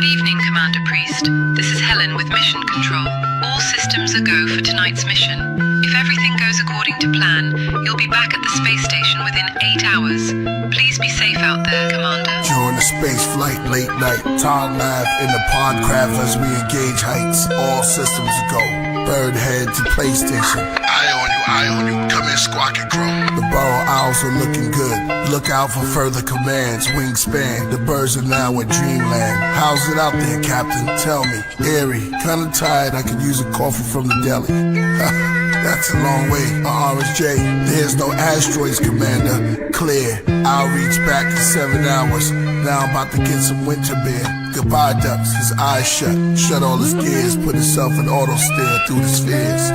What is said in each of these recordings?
Good evening, Commander Priest. This is Helen with Mission Control. All systems are go for tonight's mission. If everything goes according to plan, you'll be back at the space station within 8 hours. Please be safe out there, Commander. During the space flight, late night, Todd laughed in the podcraft as we engage heights. All systems go. Bird head to PlayStation. Eye on you. Come in, Squawk and Crow. The burrow owls are looking good. Look out for further commands. Wingspan. The birds are now in dreamland. How's it out there, Captain? Tell me. Eerie. Kinda tired. I could use a coffee from the deli. That's a long way. RSJ. There's no asteroids, Commander. Clear. I'll reach back in 7 hours. Now I'm about to get some winter beer. Goodbye, ducks. His eyes shut. Shut all his gears. Put himself in auto steer through the spheres.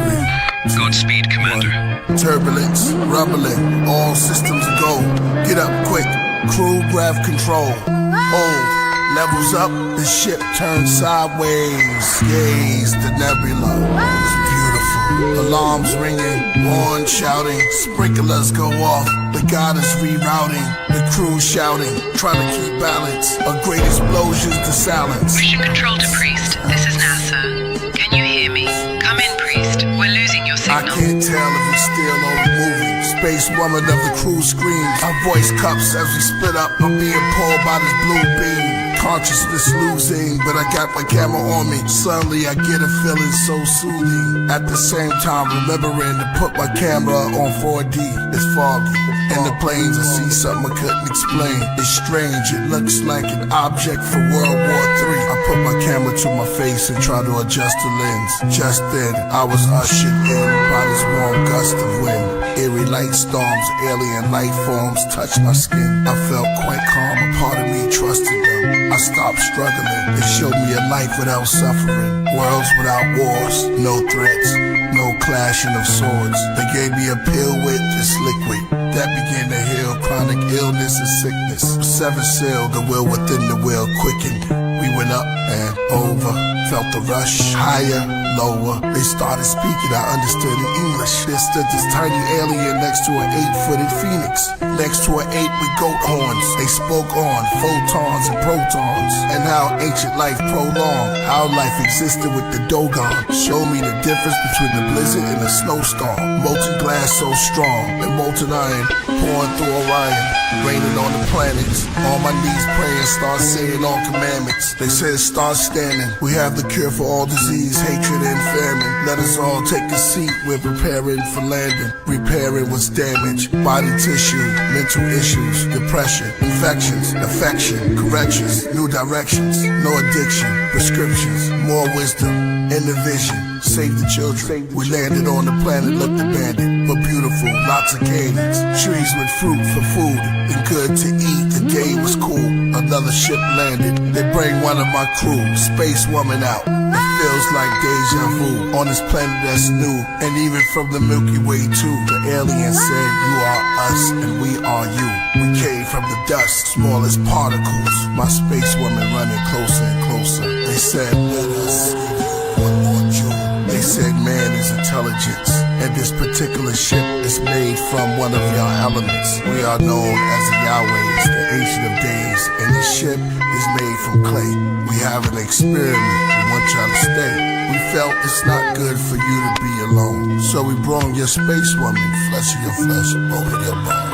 Godspeed, Commander. Turbulence, rumbling, all systems go. Get up quick, crew grab control. Hold, levels up, the ship turns sideways. Gaze the nebula, it's beautiful. Alarms ringing, horn shouting, sprinklers go off. The god is rerouting, the crew shouting, trying to keep balance. A great explosions to silence. Mission Control to Priest, this is NASA. Can you hear me? Come in, Priest. We're losing your signal. I can't tell if he's still or moving. Space woman of the crew screams. Our voice cups as we split up. I'm being pulled by this blue beam. Consciousness losing, but I got my camera on me. Suddenly I get a feeling so soothing. At the same time remembering to put my camera on 4D. It's foggy. In the plains I see something I couldn't explain. It's strange, it looks like an object from World War III. I put my camera to my face and try to adjust the lens. Just then I was ushered in by this warm gust of wind. Eerie light storms, alien life forms touched my skin. I felt quite calm, a part of me trusted them. I stopped struggling, they showed me a life without suffering. Worlds without wars, no threats, no clashing of swords. They gave me a pill with this liquid that began to heal chronic illness and sickness. Seven seal, the will within the will quickened. We went up and over, felt the rush, higher, lower. They started speaking, I understood in English. There stood this tiny alien next to an 8-footed phoenix, next to an 8 with goat horns. They spoke on photons and protons, and how ancient life prolonged, how life existed with the Dogon. Showed me the difference between the blizzard and the snowstorm. Molten glass so strong, and molten iron pouring through Orion, raining on the planets. On my knees praying, start saying all commandments. They said start standing, we have the cure for all disease, hatred and famine. Let us all take a seat, we're preparing for landing. Repairing what's damaged, body tissue, mental issues, depression, infections, affection, corrections, new directions, no addiction, prescriptions, more wisdom, and the vision. Save the children. We landed on the planet, looked abandoned, but beautiful, lots of canyons, trees with fruit for food, and good to eat. The day was cool, another ship landed. They bring one of my crew, space woman out. It feels like deja vu, on this planet that's new, and even from the Milky Way too. The alien said, you are us, and we are you. We came from the dust, small as particles. My space woman running closer and closer. They said, let us give you one more jewel. They said man is intelligence, and this particular ship is made from one of your elements. We are known as the Yahwehs, the Ancient of Days, and this ship is made from clay. We have an experiment, we want y'all to stay. We felt it's not good for you to be alone, so we brought your space woman, flesh of your flesh, bone of your bone.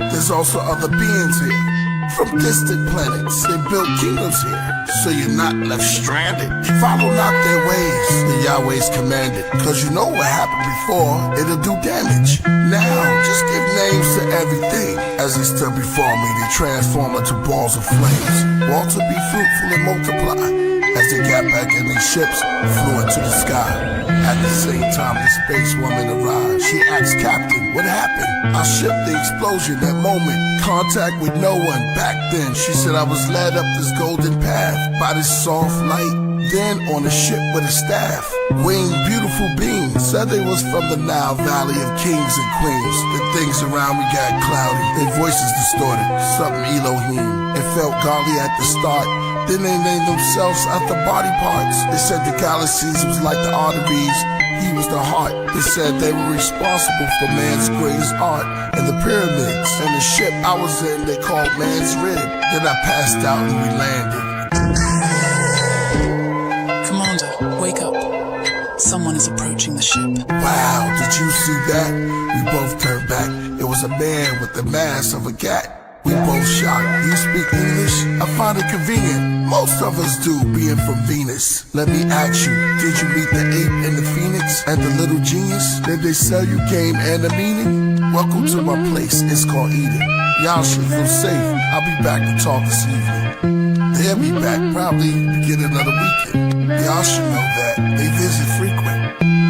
There's also other beings here, from distant planets. They built kingdoms here, so you're not left stranded. Follow not their ways, the Yahweh's commanded. Cause you know what happened before, it'll do damage. Now, just give names to everything. As they stood before me, they transform into balls of flames. All to be fruitful and multiply. As they got back in their ships, flew into the sky. At the same time, the space woman arrived. She asked Captain, what happened? I shipped the explosion that moment. Contact with no one back then. She said I was led up this golden path by this soft light. Then on a ship with a staff, winged beautiful beings. Said they was from the Nile Valley of kings and queens. The things around me got cloudy, their voices distorted. Something Elohim. It felt godly at the start. Then they named themselves after body parts. They said the galaxies was like the arteries. he was the heart. They said they were responsible for man's greatest art and the pyramids. And the ship I was in, they called man's rib. Then I passed out and we landed. Commander, wake up. Someone is approaching the ship. Wow, did you see that? We both turned back. It was a man with the mask of a cat. We both shocked. You speak English? I find it convenient. Most of us do, being from Venus. Let me ask you, did you meet the ape and the phoenix and the little genius? Did they sell you game and a meaning? Welcome to my place, it's called Eden. Y'all should feel safe. I'll be back to talk this evening. They'll be back probably beginning of the weekend. Y'all should know that. They visit frequent.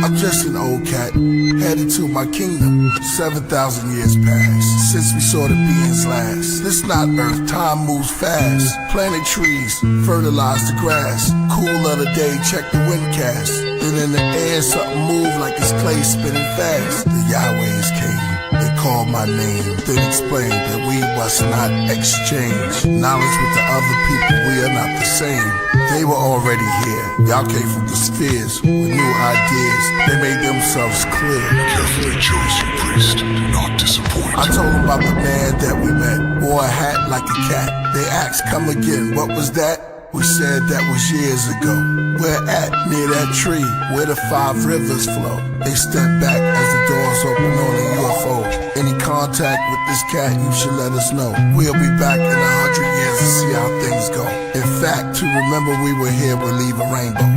I'm just an old cat, headed to my kingdom. 7,000 years passed since we saw the beings last. This not Earth, time moves fast. Planted trees, fertilize the grass. Cool of the day, check the wind cast. Then in the air, something moved like it's clay spinning fast. The Yahwehs came, they called my name, then explained that we must not exchange knowledge with the other people. We are not the same. They were already here. Y'all came from the spheres with new ideas. They made themselves clear. Carefully chosen, priest. Do not disappoint. I told them about the man that we met. Wore a hat like a cat. They asked, come again, what was that? We said that was years ago. Where at? Near that tree where the 5 rivers flow. They stepped back as the doors opened on a UFO. Any contact with this cat, you should let us know. We'll be back in 100 years to see how things go. In fact, to remember we were here, we'll leave a rainbow.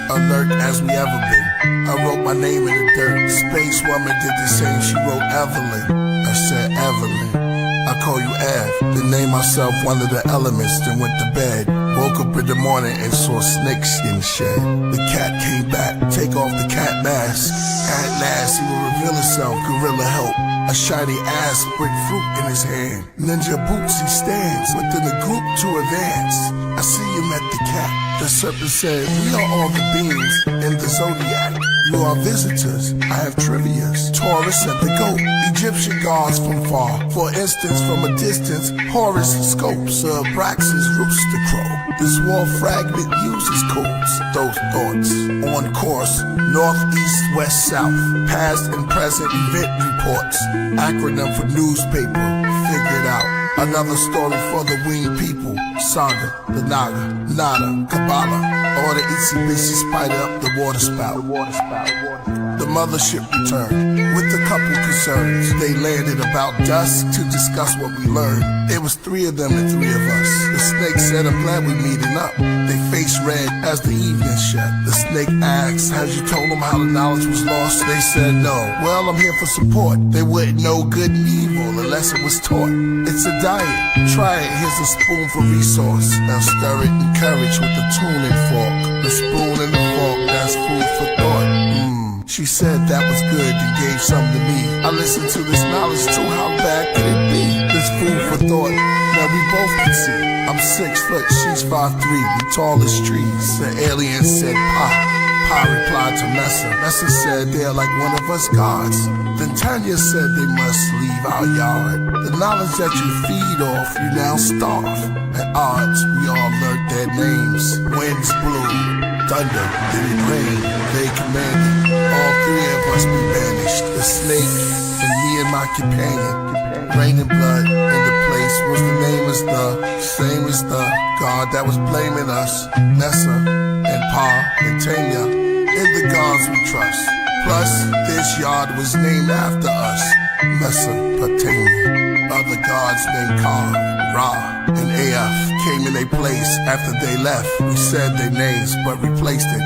Alert as we ever been. I wrote my name in the dirt. Space woman did the same, she wrote Evelyn. I said Evelyn, I call you Ev. Then named myself one of the elements, then went to bed. Woke up in the morning and saw snakeskin shed. The cat came back, take off the cat mask. At last he will reveal himself, gorilla help. A shiny ass, brick fruit in his hand. Ninja boots he stands, within the group to advance. I see you met the cat. The serpent said, we are all the beings in the zodiac. You are visitors, I have trivias. Taurus and the goat, Egyptian gods from far. For instance, from a distance, Horus scopes, Abraxas rooster crow. This wall fragment uses codes, those thoughts. On course, north, east, west, south. Past and present event reports. Acronym for newspaper, figured out. Another story for the winged people. Saga, the Naga, Nada, Kabbalah. Or the itsy-bitsy spider up the water spout. The mothership returned with a couple concerns. They landed about dusk to discuss what we learned. There was 3 of them and 3 of us. The snake said, I'm glad we're meeting up. They faced red as the evening shut. The snake asked, had you told them how the knowledge was lost? They said no. Well, I'm here for support. They wouldn't know good and evil unless it was taught. It's a diet. Try it. Here's a spoon for resource. Now stir it in courage with a tuning fork. The spoon and the fork, that's food for thought. She said that was good and gave some to me. I listened to this knowledge too, how bad could it be? This food for thought, now we both can see. I'm 6 foot, she's 5'3", we tall as trees. The alien said Pa. Pa replied to Messa. Messa said they're like one of us gods. Then Tanya said they must leave our yard. The knowledge that you feed off, you now starve. At odds, we all learned their names. Winds blew, thunder, did it rain? They commanded. All 3 of us be banished. The snake and me and my companion. Raining blood in the place was the name as the same as the God that was blaming us. Nessa and Pa and Tanya, in the gods we trust. Plus, this yard was named after us, Mesopotamia. Other gods named Ka, Ra, and Af came in their place after they left. We said their names but replaced it.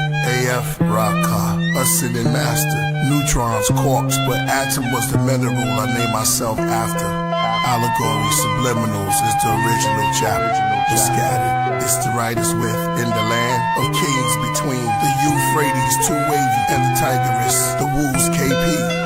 Af, Ra, Ka, ascending master. Neutrons, quarks, but atom was the mineral I named myself after. Allegory, subliminals is the original chapter. The scattered, it's the writers with in the land of kings between the Euphrates, too wavy, and the Tigris, the Woos, KP.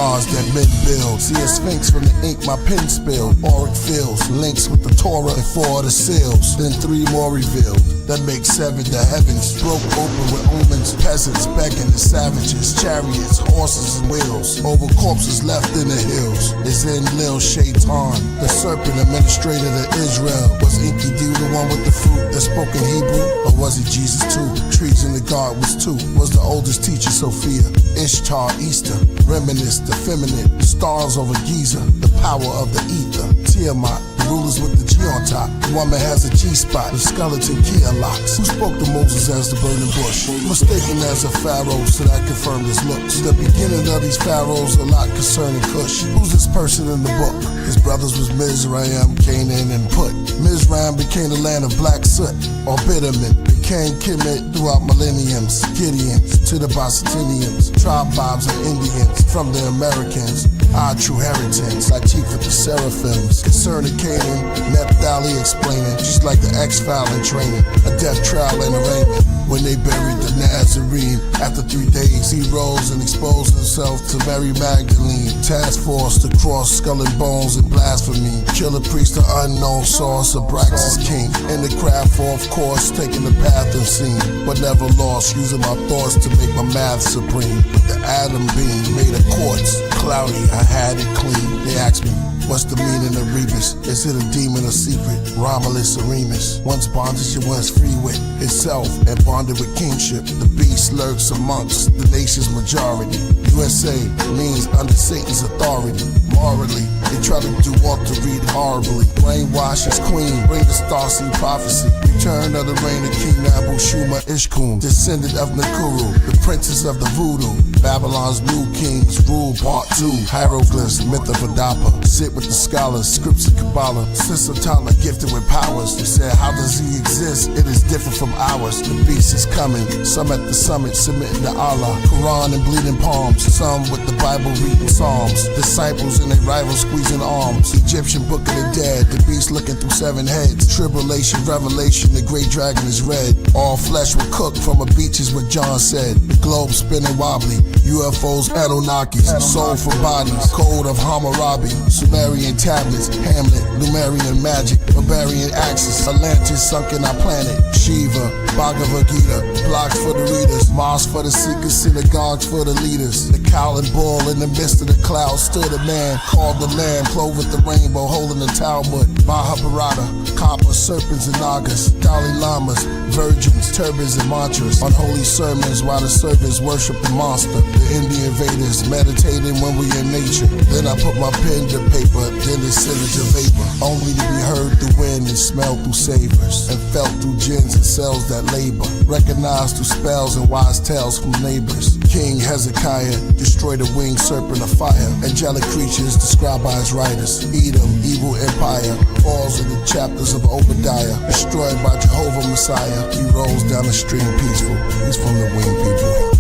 gods that men build. See a sphinx from the ink my pen spilled. Auric fields, links with the Torah and 4 of the seals. Then 3 more revealed. That makes 7 the heavens. Broke open with omens, peasants begging and savages. Chariots, horses and wheels. Over corpses left in the hills. Is in Lil Shaitan, the serpent administrator to Israel. Was Enkidu the one with the fruit that spoke in Hebrew? Or was he Jesus too? Trees in the garden was 2. Was the oldest teacher Sophia? Ishtar, Easter, reminisce the feminine. Stars over Giza, the power of the ether. Tiamat, the rulers with the G on top. The woman has a G-spot, the skeleton Kia locks. Who spoke to Moses as the burning bush? Mistaken as a pharaoh, so that confirmed his looks. The beginning of these pharaohs, a lot concerning Cush. Who's this person in the book? His brothers was Mizraim, Canaan, and Put. Mizraim became the land of black soot, or bitterment. Became Kemet throughout millenniums. Gideons to the Bositinians, tribes and Indians from the Americans. Our true inheritance, like chief with the seraphims. Concerning Canaan, Naphtali explaining, just like the X-File in training, a death trial and arraignment. When they buried the Nazarene, after 3 days he rose and exposed himself to Mary Magdalene. Task force to cross skull and bones and blasphemy. Killah Priest, the unknown source of Brax's king. In the craft for, of course, taking the path unseen, but never lost, using my thoughts to make my math supreme. With the atom beam made of quartz, cloudy, I had it clean. They asked me, what's the meaning of Rebus? Is it a demon or secret? Romulus or Remus? Once bondage and once free with itself and bonded with kingship. The beast lurks amongst the nation's majority. USA means under Satan's authority. Morally, they try to do what to read horribly. Brainwash his queen, bring the starseed prophecy. Return of the reign of King Nabu Shuma Ishkum, descendant of Nakuru, the princess of the voodoo. Babylon's new kings rule part 2. Hieroglyphs, myth of Adapa. Sit with the scholars, scripts of Kabbalah. Sisatala gifted with powers. They said, how does he exist? It is different from ours. The beast is coming. Some at the summit submitting to Allah. Quran and bleeding palms. Some with the Bible reading Psalms. Disciples and their rivals squeezing arms. Egyptian book of the dead. The beast looking through 7 heads. Tribulation, revelation, the great dragon is red. All flesh will cook from a beach is what John said. The globe spinning wobbly. UFOs, Anunnakis. Soul for bodies. Code of Hammurabi. Sumerian tablets. Hamlet. Numerian magic. Barbarian axis. Atlantis sunk in our planet. Shiva. Bhagavad Gita. Blocks for the readers. Mosques for the seekers. Synagogues for the leaders. The cow and bull in the midst of the clouds stood a man called the Lamb, clothed with the rainbow, holding the Talmud. Mahabharata. Copper serpents and nagas. Dalai Lamas. Virgins. Turbans and mantras. Unholy sermons while the servants worship the monster. The Indian Vedas meditating when we in nature. Then I put my pen to paper, then descended to vapor. Only to be heard through wind and smelled through savors. And felt through gins and cells that labor. Recognized through spells and wise tales from neighbors. King Hezekiah destroyed a winged serpent of fire. Angelic creatures described by his writers. Edom, evil empire. Falls in the chapters of Obadiah. Destroyed by Jehovah Messiah. He rolls down the stream peaceful. He's from the winged people.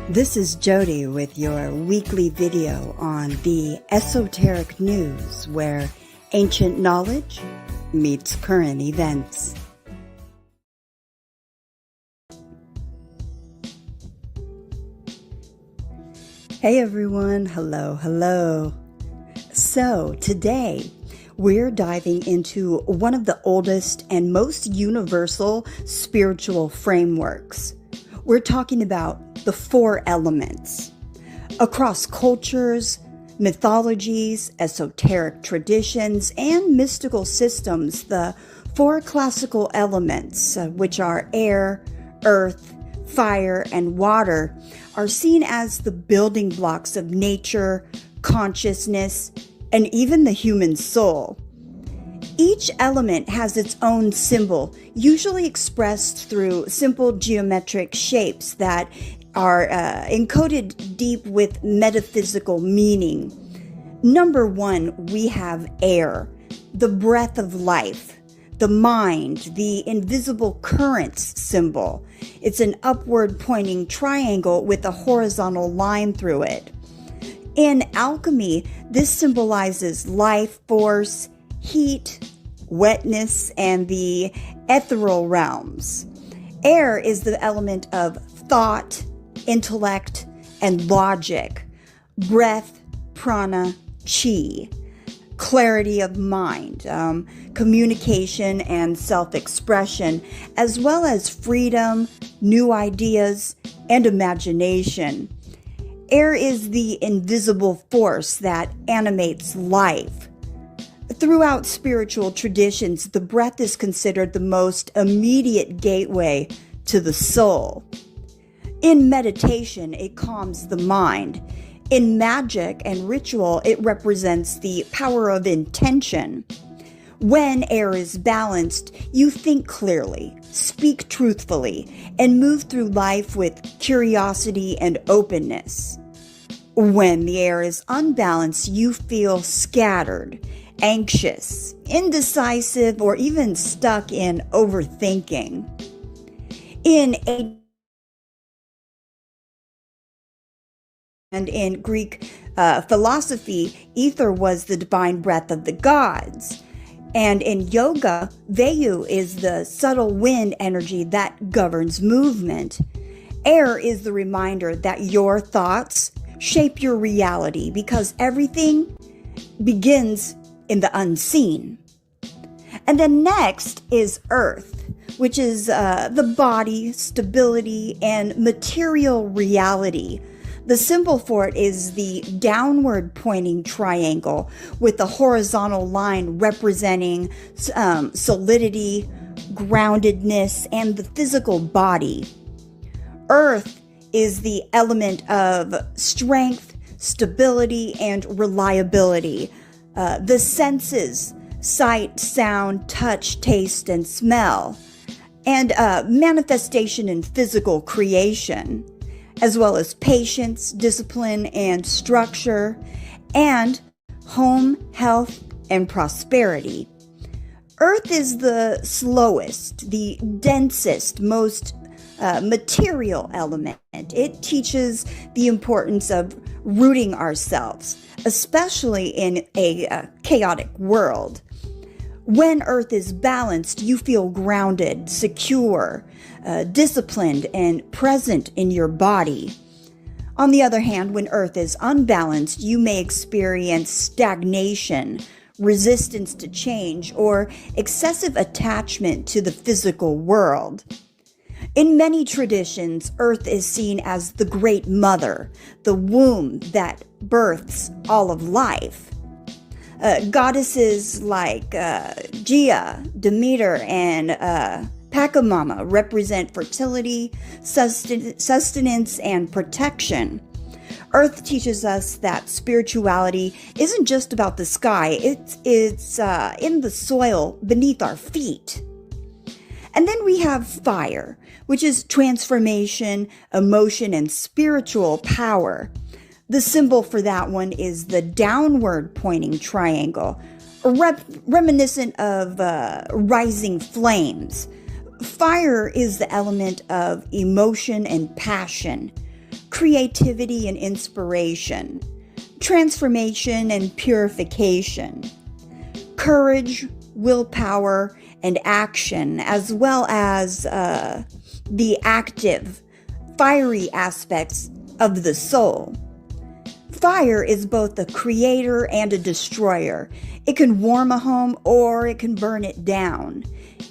This is Jody with your weekly video on the Esoteric News, where ancient knowledge meets current events. Hey everyone, hello. So today we're diving into one of the oldest and most universal spiritual frameworks. We're talking about the 4 elements. Across cultures, mythologies, esoteric traditions, and mystical systems, the 4 classical elements, which are air, earth, fire, and water, are seen as the building blocks of nature, consciousness, and even the human soul. Each element has its own symbol, usually expressed through simple geometric shapes that are encoded deep with metaphysical meaning. Number 1, we have air, the breath of life, the mind, the invisible currents symbol. It's an upward pointing triangle with a horizontal line through it. In alchemy, this symbolizes life force, heat, wetness, and the ethereal realms. Air is the element of thought, intellect, and logic. Breath, prana, chi. Clarity of mind, communication and self-expression, as well as freedom, new ideas, and imagination. Air is the invisible force that animates life. Throughout spiritual traditions, the breath is considered the most immediate gateway to the soul. In meditation, it calms the mind. In magic and ritual, it represents the power of intention. When air is balanced, you think clearly, speak truthfully, and move through life with curiosity and openness. When the air is unbalanced, you feel scattered, anxious, indecisive, or even stuck in overthinking. In Greek philosophy, ether was the divine breath of the gods. And in yoga, Vayu is the subtle wind energy that governs movement. Air is the reminder that your thoughts shape your reality because everything begins in the unseen. And then next is earth, which is the body, stability, and material reality. The symbol for it is the downward pointing triangle with the horizontal line representing solidity, groundedness, and the physical body. Earth is the element of strength, stability, and reliability. The senses, sight, sound, touch, taste, and smell, and manifestation in physical creation, as well as patience, discipline, and structure, and home, health, and prosperity. Earth is the slowest, the densest, most material element. It teaches the importance of rooting ourselves, especially in a chaotic world. When Earth is balanced, you feel grounded, secure, disciplined, and present in your body. On the other hand, when Earth is unbalanced, you may experience stagnation, resistance to change, or excessive attachment to the physical world. In many traditions, Earth is seen as the Great Mother, the womb that births all of life. Goddesses like Gaia, Demeter, and Pachamama represent fertility, sustenance, and protection. Earth teaches us that spirituality isn't just about the sky, it's in the soil beneath our feet. And then we have fire, which is transformation, emotion, and spiritual power. The symbol for that one is the downward pointing triangle, reminiscent of rising flames. Fire is the element of emotion and passion, creativity and inspiration, transformation and purification, courage, willpower, and action, as well as the active, fiery aspects of the soul. Fire is both a creator and a destroyer. It can warm a home or it can burn it down.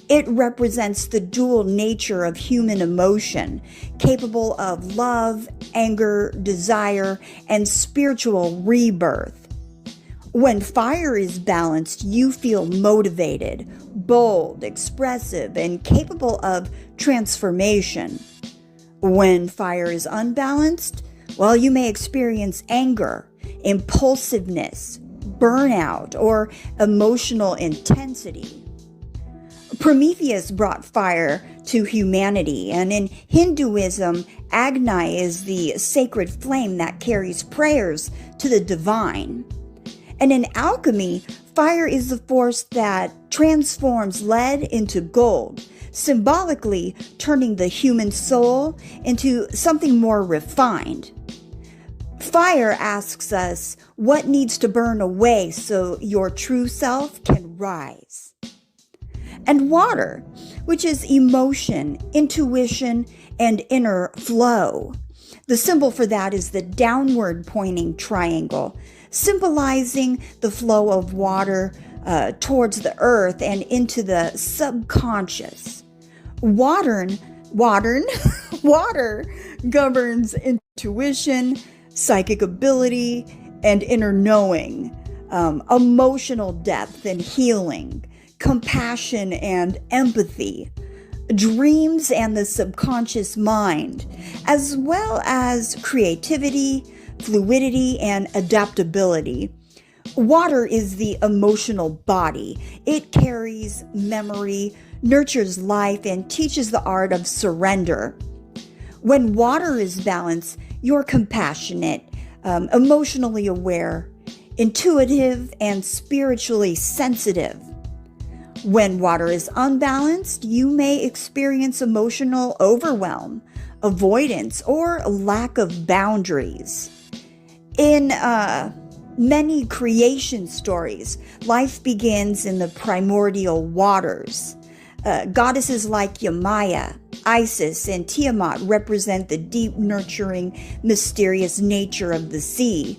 It represents the dual nature of human emotion, capable of love, anger, desire, and spiritual rebirth. When fire is balanced, you feel motivated, bold, expressive, and capable of transformation. When fire is unbalanced, well, you may experience anger, impulsiveness, burnout, or emotional intensity. Prometheus brought fire to humanity, and in Hinduism, Agni is the sacred flame that carries prayers to the divine. And in alchemy, Fire is the force that transforms lead into gold, symbolically turning the human soul into something more refined. Fire asks us what needs to burn away so your true self can rise. And water, which is emotion, intuition, and inner flow. The symbol for that is the downward pointing triangle, symbolizing the flow of water towards the earth and into the subconscious. Water governs intuition, psychic ability, and inner knowing, emotional depth and healing, compassion and empathy, dreams and the subconscious mind, as well as creativity, fluidity, and adaptability. Water is the emotional body. It carries memory, nurtures life, and teaches the art of surrender. When water is balanced, you're compassionate, emotionally aware, intuitive, and spiritually sensitive. When water is unbalanced, you may experience emotional overwhelm, avoidance, or lack of boundaries. In many creation stories, life begins in the primordial waters. Goddesses like Yamaya, Isis, and Tiamat represent the deep, nurturing, mysterious nature of the sea.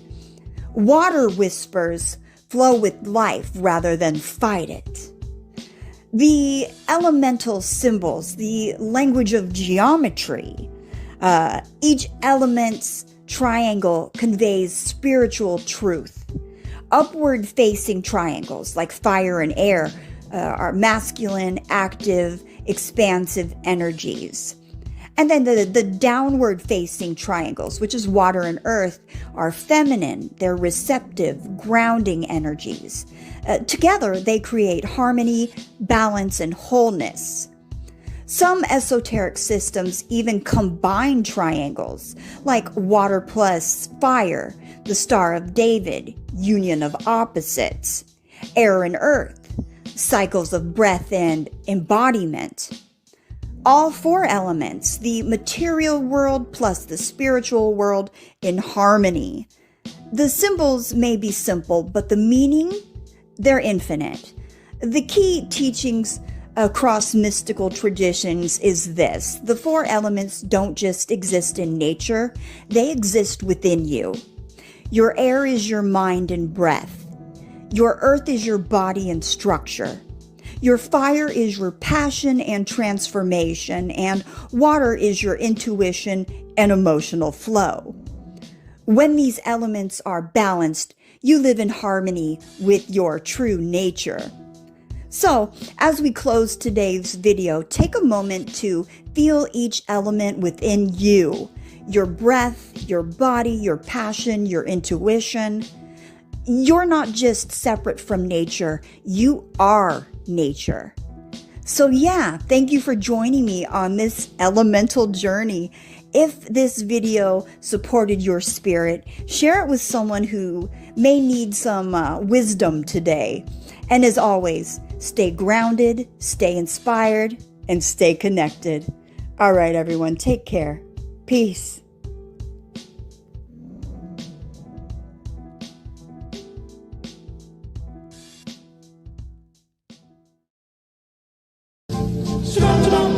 Water whispers flow with life rather than fight it. The elemental symbols, the language of geometry. Each element's triangle conveys spiritual truth. Upward-facing triangles, like fire and air, are masculine, active, expansive energies. And then the downward-facing triangles, which is water and earth, are feminine. They're receptive, grounding energies. Together, they create harmony, balance, and wholeness. Some esoteric systems even combine triangles, like water plus fire, the Star of David, union of opposites, air and earth, cycles of breath and embodiment. All four elements, the material world plus the spiritual world, in harmony. The symbols may be simple, but the meaning, they're infinite. The key teachings across mystical traditions is this: the four elements don't just exist in nature, they exist within you. Your air is your mind and breath. Your earth is your body and structure. Your fire is your passion and transformation, and water is your intuition and emotional flow. When these elements are balanced, you live in harmony with your true nature. So, as we close today's video, take a moment to feel each element within you. Your breath, your body, your passion, your intuition. You're not just separate from nature, you are nature. So yeah, thank you for joining me on this elemental journey. If this video supported your spirit, share it with someone who may need some wisdom today. And as always, stay grounded, stay inspired, and stay connected. All right, everyone, take care. Peace.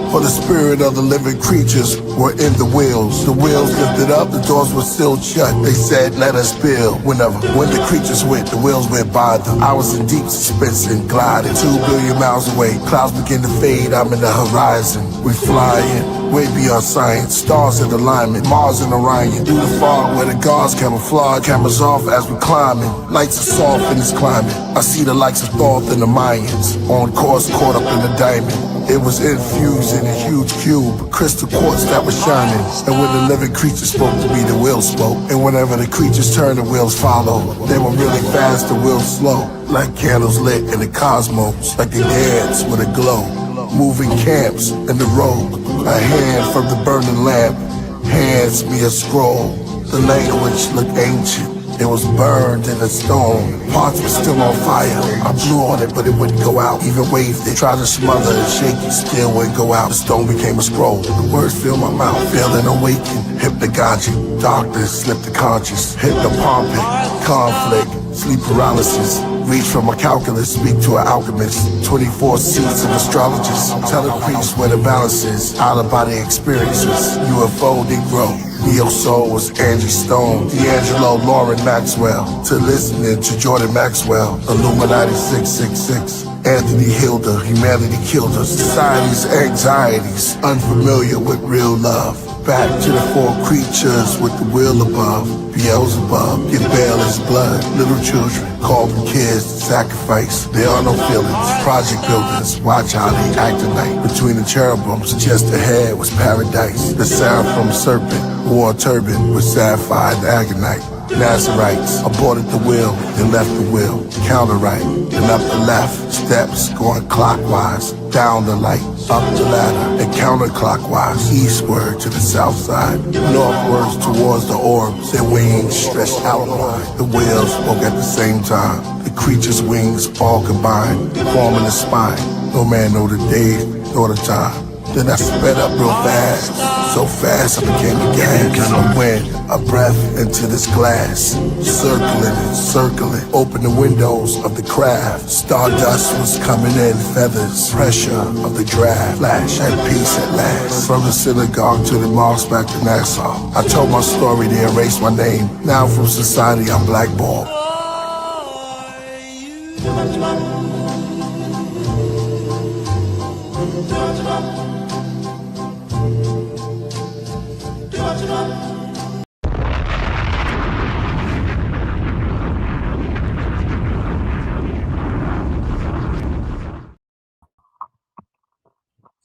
For the spirit of the living creatures were in the wheels. The wheels lifted up, the doors were still shut. They said, let us build. When the creatures went, the wheels went by them. I was in deep suspense and gliding 2 billion miles away. Clouds begin to fade, I'm in the horizon. We flying, way beyond science. Stars in alignment, Mars and Orion. Through the fog where the guards camouflage. Cameras off as we climbing. Lights are soft in this climate. I see the likes of Thoth and the Mayans. On course, caught up in the diamond. It was infused in a huge cube, crystal quartz that was shining. And when the living creatures spoke to me, the wheels spoke. And whenever the creatures turned, the wheels followed. They were really fast, the wheels slow. Like candles lit in the cosmos, like a dance with a glow. Moving camps in the road. A hand from the burning lamp hands me a scroll. The language looked ancient, It was burned in a stone. Parts were still on fire. I blew on it, but it wouldn't go out. Even waved it, tried to smother and shake it, still wouldn't go out. The stone became a scroll. The words filled my mouth, feeling awakened. Hypnagogic, darkness slipped the conscious. Hypnopompic, conflict, sleep paralysis. Reach from a calculus, speak to an alchemist. 24 seats of astrologists. Tell the priest where the balance is. Out-of-body experiences. UFO Negro. Neo Soul was Angie Stone. D'Angelo Lauren Maxwell. To listening to Jordan Maxwell. Illuminati 666. Anthony Hilda. Humanity killed us. Society's anxieties. Unfamiliar with real love. Back to the four creatures with the will above. Beelzebub, get bail his blood. Little children, call them kids to sacrifice. There are no feelings. Project builders, watch how they act tonight. Between the cherubims, just ahead was paradise. The seraphim serpent wore a turban with sapphire and agonite. Nazarites aborted the wheel and left the wheel. Counter right and up the left. Steps going clockwise. Down the light, up the ladder, and counterclockwise. Eastward to the south side. Northwards towards the orbs. Their wings stretched outward. The whales spoke at the same time. The creature's wings all combined, forming a spine. No man know the day nor the time. Then I sped up real fast, so fast I became a gas. A wind, a breath into this glass, circling and circling. Open the windows of the craft. Stardust was coming in, feathers, pressure of the draft. Flash had peace at last. From the synagogue to the mosque back to Nassau. I told my story, they erased my name. Now from society I'm blackballed.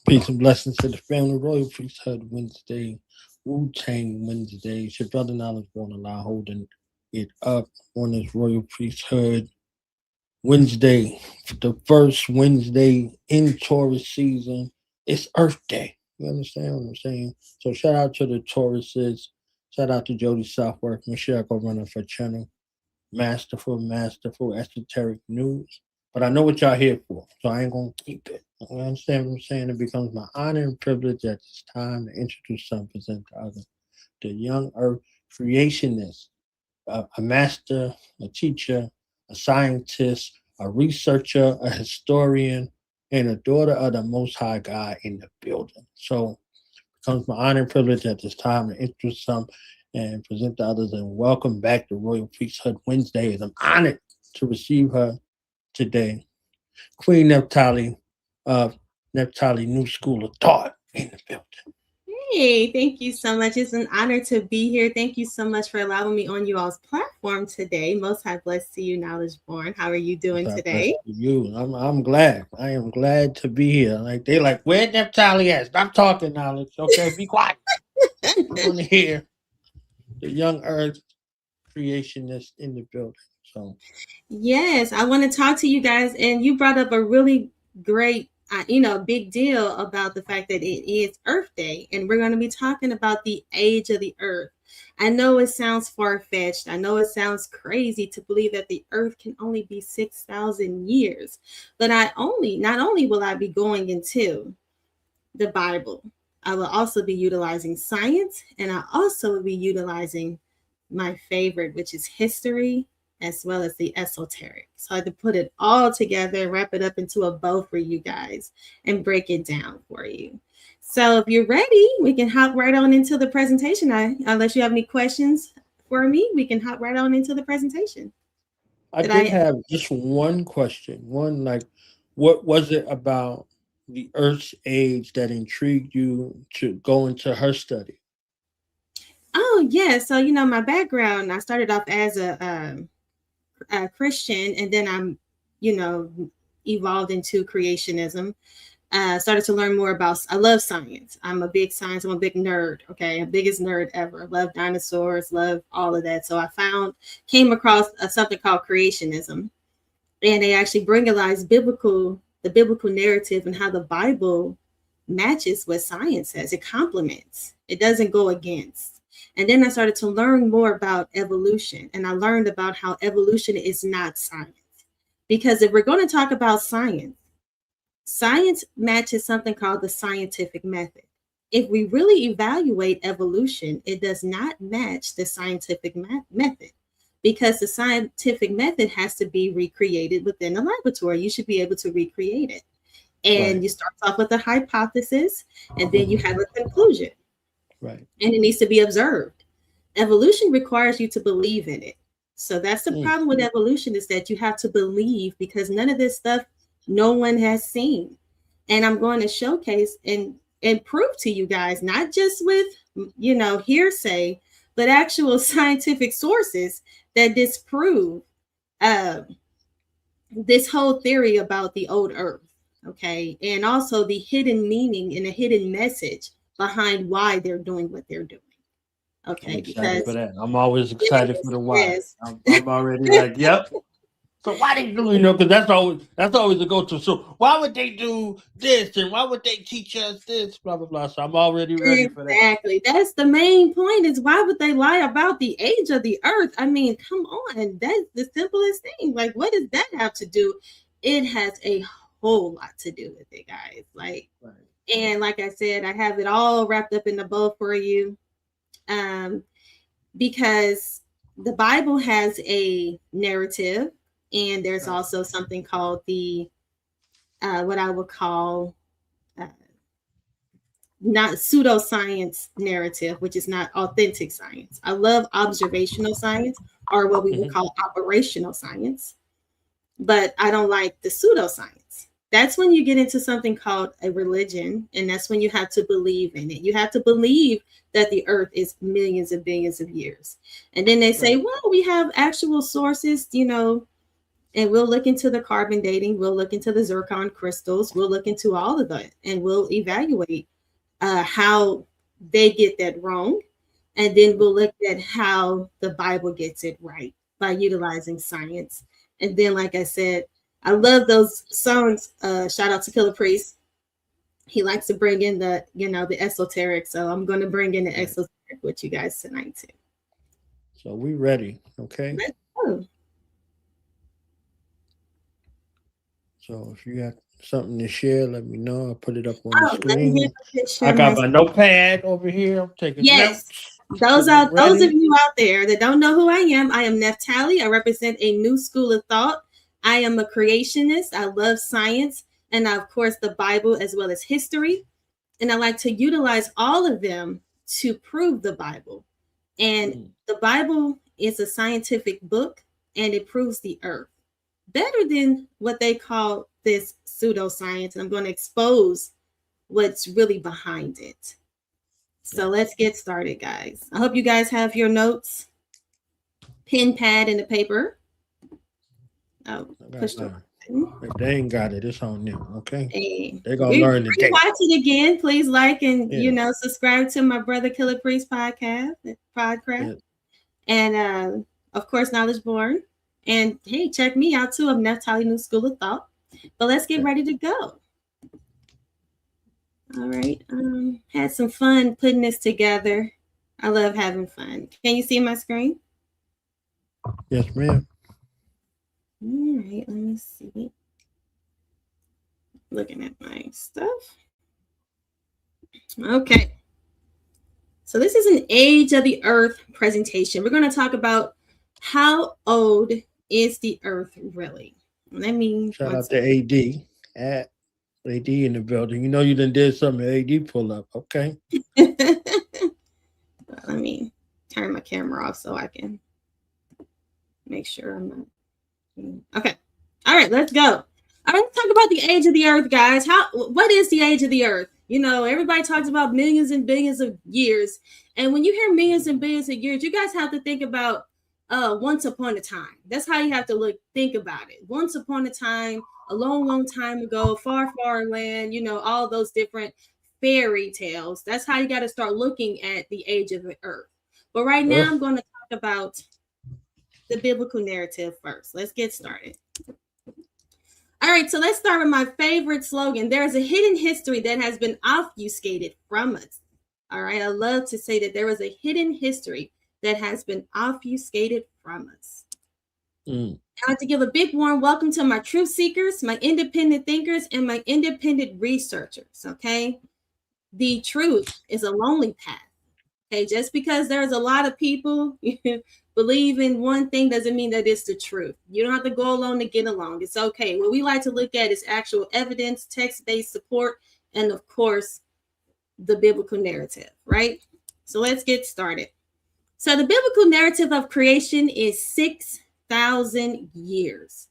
Peace and blessings to the family. Royal Priesthood Wednesday, Wu-Tang Wednesdays. Your brother Knowledge won't allow holding it up on this Royal Priesthood Wednesday. The first Wednesday in Taurus season. It's Earth Day. You understand what I'm saying? So shout out to the Tauruses. Shout out to Jody Southworth, Michelle go running for channel. Masterful esoteric news. But I know what y'all here for, so I ain't gonna keep it. You understand what I'm saying? It becomes my honor and privilege at this time to introduce some, present to others. The young earth creationist, a master, a teacher, a scientist, a researcher, a historian, and a daughter of the Most High God in the building. So it becomes my honor and privilege at this time to introduce some and present to others, and welcome back to Royal Priesthood Wednesdays. I'm honored to receive her today. Queen Naphtali of Naphtali New School of Thought in the building. Hey, thank you so much. It's an honor to be here. Thank you so much for allowing me on you all's platform today. Most high bless to you, Knowledge Born. How are you doing today? You. I'm glad. I am glad to be here. Like they're like, where Naphtali at? Stop talking, Knowledge. Okay, be quiet. I want to hear the young earth creationist in the building. So yes, I want to talk to you guys, and you brought up a really great big deal about the fact that it is Earth Day, and we're going to be talking about the age of the Earth. I know it sounds far-fetched. I know it sounds crazy to believe that the Earth can only be 6,000 years, but not only will I be going into the Bible, I will also be utilizing science, and I also will be utilizing my favorite, which is history, as well as the esoteric. So I had to put it all together, wrap it up into a bow for you guys, and break it down for you. So if you're ready, we can hop right on into the presentation. Unless you have any questions for me, we can hop right on into the presentation. I did have just one question. One, like, what was it about the Earth's age that intrigued you to go into her study? Oh, yeah. So, my background, I started off as a Christian, and then I'm, evolved into creationism. Started to learn more about, I love science. I'm a big nerd. Okay. I'm the biggest nerd ever. Love dinosaurs, love all of that. So came across something called creationism, and they actually bring alive the biblical narrative and how the Bible matches what science says. It complements. It doesn't go against. And then I started to learn more about evolution, and I learned about how evolution is not science. Because if we're going to talk about science, science matches something called the scientific method. If we really evaluate evolution, it does not match the scientific method, because the scientific method has to be recreated within a laboratory. You should be able to recreate it. And Right. you start off with a hypothesis, and then you have a conclusion. Right. And it needs to be observed. Evolution requires you to believe in it. So that's the problem with evolution, is that you have to believe, because none of this stuff no one has seen. And I'm going to showcase and prove to you guys, not just with, hearsay, but actual scientific sources that disprove this whole theory about the old earth. Okay. And also the hidden meaning and the hidden message behind why they're doing what they're doing. Okay. I'm excited Because for that. I'm always excited for the why. yes. I'm already like, yep. So why they do, because that's always a go-to. So why would they do this, and why would they teach us this, blah blah blah. So I'm already ready for that. Exactly. That's the main point, is why would they lie about the age of the earth? I mean, come on. That's the simplest thing. Like, what does that have to do? It has a whole lot to do with it, guys. Like, right. And like I said, I have it all wrapped up in the bow for you. Because the Bible has a narrative, and there's also something called the what I would call not pseudoscience narrative, which is not authentic science. I love observational science, or what we would call operational science, but I don't like the pseudoscience. That's when you get into something called a religion, and that's when you have to believe in it. You have to believe that the earth is millions and billions of years. And then they say, well, we have actual sources, and we'll look into the carbon dating, we'll look into the zircon crystals, we'll look into all of that, and we'll evaluate how they get that wrong. And then we'll look at how the Bible gets it right by utilizing science. And then, like I said, I love those songs. Shout out to Killah Priest. He likes to bring in the esoteric. So I'm going to bring in the esoteric with you guys tonight too. So we ready, okay? Let's go. So if you got something to share, let me know. I'll put it up on the screen. I got my notepad over here. I'm taking notes. Those of you out there that don't know who I am Naphtali. I represent a new school of thought. I am a creationist. I love science, and of course the Bible, as well as history. And I like to utilize all of them to prove the Bible. And the Bible is a scientific book, and it proves the earth better than what they call this pseudoscience. And I'm going to expose what's really behind it. So let's get started, guys. I hope you guys have your notes, pen, pad, and a paper. Oh, push the button. If they ain't got it, it's on them, okay? Hey, they're going to learn today. Watch it again. Please like and, subscribe to my brother Killah Priest Podcraft. Yeah. And, of course, Knowledge Born. And, hey, check me out, too. I'm Naphtali, New School of Thought. But let's get ready to go. All right. Had some fun putting this together. I love having fun. Can you see my screen? Yes, ma'am. All right. Let me see. Looking at my stuff. Okay. So this is an Age of the Earth presentation. We're going to talk about how old is the Earth really. Let me shout out to AD. AD in the building. You done did something. AD pull up. Okay. Let me turn my camera off so I can make sure I'm not. Okay. All right, let's go. All right, let's talk about the age of the earth, guys. What is the age of the earth? Everybody talks about millions and billions of years. And when you hear millions and billions of years, you guys have to think about once upon a time. That's how you have to think about it. Once upon a time, a long, long time ago, far, far land, all those different fairy tales. That's how you got to start looking at the age of the earth. But right now, I'm going to talk about the biblical narrative first. Let's get started. All right, so let's start with my favorite slogan. There's a hidden history that has been obfuscated from us. All right. I love to say that there is a hidden history that has been obfuscated from us. I'd like to give a big warm welcome to my truth seekers, my independent thinkers, and my independent researchers. Okay. The truth is a lonely path. Okay. Just because there's a lot of people believe in one thing doesn't mean that it's the truth. You don't have to go alone to get along. It's okay. What we like to look at is actual evidence, text-based support, and of course, the biblical narrative, right? So let's get started. So the biblical narrative of creation is 6,000 years.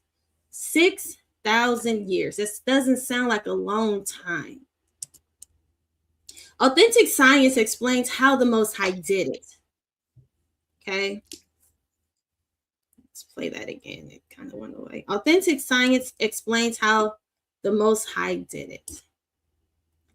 6,000 years. This doesn't sound like a long time. Authentic science explains how the Most High did it. Okay. Let's play that again. It kind of went away. Authentic science explains how the Most High did it.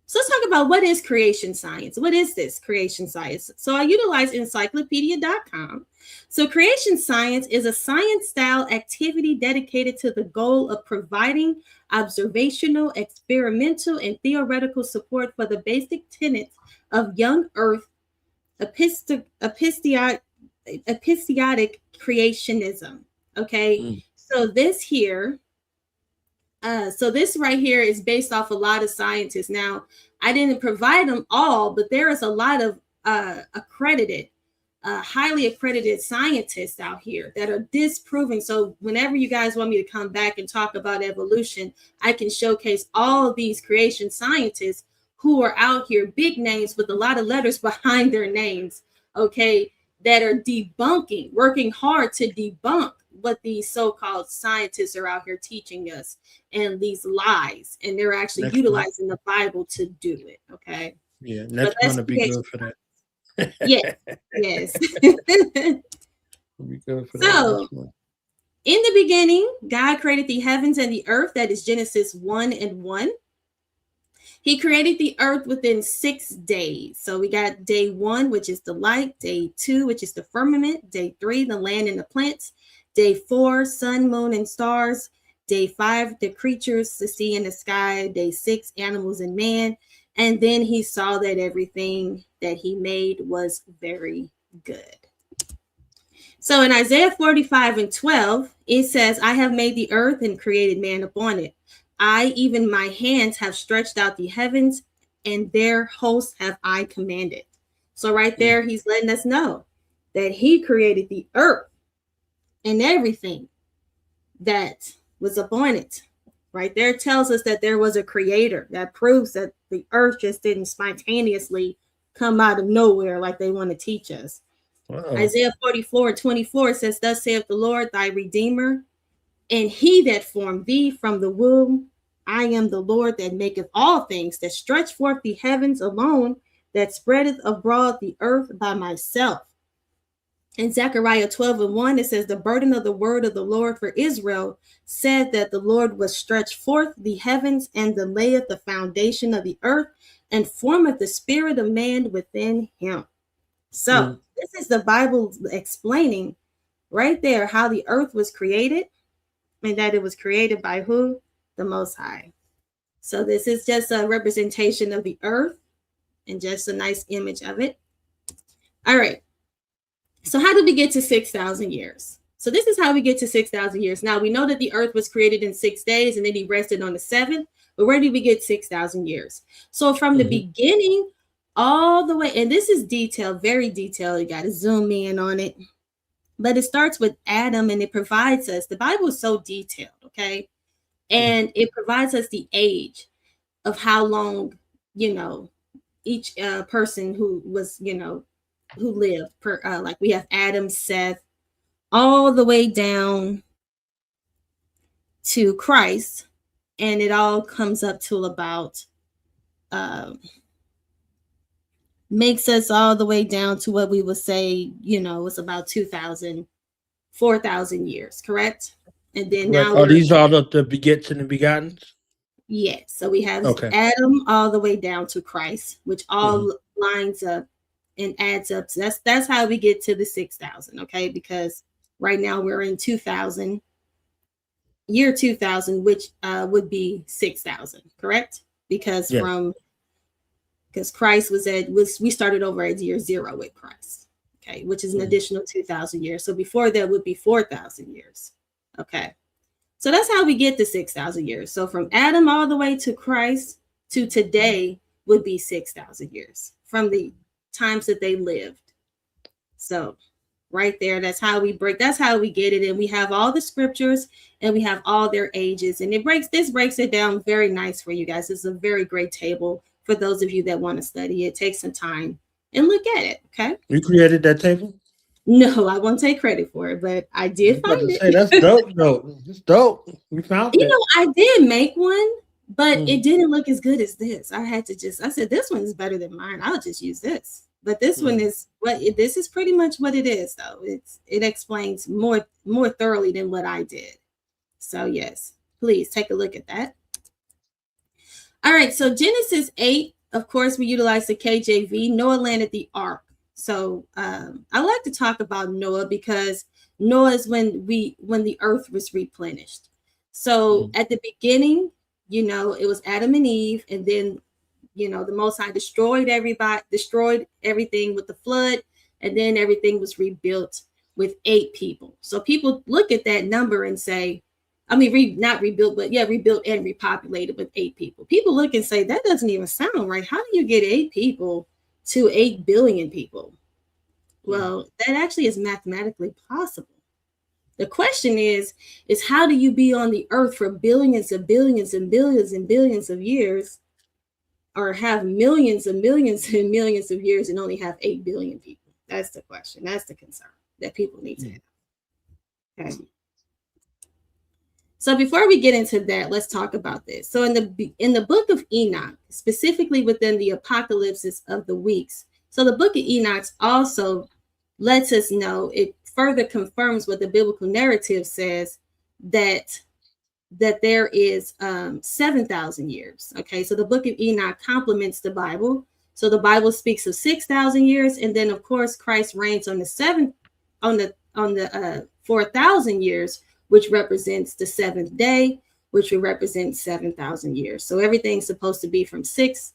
So let's talk about what is creation science. What is this creation science? So I utilize encyclopedia.com. So creation science is a science-style activity dedicated to the goal of providing observational, experimental, and theoretical support for the basic tenets of young Earth epistiotic creationism. Okay, so this here. So this right here is based off a lot of scientists. Now, I didn't provide them all, but there is a lot of highly accredited scientists out here that are disproving. So whenever you guys want me to come back and talk about evolution, I can showcase all of these creation scientists who are out here, big names with a lot of letters behind their names, okay, that are debunking, working hard to debunk what these so-called scientists are out here teaching us and these lies, and they're actually utilizing the Bible to do it. Okay. Yeah, that's gonna be good for that. Yes, yes. Be good for so, that. In the beginning, God created the heavens and the earth. That is Genesis 1:1. He created the earth within 6 days. So we got day 1, which is the light. Day 2, which is the firmament. Day 3, the land and the plants. Day 4, sun, moon, and stars. Day 5, the creatures, the sea and the sky. Day 6, animals and man. And then he saw that everything that he made was very good. So in Isaiah 45:12, it says, I have made the earth and created man upon it. I, even my hands, have stretched out the heavens, and their hosts have I commanded. So right there, he's letting us know that he created the earth and everything that was upon it. Right there tells us that there was a creator. That proves that the earth just didn't spontaneously come out of nowhere like they want to teach us. Isaiah 44:24 says, thus saith the Lord, thy Redeemer, and he that formed thee from the womb. I am the Lord that maketh all things, that stretch forth the heavens alone, that spreadeth abroad the earth by myself. In Zechariah 12:1, it says, the burden of the word of the Lord for Israel said that the Lord will stretch forth the heavens and layeth the foundation of the earth and formeth the spirit of man within him. So this is the Bible explaining right there how the earth was created, and that it was created by who? The Most High. So this is just a representation of the earth and just a nice image of it. All right. So how did we get to 6,000 years? So this is how we get to 6,000 years. Now we know that the earth was created in 6 days and then he rested on the 7th. But where did we get 6,000 years? So from the beginning all the way, and this is detailed, very detailed. You got to zoom in on it. But it starts with Adam, and it provides us, the Bible is so detailed, okay? And it provides us the age of how long, each person who was, who lived. Like we have Adam, Seth, all the way down to Christ. And it all comes up to about, makes us all the way down to what we would say, it's about 2,000, 4,000 years, correct? And then now are these all the begets and the begottens? Yes. So we have Adam all the way down to Christ, which all lines up and adds up. So that's how we get to the 6,000, okay? Because right now we're in 2000, year 2000, which would be 6,000, correct? Because from because Christ we started over at year 0 with Christ, okay, which is an additional 2,000 years. So before that would be 4,000 years, okay. So that's how we get to 6,000 years. So from Adam all the way to Christ to today would be 6,000 years from the times that they lived. So right there, that's how we get it. And we have all the scriptures and we have all their ages. And this breaks it down very nice for you guys. It's a very great table for those of you that want to study it. Take some time and look at it. Okay. You created that table? No, I won't take credit for it, but I did find it. That's dope, though. It's dope. You found it. You know, I did make one, but it didn't look as good as this. I said, this one is better than mine. I'll just use this. But this one is this is pretty much what it is, though. It explains more thoroughly than what I did. So yes, please take a look at that. All right, so Genesis 8, of course, we utilize the KJV. Noah landed the ark. So I like to talk about Noah because Noah is when the earth was replenished. So at the beginning, it was Adam and Eve, and then the Most High destroyed everything with the flood, and then everything was rebuilt with 8 people. So people look at that number and say, not rebuilt, but rebuilt and repopulated with 8 people. People look and say, that doesn't even sound right. How do you get 8 people to 8 billion people? Well, that actually is mathematically possible. The question is how do you be on the earth for billions and billions and billions and billions of years, or have millions and millions and millions of years and only have 8 billion people? That's the question. That's the concern that people need to have. Okay. So before we get into that, let's talk about this. So in the book of Enoch, specifically within the apocalypses of the weeks, so the book of Enoch also lets us know, it further confirms what the biblical narrative says, that there is 7,000 years. Okay, so the book of Enoch complements the Bible. So the Bible speaks of 6,000 years, and then of course Christ reigns on the 4,000 years, which represents the 7th day, which would represent 7,000 years. So everything's supposed to be from 6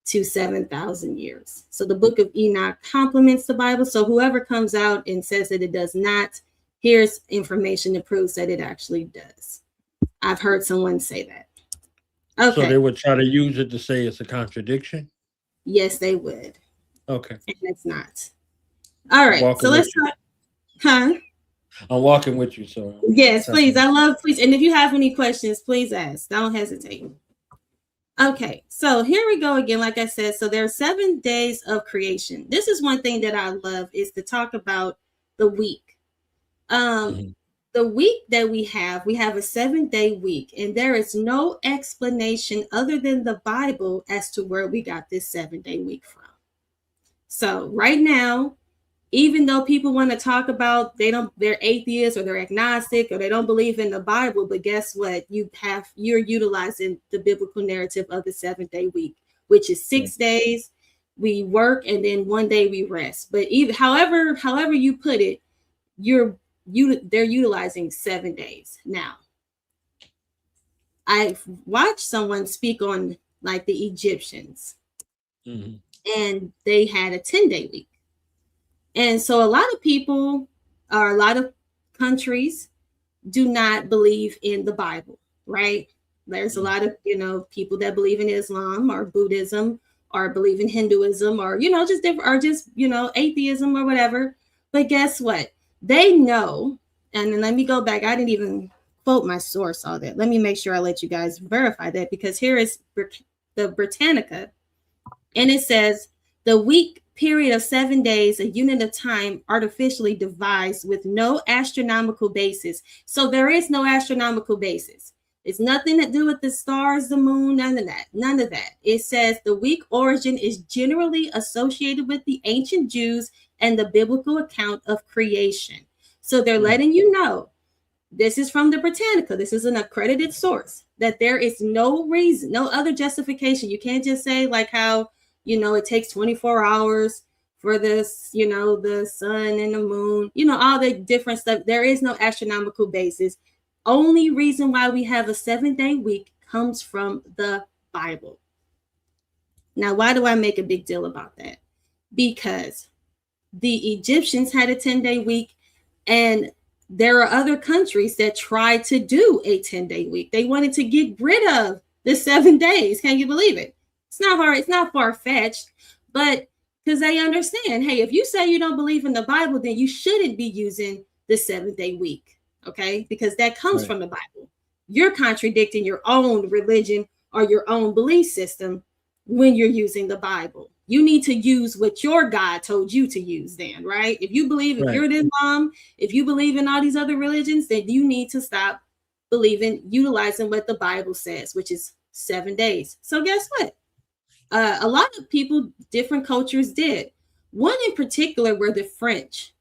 to 7,000 years. So the book of Enoch complements the Bible. So whoever comes out and says that it does not, here's information that proves that it actually does. I've heard someone say that. Okay. So they would try to use it to say it's a contradiction? Yes, they would. Okay. And it's not. All right. So let's talk. Huh? I'm walking with you, so. Yes, please. Please. And if you have any questions, please ask. Don't hesitate. Okay, so here we go again. Like I said, so there are 7 days of creation. This is one thing that I love, is to talk about the week. The week that we have a 7-day week, and there is no explanation other than the Bible as to where we got this 7-day week from. So right now, even though people want to talk about they're atheists or they're agnostic or they don't believe in the Bible, but guess what? You're utilizing the biblical narrative of the 7-day week, which is 6 days we work and then 1 day we rest. But even however you put it, they're utilizing 7 days. Now, I've watched someone speak on like the Egyptians, and they had a 10-day week. And so a lot of people, or a lot of countries, do not believe in the Bible, right? There's a lot of, people that believe in Islam or Buddhism or believe in Hinduism or, just different, or just, atheism or whatever. But guess what? They know, and then let me go back. I didn't even quote my source, all that. Let me make sure I let you guys verify that, because here is the Britannica, and it says the week period of 7 days, a unit of time artificially devised with no astronomical basis. So there is no astronomical basis. It's nothing to do with the stars, the moon, none of that. It says the week origin is generally associated with the ancient Jews and the biblical account of creation. So they're letting you know, this is from the Britannica, this is an accredited source, that there is no reason, no other justification. You can't just say like how, it takes 24 hours for this, the sun and the moon, all the different stuff. There is no astronomical basis. Only reason why we have a 7-day week comes from the Bible. Now, why do I make a big deal about that? Because the Egyptians had a 10-day week, and there are other countries that tried to do a 10-day week. They wanted to get rid of the 7 days. Can you believe it? It's not hard. It's not far-fetched, but because they understand, hey, if you say you don't believe in the Bible, then you shouldn't be using the 7-day week, okay? Because that comes from the Bible. You're contradicting your own religion or your own belief system when you're using the Bible. You need to use what your God told you to use then, right? If you believe, if you're an Islam, if you believe in all these other religions, then you need to stop utilizing what the Bible says, which is 7 days. So guess what? A lot of people, different cultures did. One in particular were the French.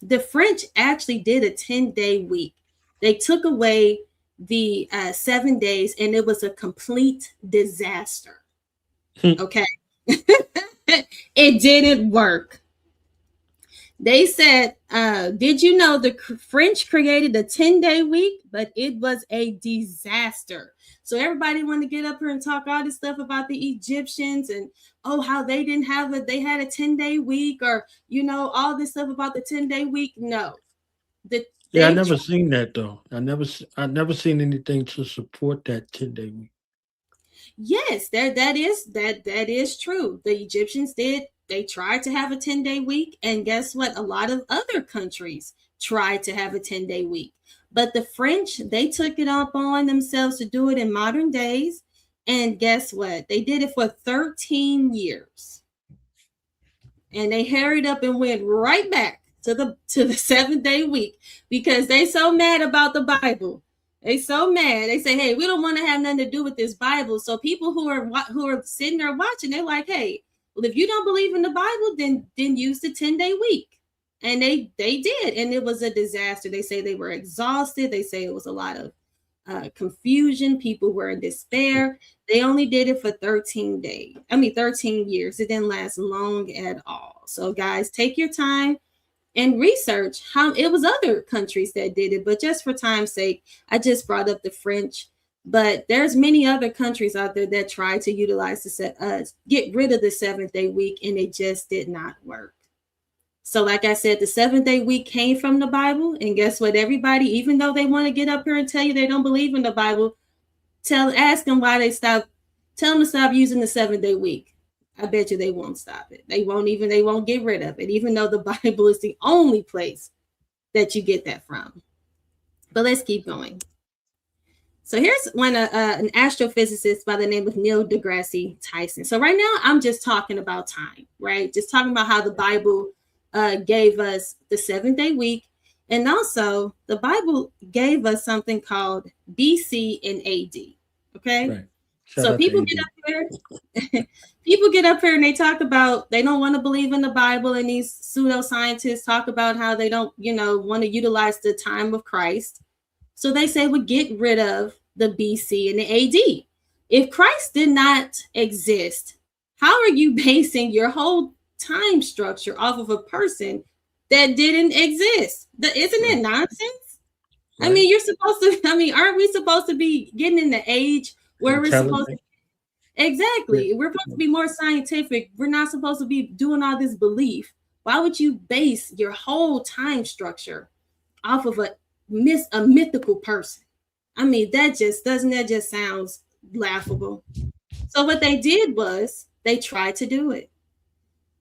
The French actually did a 10-day week. They took away the 7 days, and it was a complete disaster. Okay. It didn't work. They said, did you know the French created a 10-day week, but it was a disaster. So everybody wanted to get up here and talk all this stuff about the Egyptians and, how they didn't have it. They had a 10-day week, or, all this stuff about the 10-day week. No. I never seen that though. I never seen anything to support that 10-day week. Yes, that is true. The Egyptians did. They tried to have a 10-day week, and guess what? A lot of other countries tried to have a 10-day week. But the French, they took it upon themselves to do it in modern days. And guess what? They did it for 13 years. And they hurried up and went right back to the 7-day week because they so mad about the Bible. They so mad. They say, hey, we don't want to have nothing to do with this Bible. So people who are sitting there watching, they're like, hey, well, if you don't believe in the Bible, then use the 10-day week. And they did. And it was a disaster. They say they were exhausted. They say it was a lot of confusion. People were in despair. They only did it for 13 years. It didn't last long at all. So guys, take your time and research how it was other countries that did it. But just for time's sake, I just brought up the French. But there's many other countries out there that tried to utilize get rid of the 7-day week, and it just did not work. So like I said, the 7-day week came from the Bible. And guess what? Everybody, even though they want to get up here and tell you they don't believe in the Bible, ask them why they stop. Tell them to stop using the 7-day week. I bet you they won't stop it. They won't get rid of it, even though the Bible is the only place that you get that from. But let's keep going. So here's an astrophysicist by the name of Neil deGrasse Tyson. So right now I'm just talking about time, right? Just talking about how the Bible gave us the 7-day week. And also the Bible gave us something called BC and AD. Okay. Right. So people get up here and they talk about, they don't want to believe in the Bible. And these pseudoscientists talk about how they don't, want to utilize the time of Christ. So they say, well, get rid of the BC and the AD. If Christ did not exist, how are you basing your whole time structure off of a person that didn't exist? Isn't it nonsense? Right. I mean, aren't we supposed to be getting in the age where we're supposed to? Exactly. Yeah. We're supposed to be more scientific. We're not supposed to be doing all this belief. Why would you base your whole time structure off of a mythical person? I mean, that just sounds laughable. So what they did was they tried to do it.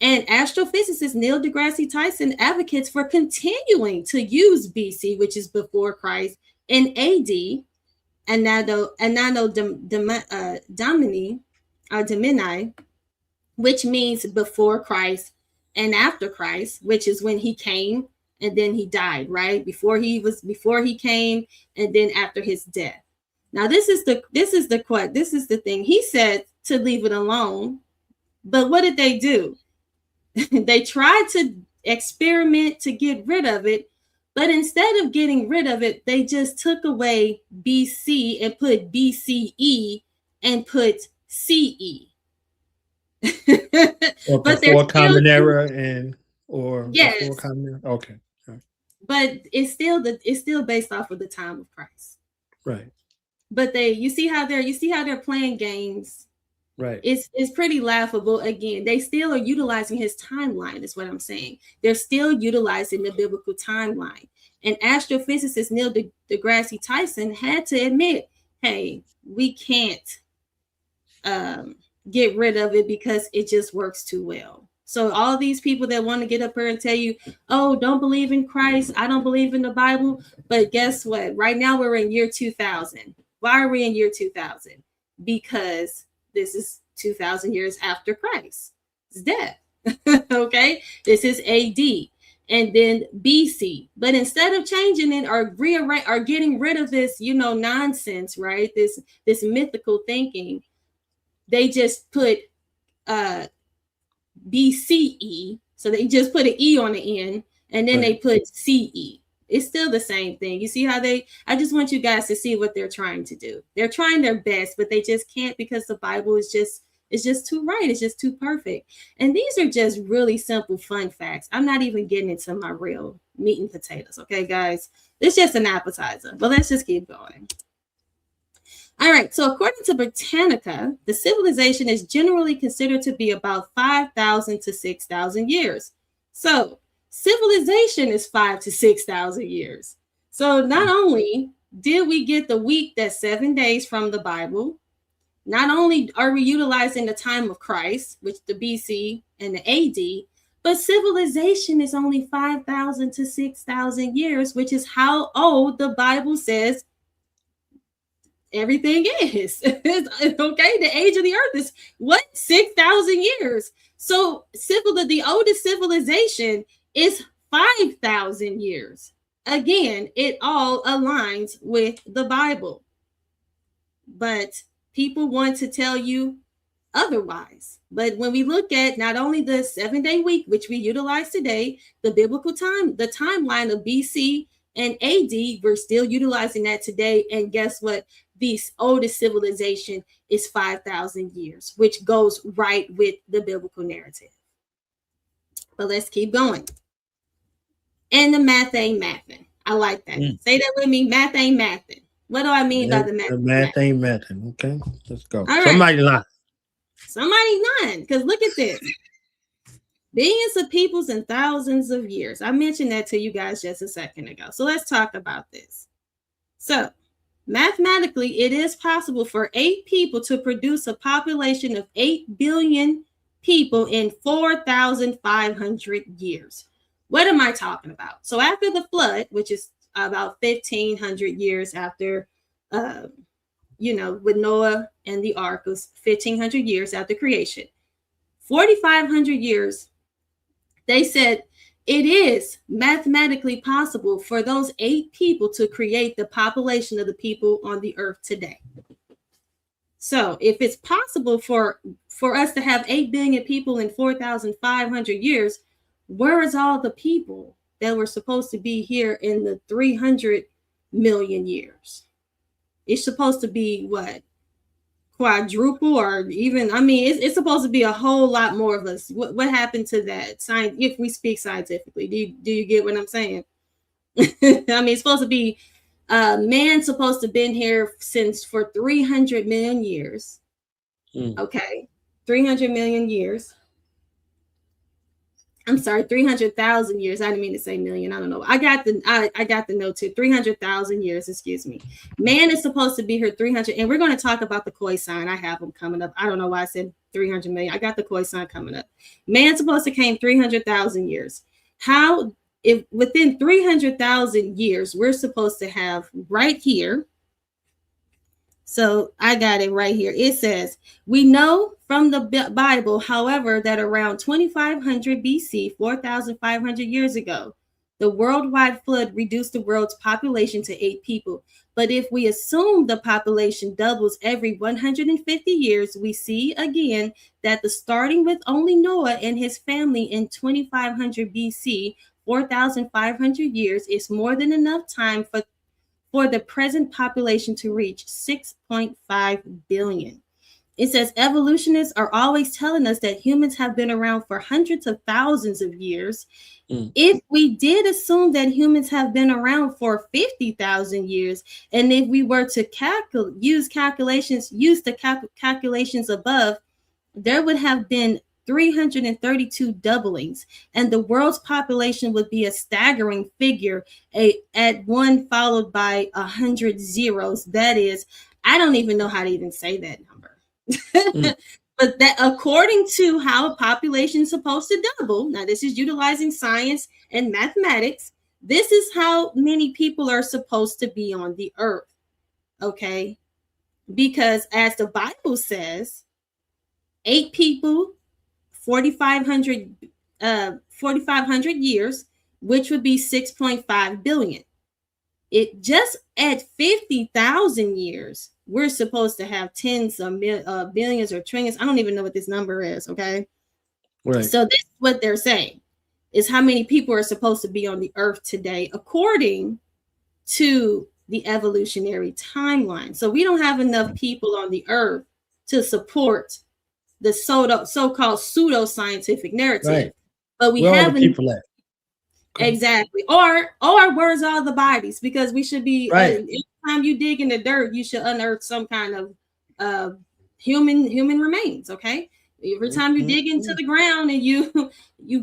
And astrophysicist Neil deGrasse Tyson advocates for continuing to use BC, which is before Christ, and AD, Anno Domini, which means before Christ and after Christ, which is when he came and then he died, right? Before he came and then after his death. Now this is the thing. He said to leave it alone, but what did they do? They tried to experiment to get rid of it, but instead of getting rid of it, they just took away BC and put BCE and put CE. Or before Common Era yes. Before Common Era. Okay. But it's still based off of the time of Christ. Right. But you see how they're playing games Right. It's pretty laughable. Again, they still are utilizing his timeline, is what I'm saying. They're still utilizing the biblical timeline. And astrophysicist Neil deGrasse Tyson had to admit, hey, we can't get rid of it because it just works too well. So all these people that want to get up here and tell you, oh, don't believe in Christ, I don't believe in the Bible. But guess what? Right now we're in year 2000. Why are we in year 2000? Because this is 2000 years after Christ's death. Okay, this is AD and then BC. But instead of changing it or rearrange or getting rid of this, nonsense, right? This mythical thinking, they just put BCE. So they just put an E on the end, and then they put CE. It's still the same thing. You see how I just want you guys to see what they're trying to do. They're trying their best, but they just can't because the Bible is just too right. It's just too perfect. And these are just really simple, fun facts. I'm not even getting into my real meat and potatoes. Okay, guys, it's just an appetizer, but let's just keep going. All right, so according to Britannica, the civilization is generally considered to be about 5,000 to 6,000 years. So civilization is 5,000 to 6,000 years. So not only did we get the week that's 7 days from the Bible, not only are we utilizing the time of Christ, which the BC and the AD, but civilization is only 5,000 to 6,000 years, which is how old the Bible says everything is. Okay, the age of the earth is what? 6,000 years. So the oldest civilization is 5,000 years. Again, it all aligns with the Bible. But people want to tell you otherwise. But when we look at not only the 7-day week, which we utilize today, the biblical time, the timeline of BC and AD, we're still utilizing that today. And guess what? The oldest civilization is 5,000 years, which goes right with the biblical narrative. But let's keep going. And the math ain't mathing. I like that. Say that with me. Math ain't mathing. What do I mean by the math? The math ain't mathing. Okay, let's go. All Somebody lying. Somebody lying. Because look at this. Billions of peoples and thousands of years. I mentioned that to you guys just a second ago. So let's talk about this. So mathematically, it is possible for 8 people to produce a population of 8 billion people in 4,500 years. What am I talking about? So after the flood, which is about 1,500 years after, with Noah and the ark, was 1,500 years after creation. 4,500 years, they said it is mathematically possible for those 8 people to create the population of the people on the earth today. So if it's possible for us to have 8 billion people in 4,500 years, where is all the people that were supposed to be here in the 300 million years? It's supposed to be what? Quadruple, or even, it's supposed to be a whole lot more of us. What happened to that? If we speak scientifically, do you get what I'm saying? It's supposed to be man's supposed to have been here for 300 million years. Okay, 300 million years. I'm sorry, 300,000 years. I didn't mean to say million. I don't know. I got the note too. 300,000 years, excuse me. Man is supposed to be here 300. And we're going to talk about the koi sign. I have them coming up. I don't know why I said 300 million. I got the koi sign coming up. Man's supposed to came 300,000 years. How, if within 300,000 years, we're supposed to have right here. So I got it right here. It says, we know from the Bible, however, that around 2500 BC, 4,500 years ago, the worldwide flood reduced the world's population to 8 people. But if we assume the population doubles every 150 years, we see again that starting with only Noah and his family in 2500 BC, 4,500 years is more than enough time for the present population to reach 6.5 billion. It says evolutionists are always telling us that humans have been around for hundreds of thousands of years. If we did assume that humans have been around for 50,000 years, and if we were to use the calculations above, there would have been 332 doublings, and the world's population would be a staggering figure, at one followed by 100 zeros. That is, I don't even know how to even say that number. But that, according to how a population is supposed to double, now this is utilizing science and mathematics, this is how many people are supposed to be on the earth. Okay? Because as the Bible says, 8 people, 4,500 years, which would be 6.5 billion. It just at 50,000 years, we're supposed to have tens of billions or trillions. I don't even know what this number is. Okay. Right. So this is what they're saying, is how many people are supposed to be on the earth today, according to the evolutionary timeline. So we don't have enough people on the earth to support the so-called pseudo-scientific narrative. Right. But we have people at. Exactly. Or where's all the bodies? Because we should be, right. Every time you dig in the dirt, you should unearth some kind of human remains. Okay. Every time you dig into the ground and you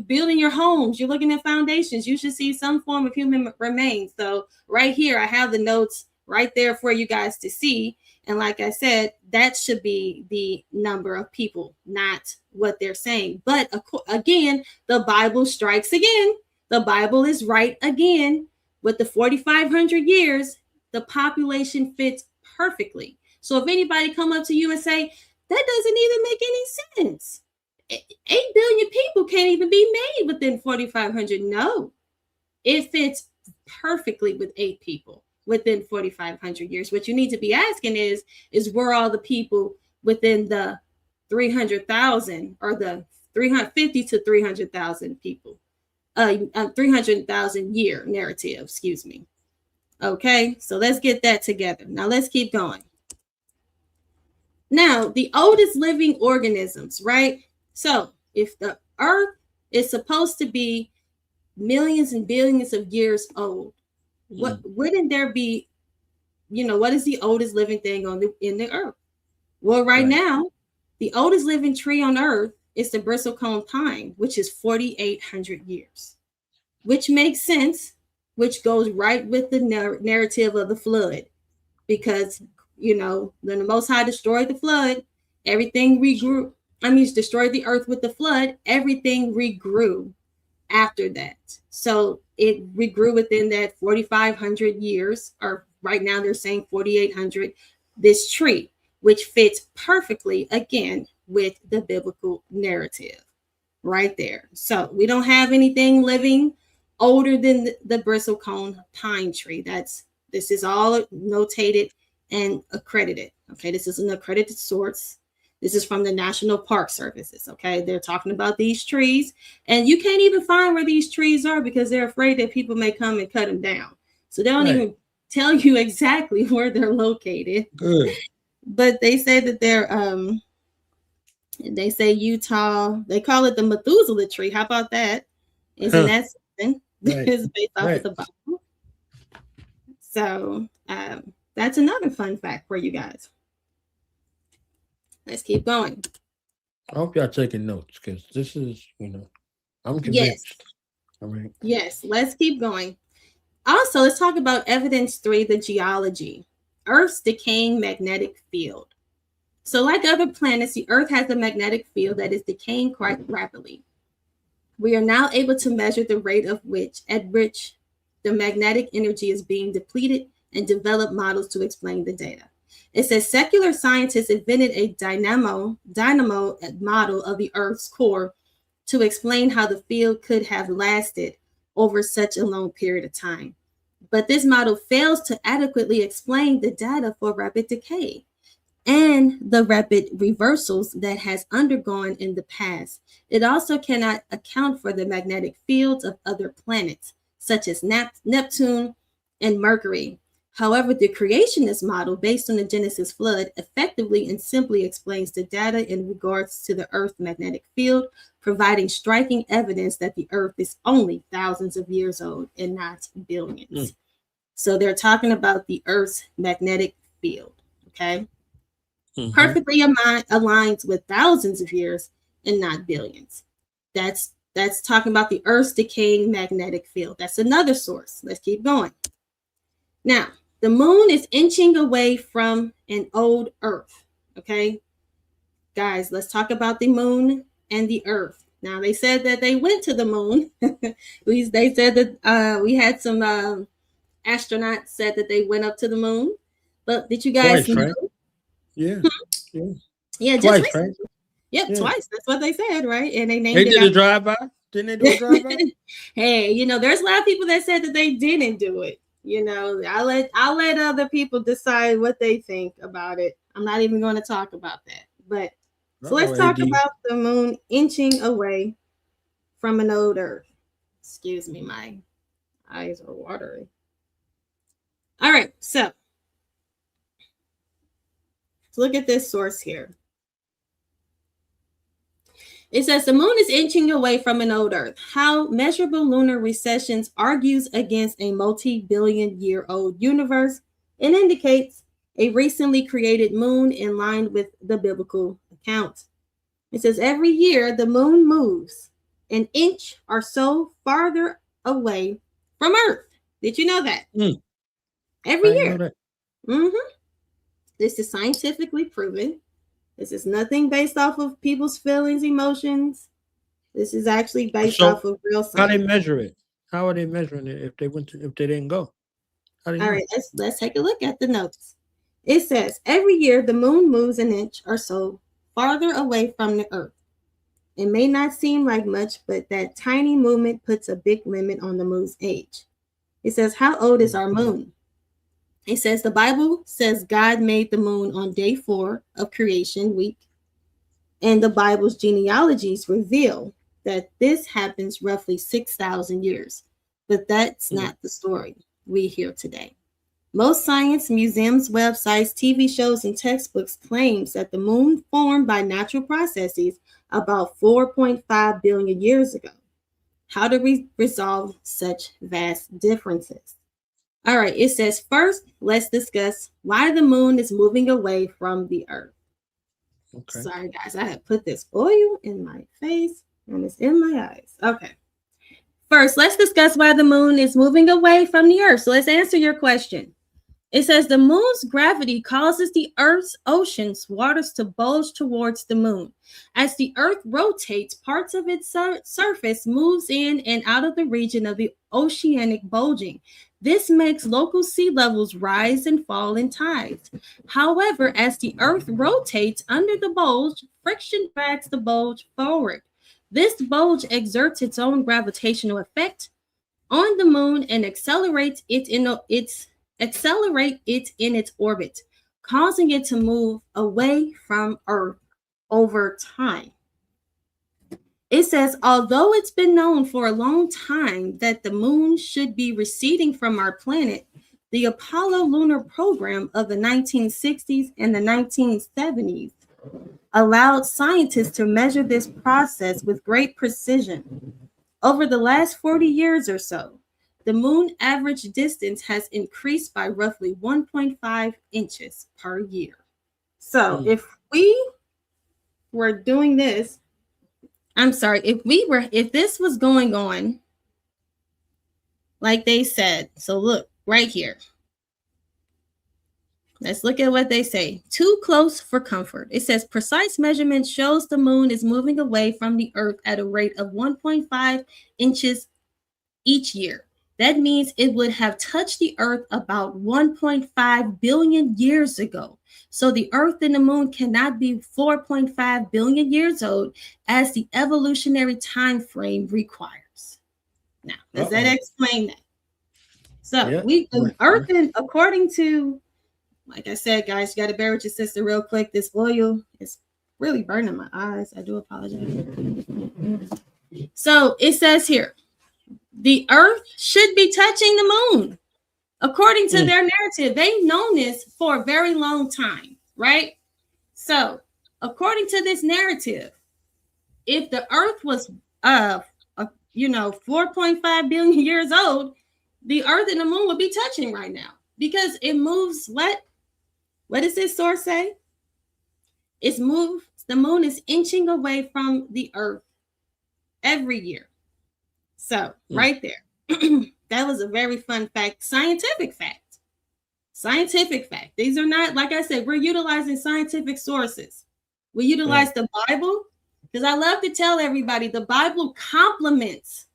building your homes, you're looking at foundations, you should see some form of human remains. So right here, I have the notes right there for you guys to see. And like I said, that should be the number of people, not what they're saying. But again, the Bible strikes again. The Bible is right again. With the 4,500 years, the population fits perfectly. So if anybody come up to you and say, that doesn't even make any sense, 8 billion people can't even be made within 4,500. No, it fits perfectly with 8 people within 4,500 years. What you need to be asking is where all the people within the 300,000 or the 350 to 300,000 people, 300,000 year narrative, excuse me. Okay, so let's get that together. Now let's keep going. Now, the oldest living organisms, right? So if the earth is supposed to be millions and billions of years old, what wouldn't there be, what is the oldest living thing in the earth? Well, right now, the oldest living tree on earth is the bristlecone pine, which is 4,800 years, which makes sense, which goes right with the narrative of the flood, because when the Most High destroyed the flood, everything regrew. Destroyed the earth with the flood, everything regrew after that. So it regrew within that 4,500 years, or right now they're saying 4,800, this tree, which fits perfectly, again, with the biblical narrative right there. So we don't have anything living older than the bristlecone pine tree. This is all notated and accredited. Okay, this is an accredited source. This is from the National Park Services. Okay, they're talking about these trees, and you can't even find where these trees are because they're afraid that people may come and cut them down. So they don't even tell you exactly where they're located. Good. But they say that they say Utah, they call it the Methuselah tree. How about that? Isn't that something? It's based off of the Bible. So that's another fun fact for you guys. Let's keep going. I hope y'all taking notes, because this is, I'm convinced. Yes. All right. Yes, let's keep going. Also, let's talk about evidence 3, the geology. Earth's decaying magnetic field. So like other planets, the Earth has a magnetic field that is decaying quite rapidly. We are now able to measure the rate at which the magnetic energy is being depleted and develop models to explain the data. It says secular scientists invented a dynamo model of the Earth's core to explain how the field could have lasted over such a long period of time. But this model fails to adequately explain the data for rapid decay and the rapid reversals that has undergone in the past. It also cannot account for the magnetic fields of other planets, such as Neptune and Mercury. However, the creationist model, based on the Genesis flood, effectively and simply explains the data in regards to the Earth's magnetic field, providing striking evidence that the Earth is only thousands of years old and not billions. So they're talking about the Earth's magnetic field, okay? Perfectly aligns with thousands of years and not billions. That's talking about the Earth's decaying magnetic field. That's another source. Let's keep going. Now, the moon is inching away from an old Earth, okay? Guys, let's talk about the moon and the Earth. Now, they said that they went to the moon. They said that we had some astronauts said that they went up to the moon. But did you guys Twice, know? right? Yeah. Yeah, Twice, just right? Yep, Yeah. twice. That's what they said, right? And they named They it did after- a drive-by? Didn't they do a drive-by? Hey, you know, there's a lot of people that said that they didn't do it. You know, I'll let other people decide what they think about it. I'm not even going to talk about that. But so let's talk about the moon inching away from an old Earth. Excuse me, my eyes are watering. All right, so look at this source here. It says the moon is inching away from an old Earth. How measurable lunar recessions argues against a multi-billion-year-old universe and indicates a recently created moon in line with the biblical account. It says every year the moon moves an inch or so farther away from Earth. Did you know that? Every year. This is scientifically proven. This is nothing based off of people's feelings, emotions. This is actually based off of real science. How they measure it? How are they measuring it if they didn't go? All right, let's take a look at the notes. It says every year the moon moves an inch or so farther away from the Earth. It may not seem like much, but that tiny movement puts a big limit on the moon's age. It says, how old is our moon? It says the Bible says God made the moon on day 4 of creation week. And the Bible's genealogies reveal that this happens roughly 6,000 years. But that's not the story we hear today. Most science museums, websites, TV shows, and textbooks claims that the moon formed by natural processes about 4.5 billion years ago. How do we resolve such vast differences? All right, it says, first, let's discuss why the moon is moving away from the Earth. Okay. Sorry, guys, I have put this oil in my face and it's in my eyes. Okay. First, let's discuss why the moon is moving away from the Earth. So let's answer your question. It says the moon's gravity causes the Earth's oceans waters to bulge towards the moon. As the Earth rotates, parts of its surface moves in and out of the region of the oceanic bulging. This makes local sea levels rise and fall in tides. However, as the Earth rotates under the bulge, friction drags the bulge forward. This bulge exerts its own gravitational effect on the moon and accelerates it in its orbit, causing it to move away from Earth over time. It says, although it's been known for a long time that the moon should be receding from our planet, the Apollo lunar program of the 1960s and the 1970s allowed scientists to measure this process with great precision. Over the last 40 years or so, the moon average distance has increased by roughly 1.5 inches per year. So if we were doing this, if this was going on, like they said, so look right here. Let's look at what they say. Too close for comfort. It says precise measurement shows the moon is moving away from the Earth at a rate of 1.5 inches each year. That means it would have touched the Earth about 1.5 billion years ago. So the Earth and the moon cannot be 4.5 billion years old as the evolutionary time frame requires. Now, does that explain that? So the Earth, and according to, like I said, guys, you got to bear with your sister real quick. This oil is really burning my eyes. I do apologize. So it says here, the Earth should be touching the moon According to their narrative, they've known this for a very long time, right? So, according to this narrative, if the Earth was, 4.5 billion years old, the Earth and the Moon would be touching right now because it moves. What does this source say? It's moved. The Moon is inching away from the Earth every year. So, right there. That was a very fun fact. Scientific fact. Scientific fact. These are not, like I said, we're utilizing scientific sources. We utilize the Bible because I love to tell everybody the Bible complements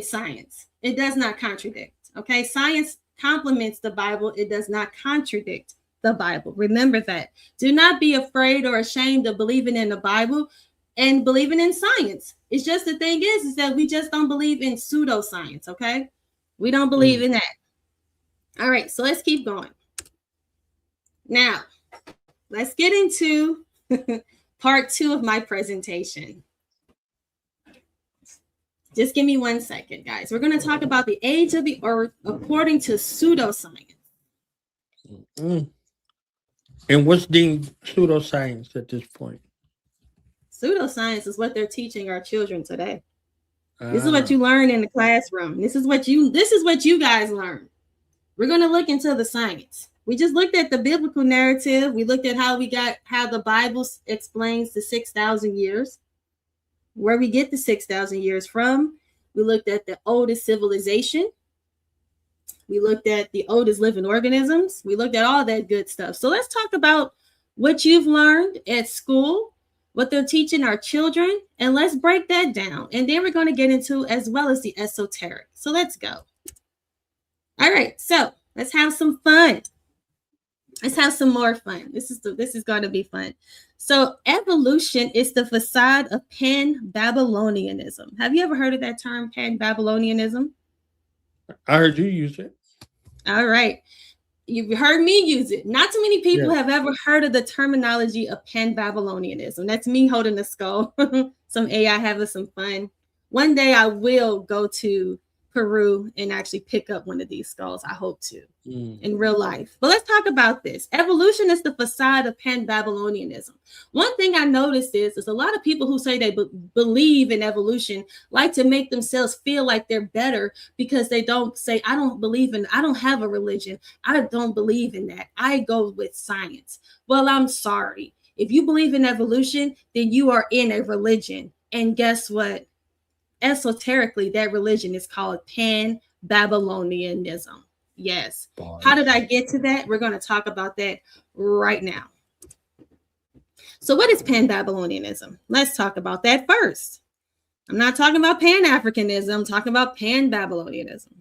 science. It does not contradict. Okay. Science complements the Bible. It does not contradict the Bible. Remember that. Do not be afraid or ashamed of believing in the Bible and believing in science. It's just the thing is that we just don't believe in pseudoscience, okay? We don't believe in that. All right, so let's keep going. Now, let's get into part 2 of my presentation. Just give me 1 second, guys. We're going to talk about the age of the Earth according to pseudoscience. And what's deemed pseudoscience at this point? Pseudoscience is what they're teaching our children today. This is what you learn in the classroom. This is what you guys learn. We're going to look into the science. We just looked at the biblical narrative. We looked at how the Bible explains the 6,000 years, where we get the 6,000 years from. We looked at the oldest civilization. We looked at the oldest living organisms. We looked at all that good stuff. So let's talk about what you've learned at school, what they're teaching our children, and let's break that down. And then we're going to get into as well as the esoteric. So let's go. All right, so let's have some fun. Let's have some more fun. This is going to be fun. So evolution is the facade of Pan-Babylonianism. Have you ever heard of that term, Pan-Babylonianism? I heard you use it. All right. You've heard me use it. Not too many people have ever heard of the terminology of Pan-Babylonianism. That's me holding the skull. Some AI having some fun. One day I will go to Peru and actually pick up one of these skulls. I hope to in real life. But let's talk about this. Evolution is the facade of Pan-Babylonianism. One thing I noticed is a lot of people who say they believe in evolution like to make themselves feel like they're better because they don't say, I don't have a religion. I don't believe in that. I go with science. Well, I'm sorry. If you believe in evolution, then you are in a religion. And guess what? Esoterically, that religion is called Pan-Babylonianism. Yes. How did I get to that? We're going to talk about that right now. So what is Pan-Babylonianism? Let's talk about that first. I'm not talking about Pan-Africanism. I'm talking about Pan-Babylonianism.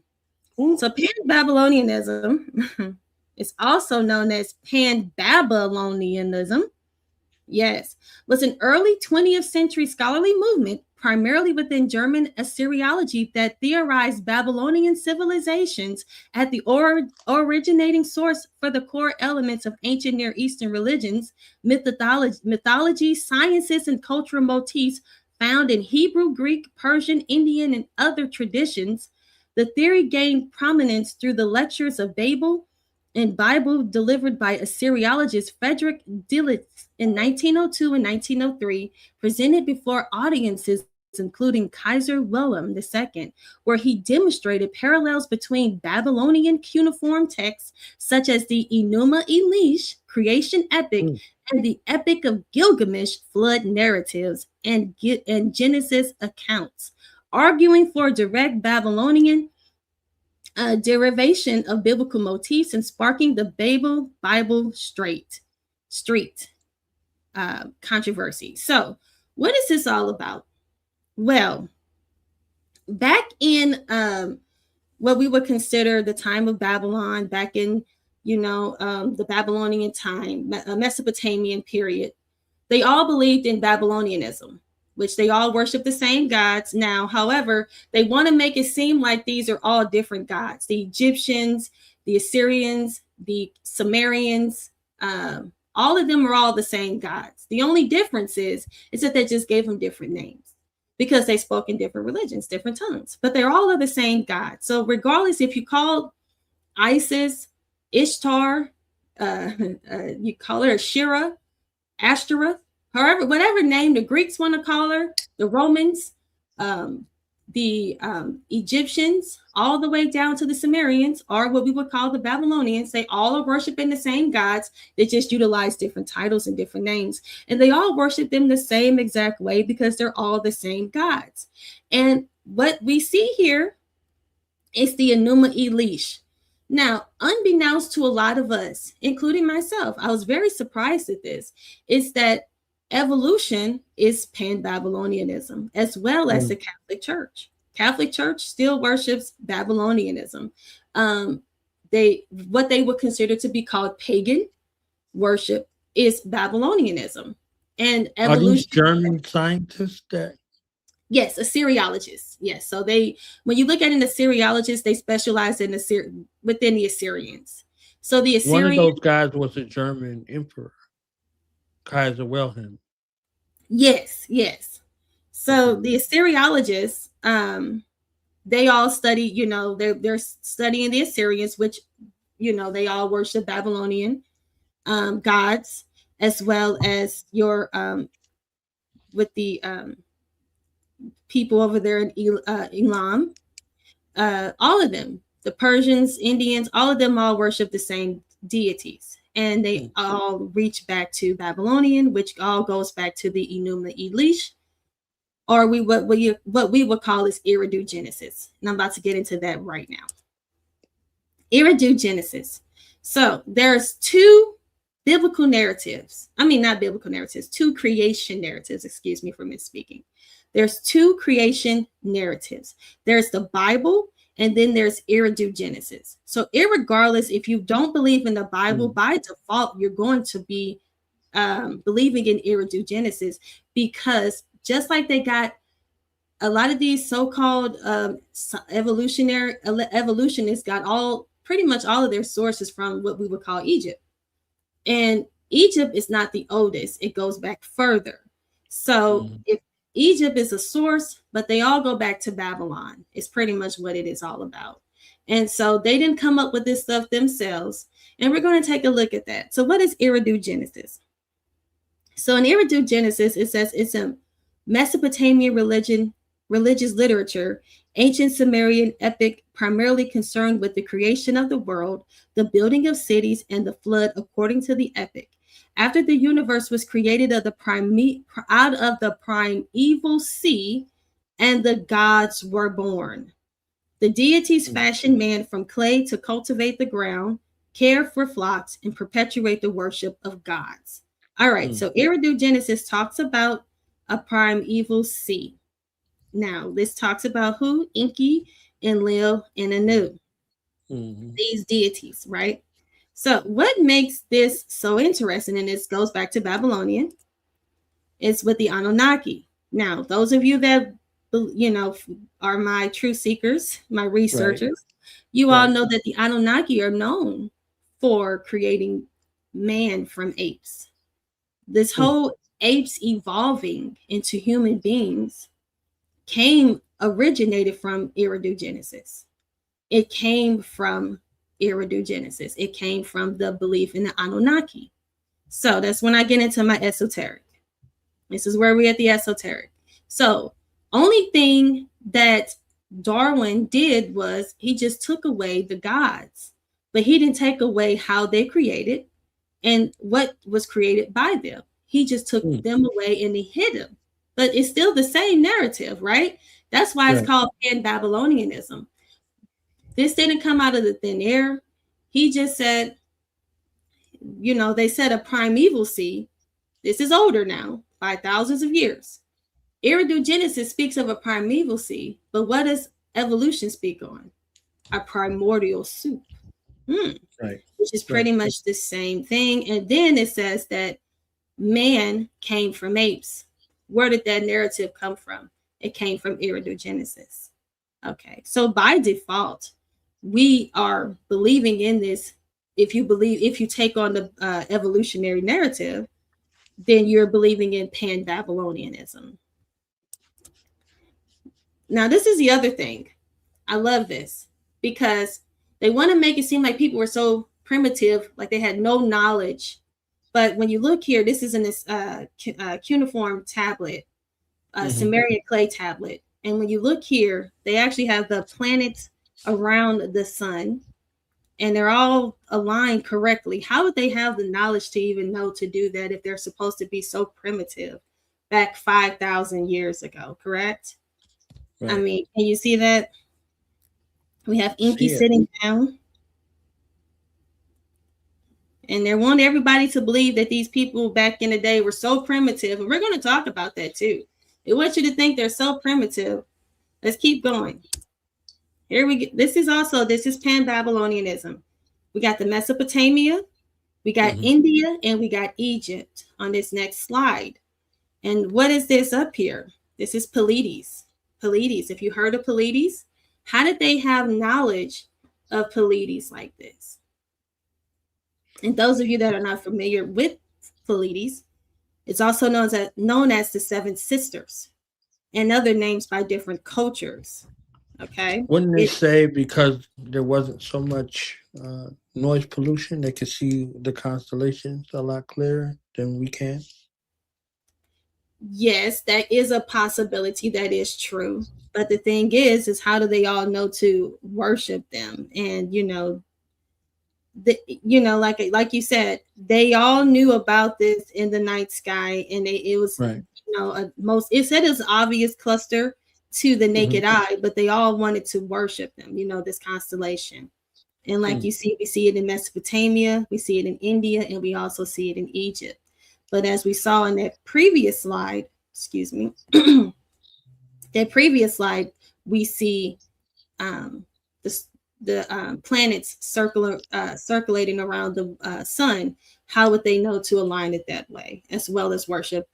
So Pan-Babylonianism is also known as Pan-Babylonianism. Yes, was an early 20th century scholarly movement primarily within German Assyriology that theorized Babylonian civilizations at the originating source for the core elements of ancient Near Eastern religions, mythology, sciences, and cultural motifs found in Hebrew, Greek, Persian, Indian, and other traditions. The theory gained prominence through the lectures of Babel and Bible delivered by Assyriologist Frederick Delitzsch in 1902 and 1903, presented before audiences including Kaiser Wilhelm II, where he demonstrated parallels between Babylonian cuneiform texts such as the Enuma Elish creation epic and the Epic of Gilgamesh flood narratives and Genesis accounts, arguing for direct Babylonian derivation of biblical motifs and sparking the Bible Street controversy. So what is this all about? Well, back in what we would consider the time of Babylon, back in, the Babylonian time, Mesopotamian period, they all believed in Babylonianism, which they all worship the same gods now. However, they want to make it seem like these are all different gods. The Egyptians, the Assyrians, the Sumerians, all of them are all the same gods. The only difference is that they just gave them different names. because they spoke in different religions, different tongues, but they're all of the same God. So regardless if you call Isis, Ishtar, you call her Shira, Ashtoreth, however, whatever name the Greeks want to call her, the Romans, the Egyptians, all the way down to the Sumerians, or what we would call the Babylonians, they all are worshiping the same gods. They just utilize different titles and different names. And they all worship them the same exact way because they're all the same gods. And what we see here is the Enuma Elish. Now, unbeknownst to a lot of us, including myself, I was very surprised at this, is that evolution is Pan-Babylonianism, as well as the Catholic Church. Catholic Church still worships Babylonianism. What they would consider to be called pagan worship is Babylonianism. And evolution. Are these German scientists that? Yes, Assyriologists. Yes, so when you look at an Assyriologist, they specialize in within the Assyrians. So the Assyrian, one of those guys was a German emperor, Kaiser Wilhelm. Yes. So the Assyriologists, they all study. They're studying the Assyrians, which they all worship Babylonian gods, as well as your with the people over there in Elam, all of them, the Persians, Indians, all of them all worship the same deities, and they all reach back to Babylonian, which all goes back to the Enuma Elish, or what we would call is Iridu-Genesis. And I'm about to get into that right now. Iridu-Genesis. So there's two biblical narratives. Not biblical narratives, two creation narratives. Excuse me for misspeaking. There's two creation narratives. There's the Bible, and then there's Iridu-Genesis. So irregardless, if you don't believe in the Bible, by default, you're going to be believing in Iridu-Genesis, because just like they got a lot of these so-called evolutionists got pretty much all of their sources from what we would call Egypt. And Egypt is not the oldest. It goes back further. So if Egypt is a source, but they all go back to Babylon. It's pretty much what it is all about. And so they didn't come up with this stuff themselves. And we're going to take a look at that. So what is Iridu-Genesis? So in Iridu-Genesis, it says it's a Mesopotamian religious literature, ancient Sumerian epic primarily concerned with the creation of the world, the building of cities, and the flood according to the epic. After the universe was created out of the primeval sea, and the gods were born. The deities fashioned man from clay to cultivate the ground, care for flocks, and perpetuate the worship of gods. All right, so Iridu-Genesis talks about a primeval sea. Now, this talks about who? Enki, Enlil, and Anu. These deities, right? So what makes this so interesting, and this goes back to Babylonian, is with the Anunnaki. Now, those of you that, are my truth seekers, my researchers, you all know that the Anunnaki are known for creating man from apes. This whole apes evolving into human beings originated from Iridu-Genesis. It came from Iridu-Genesis. It came from the belief in the Anunnaki. So that's when I get into my esoteric. This is where we're at the esoteric. So only thing that Darwin did was he just took away the gods, but he didn't take away how they created and what was created by them. He just took them away and he hid them. But it's still the same narrative, right? That's why it's called Pan-Babylonianism. This didn't come out of the thin air. He just said, they said a primeval sea. This is older now, by thousands of years. Iridu-Genesis speaks of a primeval sea, but what does evolution speak on? A primordial soup, which is pretty much the same thing. And then it says that man came from apes. Where did that narrative come from? It came from Iridu-Genesis. Okay, so by default, we are believing in this. If you take on the evolutionary narrative, then you're believing in Pan-Babylonianism. Now, this is the other thing. I love this because they want to make it seem like people were so primitive, like they had no knowledge. But when you look here, this is in this cuneiform tablet, Sumerian clay tablet. And when you look here, they actually have the planets around the sun, and they're all aligned correctly. How would they have the knowledge to even know to do that if they're supposed to be so primitive back 5,000 years ago, correct? Right. I mean, can you see that? We have Enki sitting down. And they want everybody to believe that these people back in the day were so primitive. And we're going to talk about that too. They want you to think they're so primitive. Let's keep going. Here we go. This is Pan-Babylonianism. We got the Mesopotamia, we got India, and we got Egypt on this next slide. And what is this up here? This is Pleiades. Pleiades. If you heard of Pleiades, how did they have knowledge of Pleiades like this? And those of you that are not familiar with Pleiades, it's also known as the Seven Sisters and other names by different cultures. Okay. Wouldn't they say because there wasn't so much noise pollution, they could see the constellations a lot clearer than we can? Yes, that is a possibility. That is true. But the thing is how do they all know to worship them? And, like you said, they all knew about this in the night sky, and it was, right. It said it's obvious cluster to the naked eye, but they all wanted to worship them, this constellation. And like you see, we see it in Mesopotamia, we see it in India, and we also see it in Egypt. But as we saw in that previous slide, we see the planets circulating around the sun. How would they know to align it that way, as well as worship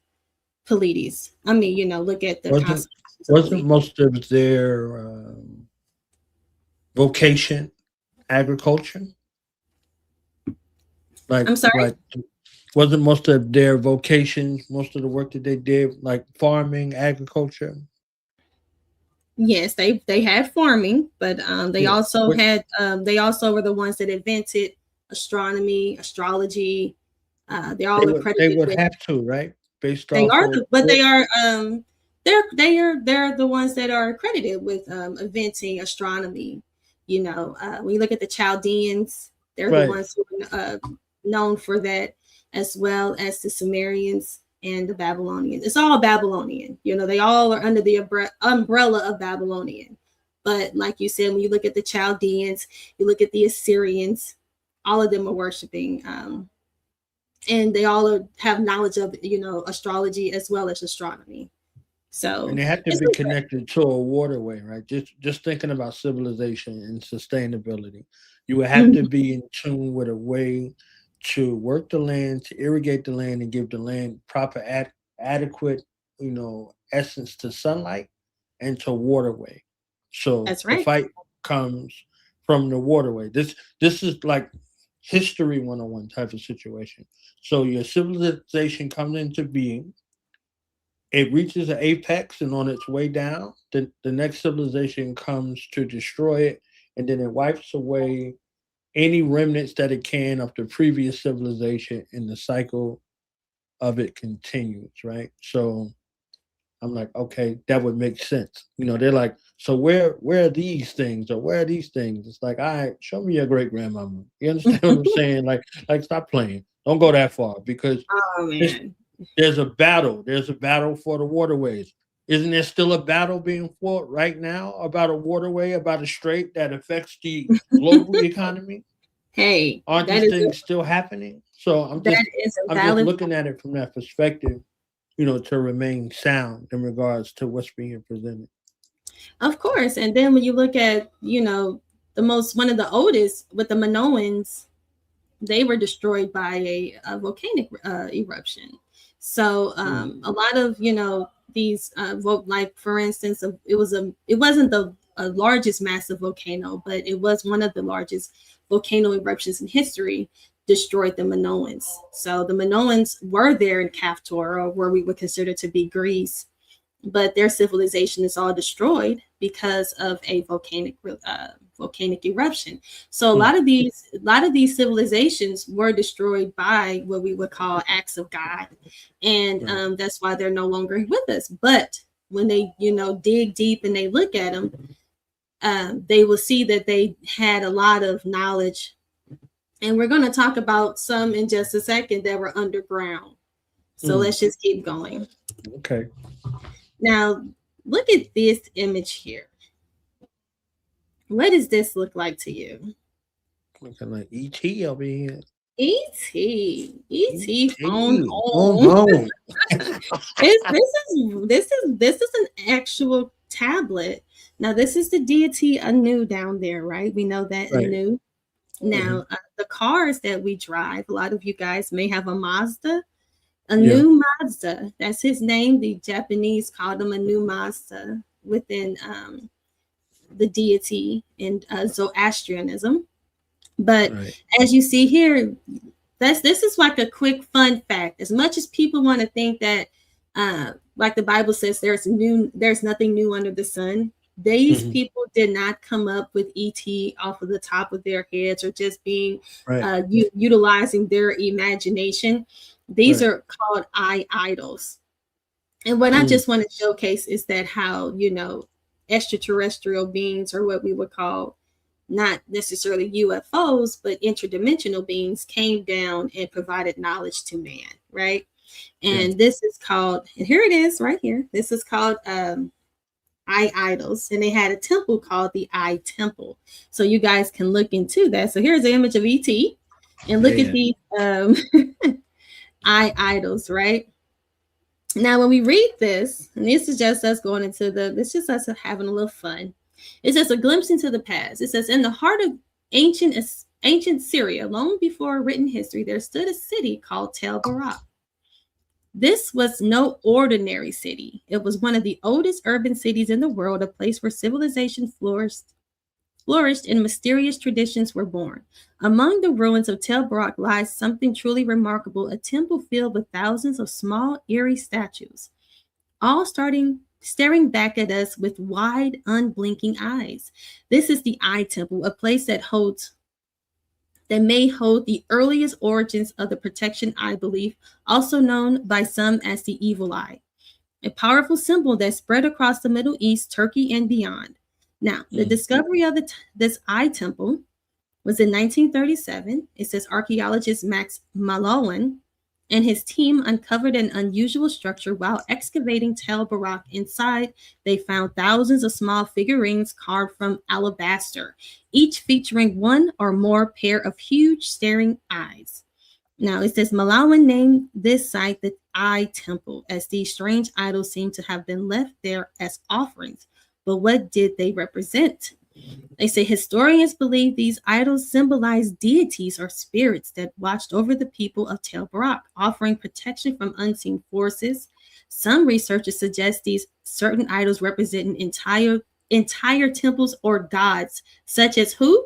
Pleiades? I mean, look at the wasn't most of their vocation agriculture? I'm sorry? Wasn't most of their vocations, most of the work that they did, like farming, agriculture? Yes, they had farming, but they also were the ones that invented astronomy, astrology. They're all accredited. They would have to, right? They're the ones that are accredited with inventing astronomy. When you look at the Chaldeans, they're the ones who are known for that, as well as the Sumerians and the Babylonians. It's all Babylonian. They all are under the umbrella of Babylonian. But like you said, when you look at the Chaldeans, you look at the Assyrians, all of them are worshiping. And they all have knowledge of, astrology as well as astronomy. So, and they have to be connected to a waterway, right? Just thinking about civilization and sustainability, you would have to be in tune with a way to work the land, to irrigate the land, and give the land proper adequate, essence to sunlight and to waterway. So that's right. The fight comes from the waterway. This is like history 101 type of situation. So your civilization comes into being. It reaches an apex, and on its way down, the next civilization comes to destroy it, and then it wipes away any remnants that it can of the previous civilization, and the cycle of it continues, right? So I'm like, okay, that would make sense. They're like, so where are these things, or where are these things? It's like, all right, show me your great grandmama. You understand what I'm saying? Like stop playing. Don't go that far, because there's a battle. There's a battle for the waterways. Isn't there still a battle being fought right now about a waterway, about a strait that affects the global economy? Hey, aren't these things still happening? So I'm just looking at it from that perspective, to remain sound in regards to what's being presented. Of course. And then when you look at, one of the oldest with the Minoans, they were destroyed by a volcanic eruption. So a lot of, these, like for instance, it wasn't the largest massive volcano, but it was one of the largest volcano eruptions in history, destroyed the Minoans. So the Minoans were there in Kaftor, or where we would consider to be Greece. but their civilization is all destroyed because of a volcanic eruption. So a lot of these civilizations were destroyed by what we would call acts of God, and that's why they're no longer with us. But when they dig deep and they look at them, they will see that they had a lot of knowledge, and we're going to talk about some in just a second that were underground. So let's just keep going. Okay. Now, look at this image here. What does this look like to you? Looking like ET over here. ET phone home. This is an actual tablet. Now, this is the deity Anu down there, right? We know that Anu. Now, the cars that we drive, a lot of you guys may have a Mazda. Anu Mazda, that's his name. The Japanese called him Anu Mazda within the deity in Zoroastrianism. But as you see here, this is like a quick fun fact. As much as people want to think that, like the Bible says, there's nothing new under the sun. These people did not come up with ET off of the top of their heads or just being utilizing their imagination. These are called idols. And what I just want to showcase is that how, extraterrestrial beings, or what we would call not necessarily UFOs, but interdimensional beings, came down and provided knowledge to man, right? And this is called, and here it is right here. This is called idols. And they had a temple called the Eye Temple. So you guys can look into that. So here's an image of ET. And look at these idols, right? Now, when we read this, and this is just us going into this is just us having a little fun. It says a glimpse into the past. It says, in the heart of ancient Syria, long before written history, there stood a city called Tel Barak. This was no ordinary city. It was one of the oldest urban cities in the world, a place where civilization flourished and mysterious traditions were born. Among the ruins of Tel Barak lies something truly remarkable, a temple filled with thousands of small, eerie statues, all staring back at us with wide, unblinking eyes. This is the Eye Temple, a place that may hold the earliest origins of the protection eye belief, also known by some as the evil eye, a powerful symbol that spread across the Middle East, Turkey, and beyond. Now, the discovery of this Eye Temple was in 1937. It says archaeologist Max Mallowan and his team uncovered an unusual structure while excavating Tel Barak. Inside, they found thousands of small figurines carved from alabaster, each featuring one or more pair of huge staring eyes. Now, it says Mallowan named this site the Eye Temple, as these strange idols seem to have been left there as offerings. But what did they represent? They say historians believe these idols symbolize deities or spirits that watched over the people of Tel Barak, offering protection from unseen forces. Some researchers suggest these certain idols represent entire temples or gods, such as who?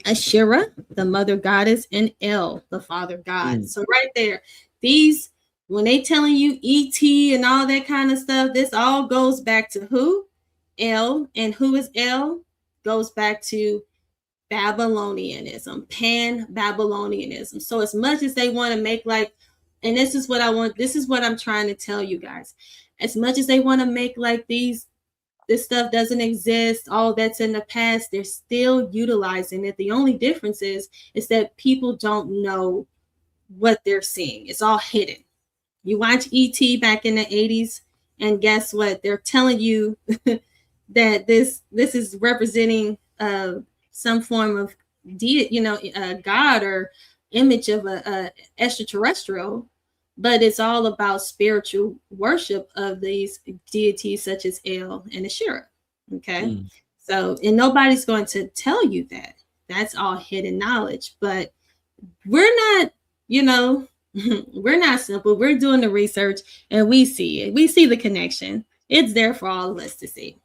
Asherah, the mother goddess, and El, the father god. So right there, these, when they telling you ET and all that kind of stuff, this all goes back to who? El. And who is El? Goes back to Babylonianism, Pan-Babylonianism. So as much as they want to make like, and this is what I'm trying to tell you guys. As much as they want to make like this stuff doesn't exist, all that's in the past, they're still utilizing it. The only difference is that people don't know what they're seeing. It's all hidden. You watch ET back in the 80s, and guess what? They're telling you that this is representing some form of God or image of a extraterrestrial, but it's all about spiritual worship of these deities such as El and Asherah. Okay, so and nobody's going to tell you that. That's all hidden knowledge. But we're not, we're not simple. We're doing the research and we see it. We see the connection. It's there for all of us to see.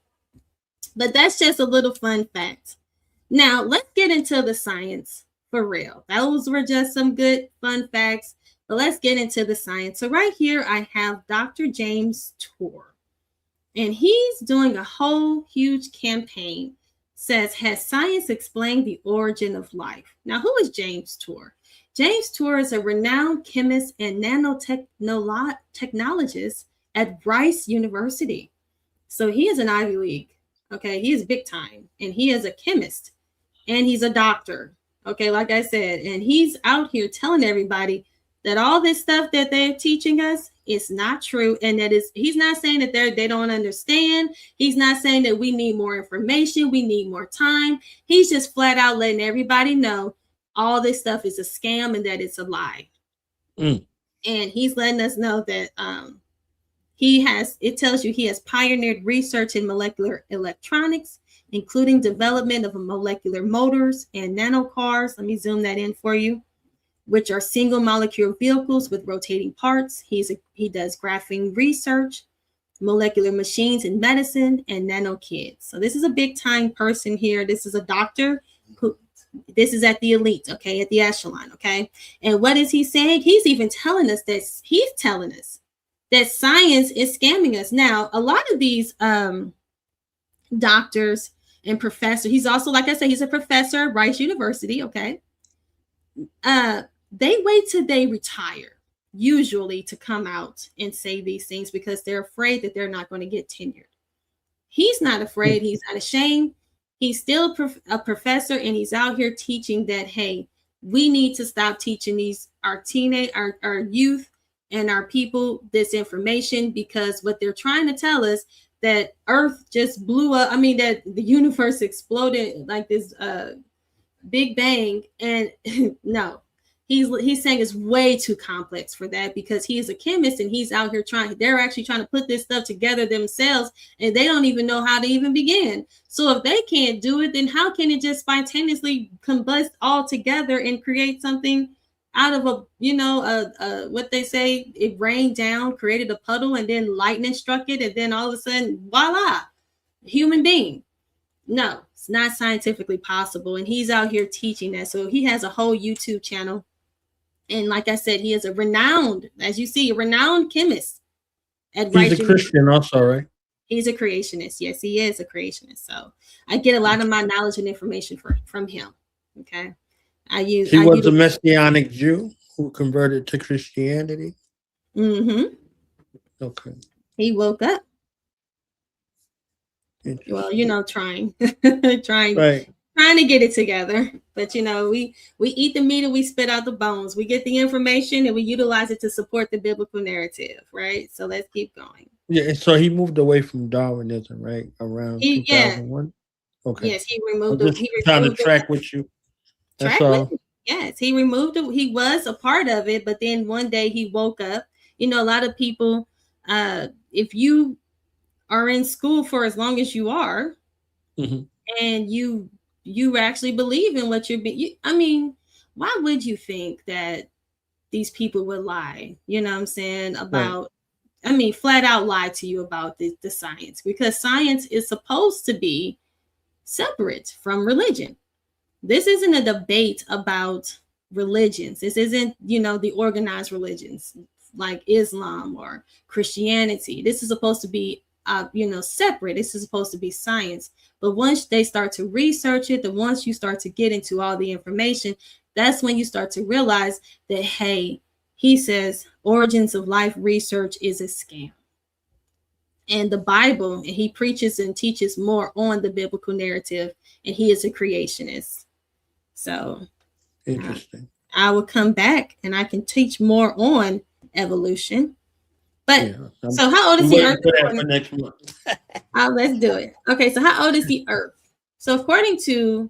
But that's just a little fun fact. Now, let's get into the science for real. Those were just some good fun facts, but let's get into the science. So right here, I have Dr. James Tour. And he's doing a whole huge campaign. Says, has science explained the origin of life? Now, who is James Tour? James Tour is a renowned chemist and nanotechnologist at Rice University. So he is an Ivy League. Okay, he is big time. And he is a chemist. And he's a doctor. Okay, like I said. And he's out here telling everybody that all this stuff that they're teaching us is not true. And that is, he's not saying that they don't understand. He's not saying that we need more information. We need more time. He's just flat out letting everybody know all this stuff is a scam and that it's a lie. And he's letting us know that it tells you he has pioneered research in molecular electronics, including development of molecular motors and nanocars. Let me zoom that in for you, which are single molecule vehicles with rotating parts. He does graphene research, molecular machines in medicine, and nano kids. So this is a big time person here. This is a doctor this is at the elite, okay, at the echelon, okay. And what is he saying? He's even telling us that science is scamming us. Now, a lot of these doctors and professors, he's also, like I said, he's a professor at Rice University, okay. They wait till they retire, usually, to come out and say these things because they're afraid that they're not going to get tenured. He's not afraid. He's not ashamed. He's still a professor, and he's out here teaching that, hey, we need to stop teaching our youth and our people this information, because what they're trying to tell us that Earth just blew up. I mean, that the universe exploded like this big bang. And no, he's saying it's way too complex for that, because he is a chemist and he's out here they're actually trying to put this stuff together themselves, and they don't even know how to even begin. So if they can't do it, then how can it just spontaneously combust all together and create something out of what they say, it rained down, created a puddle, and then lightning struck it, and then all of a sudden, voila, human being. No, it's not scientifically possible. And he's out here teaching that. So he has a whole YouTube channel. And like I said, he is a renowned chemist at Rice. He's a Christian also, right? He's a creationist. Yes, he is a creationist. So I get a lot of my knowledge and information from him. Okay. He was a Messianic Jew who converted to Christianity. Mm-hmm. Okay. He woke up. Well, trying right. Trying to get it together. But we eat the meat and we spit out the bones. We get the information and we utilize it to support the biblical narrative, right? So let's keep going. Yeah, so he moved away from Darwinism, right? Around 2001. Okay. Yes, he removed trying to track with you. That's all. Yes, he removed it. He was a part of it, but then one day he woke up. A lot of people, if you are in school for as long as you are, mm-hmm. and you actually believe in what why would you think that these people would lie? You know what I'm saying? About, right. Flat out lie to you about the science, because science is supposed to be separate from religion. This isn't a debate about religions. This isn't, the organized religions like Islam or Christianity. This is supposed to be, separate. This is supposed to be science. But once they start to research it, once you start to get into all the information, that's when you start to realize that, hey, he says origins of life research is a scam. And the Bible, and he preaches and teaches more on the biblical narrative, and he is a creationist. So interesting. I will come back and I can teach more on evolution. But so how old is the Earth? For next month. Let's do it. Okay, so how old is the Earth? So according to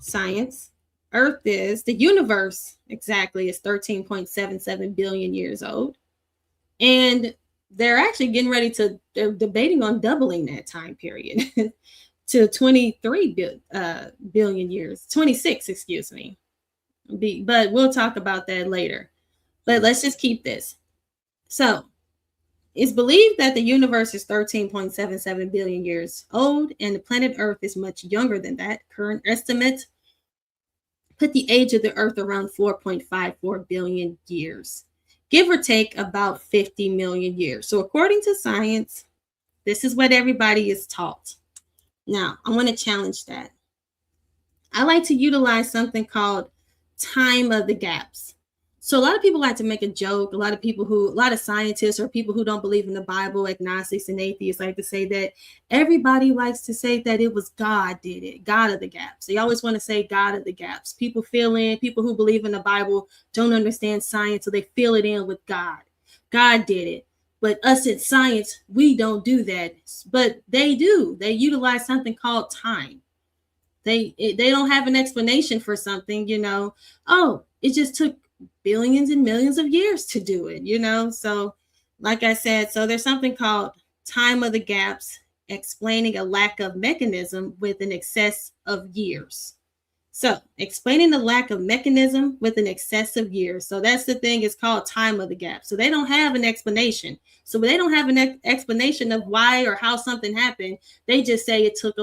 science, the universe exactly is 13.77 billion years old. And they're actually they're debating on doubling that time period to 23 billion years, 26, excuse me. But we'll talk about that later. But let's just keep this. So it's believed that the universe is 13.77 billion years old, and the planet Earth is much younger than that. Current estimates put the age of the Earth around 4.54 billion years, give or take about 50 million years. So according to science, This is what everybody is taught. Now, I want to challenge that. I like to utilize something called time of the gaps. So a lot of people like to make a joke. A lot of scientists or people who don't believe in the Bible, agnostics and atheists, like to say that everybody likes to say that it was God did it, God of the gaps. They always want to say God of the gaps. People who believe in the Bible don't understand science, so they fill it in with God. God did it. But us in science, we don't do that. But they do. They utilize something called time. They don't have an explanation for something, Oh, it just took billions and millions of years to do it, So like I said, so there's something called time of the gaps, explaining a lack of mechanism with an excess of years. So explaining the lack of mechanism with an excess of years. So that's the thing, it's called time of the gap. So they don't have an explanation. So they don't have an explanation of why or how something happened. They just say it took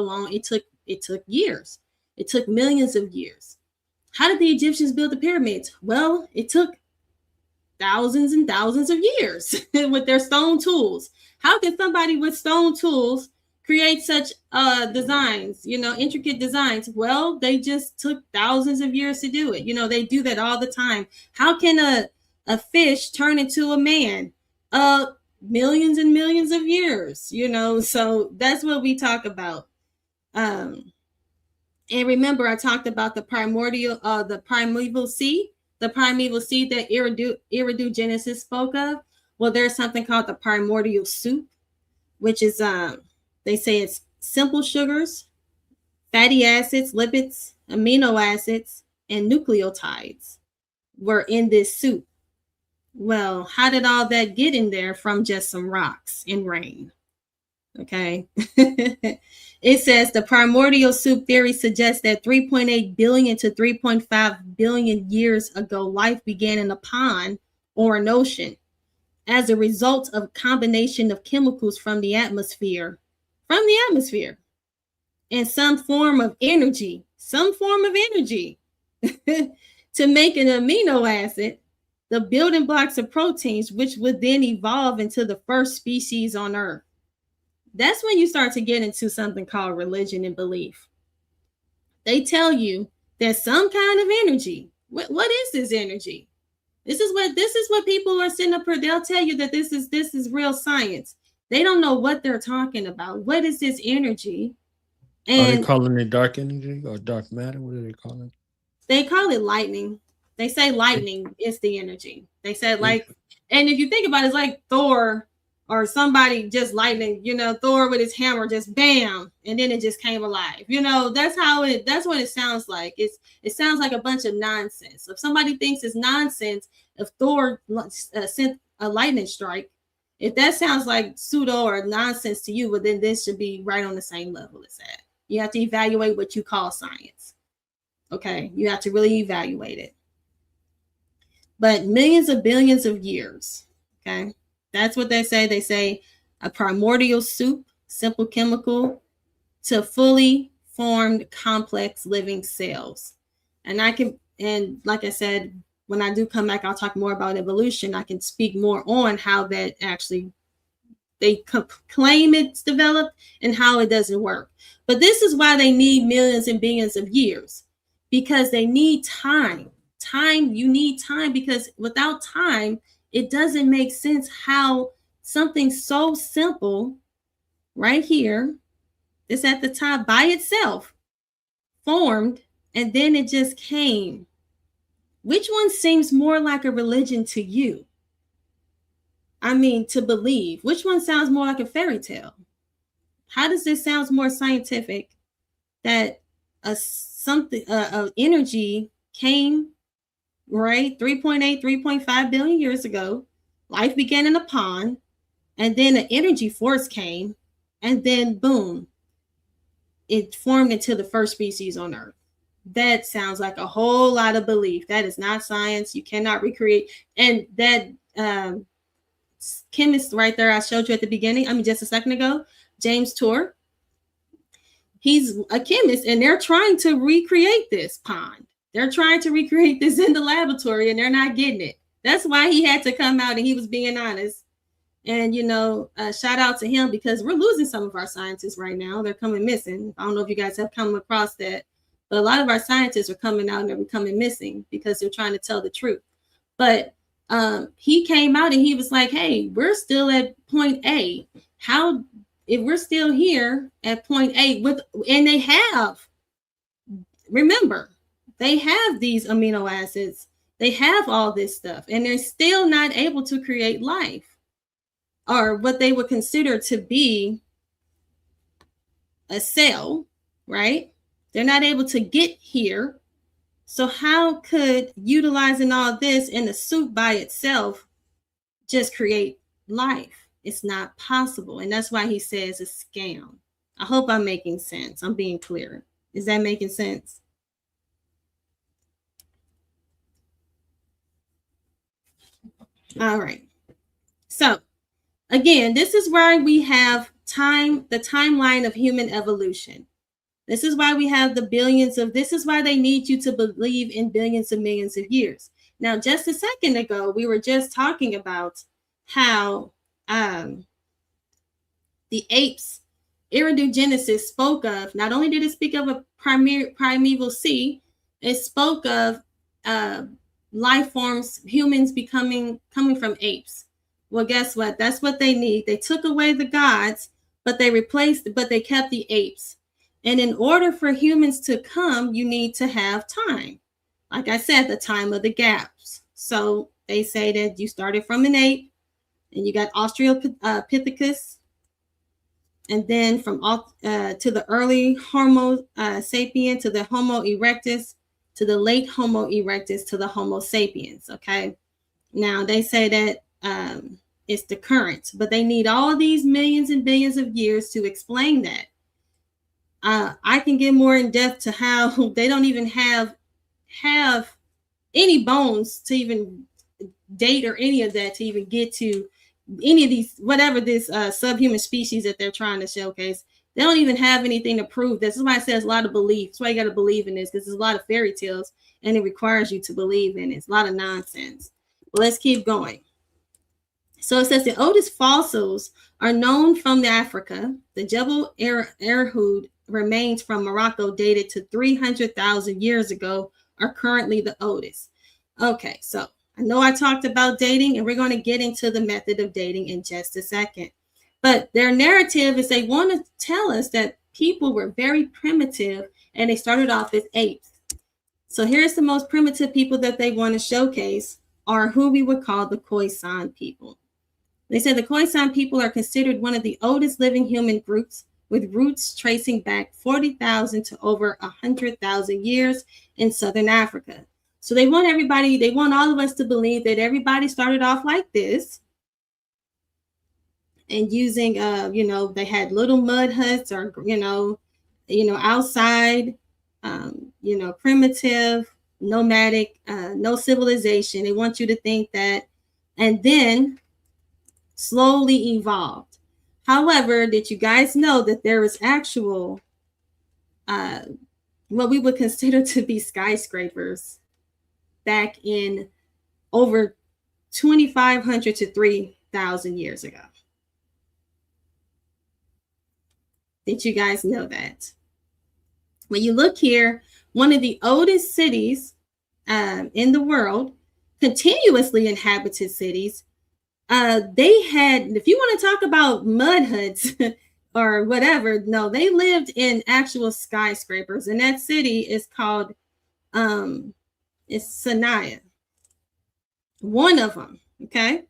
years. It took millions of years. How did the Egyptians build the pyramids? Well, it took thousands and thousands of years with their stone tools. How can somebody with stone tools create such designs, intricate designs? Well, they just took thousands of years to do it. They do that all the time. How can a fish turn into a man? Millions and millions of years, so that's what we talk about. And remember, I talked about the primeval sea that Eridu Genesis spoke of. Well, there's something called the primordial soup, which is, they say it's simple sugars, fatty acids, lipids, amino acids, and nucleotides were in this soup. Well, how did all that get in there? From just some rocks and rain. Okay. It says the primordial soup theory suggests that 3.8 billion to 3.5 billion years ago, life began in a pond or an ocean as a result of a combination of chemicals from the atmosphere, and some form of energy to make an amino acid, the building blocks of proteins, which would then evolve into the first species on Earth. That's when you start to get into something called religion and belief. They tell you there's some kind of energy. What is this energy? This is what people are sitting up here. They'll tell you that this is real science. They don't know what they're talking about. What is this energy? And are they calling it dark energy or dark matter? What do they call it? They call it lightning. They say lightning is the energy. They said and if you think about it, it's like Thor or somebody just lightning, Thor with his hammer, just bam, and then it just came alive. That's what it sounds like. It sounds like a bunch of nonsense. If somebody thinks it's nonsense, if Thor sent a lightning strike, if that sounds like pseudo or nonsense to you, well, then this should be right on the same level as that. You have to evaluate what you call science. Okay, you have to really evaluate it. But millions of billions of years, okay? That's what they say. They say a primordial soup, simple chemical, to fully formed complex living cells. And like I said, when I do come back, I'll talk more about evolution. I can speak more on how that actually, they claim it's developed and how it doesn't work. But this is why they need millions and billions of years, because they need time. You need time, because without time, it doesn't make sense how something so simple right here, this at the top by itself, formed, and then it just came. Which one seems more like a religion to you? I mean, to believe. Which one sounds more like a fairy tale? How does this sound more scientific, that energy came, right, 3.8, 3.5 billion years ago, life began in a pond, and then an energy force came, and then boom, it formed into the first species on Earth. That sounds like a whole lot of belief. That is not science. You cannot recreate. And that chemist right there I showed you at the beginning, just a second ago, James Tour, he's a chemist, and they're trying to recreate this pond. They're trying to recreate this in the laboratory, and they're not getting it. That's why he had to come out, and he was being honest. And, shout out to him, because we're losing some of our scientists right now. They're coming missing. I don't know if you guys have come across that, but a lot of our scientists are coming out and they're becoming missing because they're trying to tell the truth. But he came out and he was like, hey, we're still at point A. How, if we're still here at point A and they have, remember, they have these amino acids, they have all this stuff, and they're still not able to create life, or what they would consider to be a cell, right? They're not able to get here. So how could utilizing all this in a suit by itself just create life? It's not possible. And that's why he says a scam. I hope I'm making sense. I'm being clear. Is that making sense? All right. So again, this is where we have the timeline of human evolution. This is why we have this is why they need you to believe in billions of millions of years. Now, just a second ago, we were just talking about how the apes, Eridogenesis spoke of, not only did it speak of a primeval sea, it spoke of life forms, humans coming from apes. Well, guess what? That's what they need. They took away the gods, but they kept the apes. And in order for humans to come, you need to have time. Like I said, the time of the gaps. So they say that you started from an ape, and you got Australopithecus, and then from to the early Homo sapien, to the Homo erectus, to the late Homo erectus, to the Homo sapiens. Okay. Now they say that it's the current, but they need all these millions and billions of years to explain that. I can get more in depth to how they don't even have any bones to even date or any of that to even get to any of these, whatever this subhuman species that they're trying to showcase. They don't even have anything to prove. This is why it says a lot of belief. That's why you got to believe in this, because there's a lot of fairy tales and it requires you to believe in it. It's a lot of nonsense. Well, let's keep going. So it says the oldest fossils are known from Africa. The Jebel Erhoud remains from Morocco, dated to 300,000 years ago, are currently the oldest. Okay, so I know I talked about dating, and we're going to get into the method of dating in just a second. But their narrative is they want to tell us that people were very primitive and they started off as apes. So here's the most primitive people that they want to showcase are who we would call the Khoisan people. They said the Khoisan people are considered one of the oldest living human groups, with roots tracing back 40,000 to over 100,000 years in southern Africa. So they want all of us to believe that everybody started off like this, and using, they had little mud huts, or, outside, primitive, nomadic, no civilization. They want you to think that, and then slowly evolved. However, did you guys know that there is actual, what we would consider to be skyscrapers back in over 2,500 to 3,000 years ago? Did you guys know that? When you look here, one of the oldest cities in the world, continuously inhabited cities, they had, if you want to talk about mud huts or whatever, no, they lived in actual skyscrapers, and that city is called, it's Sanaya, one of them. Okay.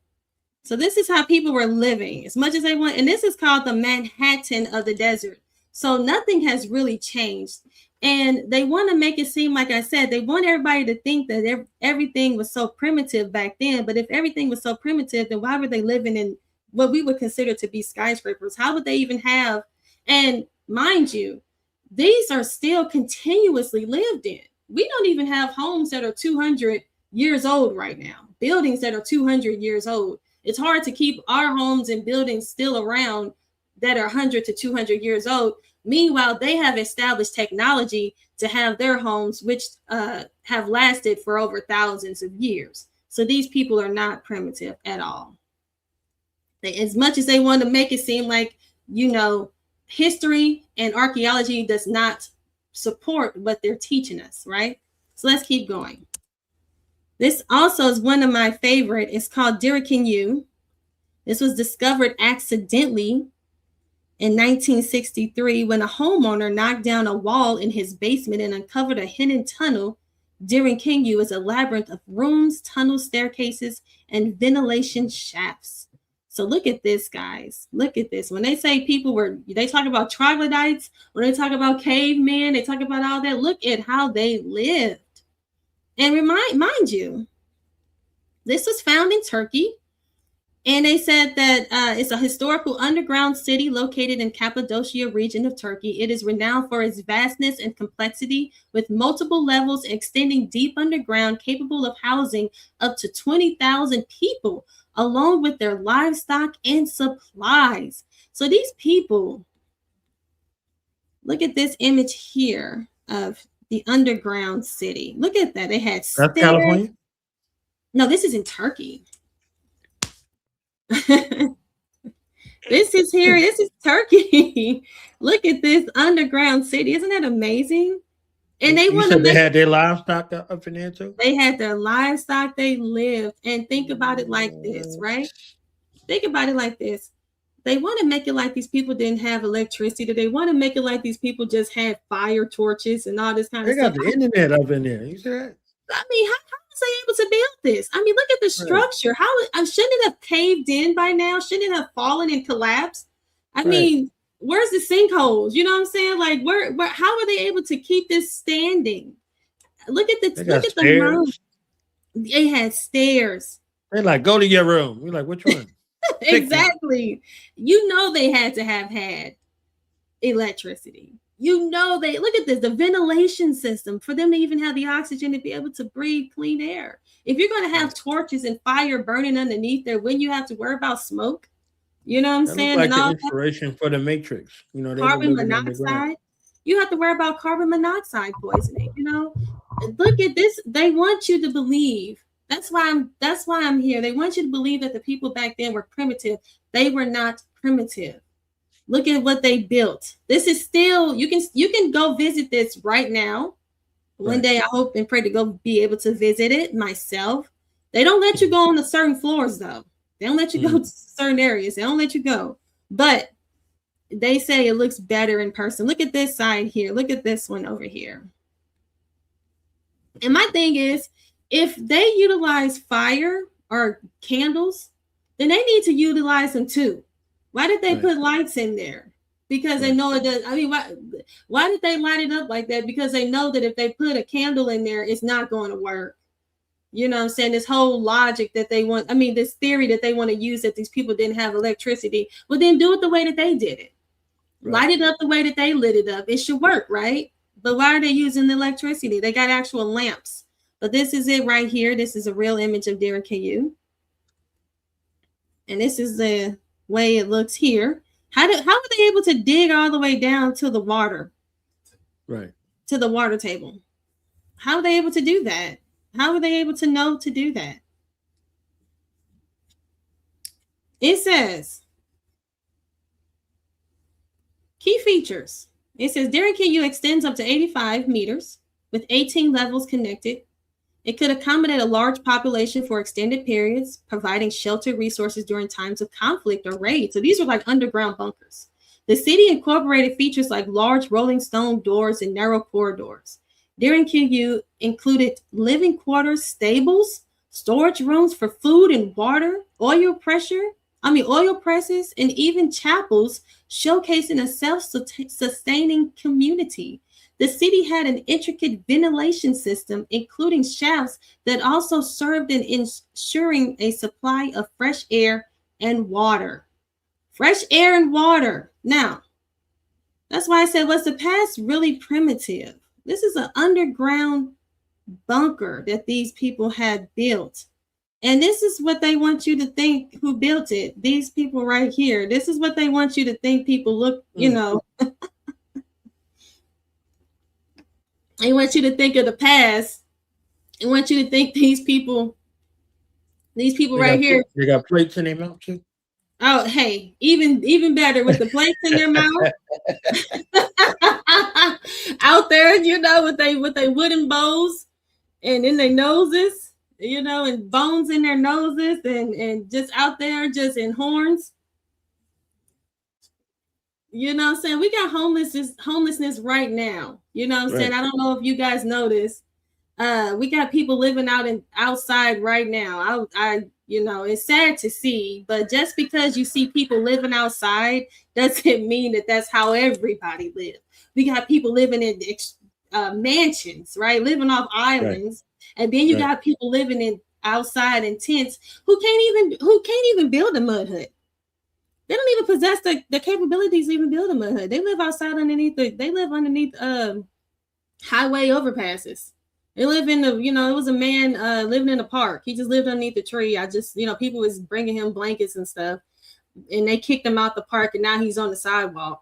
So this is how people were living as much as they want. And this is called the Manhattan of the desert. So nothing has really changed. And they want to make it seem, like I said, they want everybody to think that everything was so primitive back then. But if everything was so primitive, then why were they living in what we would consider to be skyscrapers? How would they even have? And mind you, these are still continuously lived in. We don't even have homes that are 200 years old right now, buildings that are 200 years old. It's hard to keep our homes and buildings still around that are 100 to 200 years old. Meanwhile, they have established technology to have their homes, which have lasted for over thousands of years. So these people are not primitive at all. As much as they want to make it seem like, history and archaeology does not support what they're teaching us, right? So let's keep going. This also is one of my favorite. It's called Dibunking. This was discovered accidentally in 1963 when a homeowner knocked down a wall in his basement and uncovered a hidden tunnel. Dibunking is a labyrinth of rooms, tunnels, staircases, and ventilation shafts. So look at this, guys. Look at this. When they say they talk about troglodytes, when they talk about cavemen, they talk about all that. Look at how they lived. And mind you, this was found in Turkey. And they said that it's a historical underground city located in Cappadocia region of Turkey. It is renowned for its vastness and complexity, with multiple levels extending deep underground, capable of housing up to 20,000 people, along with their livestock and supplies. So these people, look at this image here of the underground city. Look at that. They had stairs. That's California? No, this is in Turkey. This is here. This is Turkey. Look at this underground city. Isn't that amazing? And they had their livestock up in there too. They had their livestock. They lived. And think about it like this, right? Think about it like this. They want to make it like these people didn't have electricity. They want to make it like these people just had fire torches and all this kind of stuff. They got the internet up in there. You see that? I mean, how was they able to build this? I mean, look at the structure. How shouldn't it have caved in by now? Shouldn't it have fallen and collapsed? I mean, where's the sinkholes? You know what I'm saying? Like, where how are they able to keep this standing? Look at the room. They had stairs. They're like, go to your room. You're like, which one? Exactly. They had to have had electricity. They look at this, the ventilation system for them to even have the oxygen to be able to breathe clean air. If you're going to have torches and fire burning underneath there, when you have to worry about smoke, you know what I'm saying? Like the inspiration for the Matrix, carbon monoxide. You have to worry about carbon monoxide poisoning. Look at this. They want you to believe. That's why I'm here. They want you to believe that the people back then were primitive. They were not primitive. Look at what they built. This is still, you can go visit this right now. One day I hope and pray to go be able to visit it myself. They don't let you go on the certain floors though. They don't let you go to certain areas. They don't let you go. But they say it looks better in person. Look at this side here. Look at this one over here. And my thing is, if they utilize fire or candles, then they need to utilize them too. Why did they put lights in there? Because they know it does. I mean, why did they light it up like that? Because they know that if they put a candle in there, it's not going to work. You know what I'm saying? This whole logic that they want, this theory that they want to use that these people didn't have electricity. Well, then do it the way that they did it. Light it up the way that they lit it up. It should work, right? But why are they using the electricity? They got actual lamps. But this is it right here. This is a real image of Dibunking. And this is the way it looks here. How were they able to dig all the way down to the water? Right. To the water table. How were they able to do that? How were they able to know to do that? It says, key features. It says Dibunking extends up to 85 meters with 18 levels connected. It could accommodate a large population for extended periods, providing shelter resources during times of conflict or raid. So these are like underground bunkers. The city incorporated features like large rolling stone doors and narrow corridors. Dibunking included living quarters, stables, storage rooms for food and water, oil presses, and even chapels, showcasing a self-sustaining community. The city had an intricate ventilation system, including shafts that also served in ensuring a supply of fresh air and water. Fresh air and water. Now, that's why I said, was the past really primitive? This is an underground bunker that these people had built. And this is what they want you to think who built it. These people right here. This is what they want you to think people look, They want you to think of the past. They want you to think these people right here. They got plates in their mouth too. Oh, hey, even better with the plates in their mouth. Out there, with they wooden bows and in their noses, and bones in their noses and just out there just in horns. You know what I'm saying? We got homelessness right now. You know what I'm saying? I don't know if you guys noticed. We got people living outside right now. It's sad to see, but just because you see people living outside doesn't mean that that's how everybody lives. We got people living in mansions, right? Living off islands, and then you got people living in outside in tents who can't even build a mud hut. They don't even possess the capabilities to even build a mud hut. They live outside underneath highway overpasses. They live in it was a man living in a park. He just lived underneath the tree. People was bringing him blankets and stuff, and they kicked him out the park, and now he's on the sidewalk.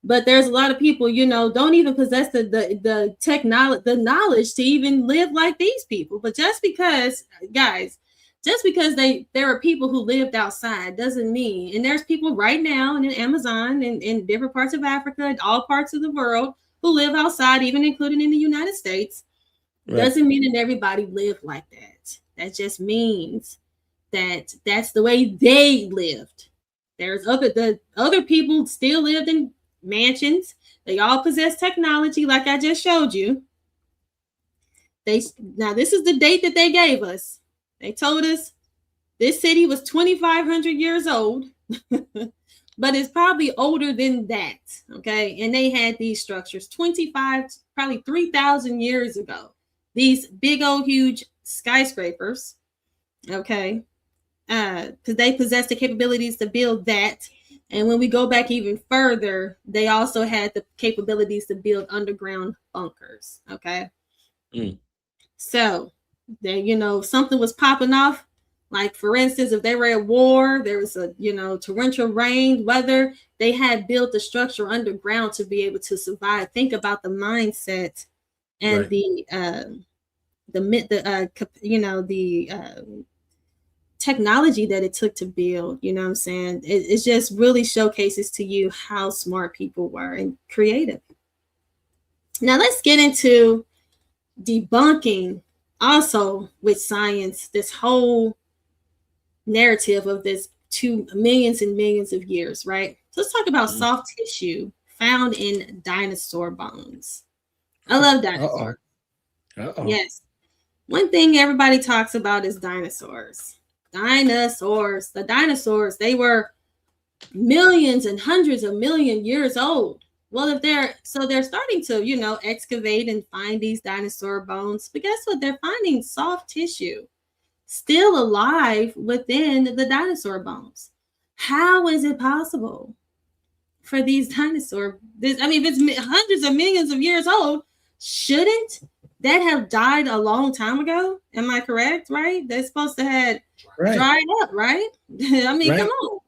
But there's a lot of people, don't even possess the technology, the knowledge to even live like these people. But just because there are people who lived outside doesn't mean, and there's people right now in Amazon and in different parts of Africa and all parts of the world who live outside, even including in the United States. Doesn't mean that everybody lived like that. That just means that that's the way they lived. There's other people still lived in mansions. They all possess technology, like I just showed you. Now this is the date that they gave us. They told us this city was 2,500 years old, but it's probably older than that. Okay, and they had these structures probably 3,000 years ago. These big old huge skyscrapers, okay, because they possess the capabilities to build that. And when we go back even further, they also had the capabilities to build underground bunkers, okay? So, something was popping off. Like, for instance, if they were at war, there was a, torrential rain, weather, they had built the structure underground to be able to survive. Think about the mindset and the technology that it took to build. You know what I'm saying? It just really showcases to you how smart people were and creative. Now let's get into debunking also with science this whole narrative of this 2 millions and millions of years, right? So let's talk about soft tissue found in dinosaur bones. I love dinosaurs. Yes. One thing everybody talks about is dinosaurs. The dinosaurs, they were millions and hundreds of million years old. Well, they're starting to, excavate and find these dinosaur bones. But guess what? They're finding soft tissue still alive within the dinosaur bones. How is it possible for these dinosaurs? If it's hundreds of millions of years old, shouldn't that have died a long time ago? Am I correct? Right? They're supposed to have dried up, right? Come on.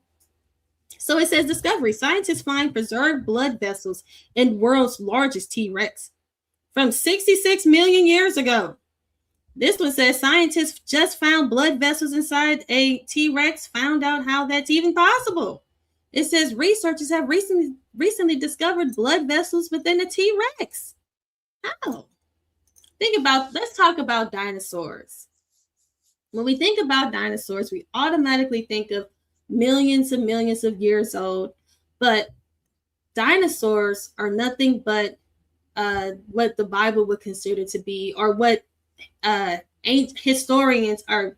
So it says discovery. Scientists find preserved blood vessels in world's largest T-Rex from 66 million years ago. This one says scientists just found blood vessels inside a T-Rex, found out how that's even possible. It says researchers have recently discovered blood vessels within a T-Rex. How? Let's talk about dinosaurs. When we think about dinosaurs, we automatically think of millions and millions of years old, but dinosaurs are nothing but what the Bible would consider to be, or what historians are,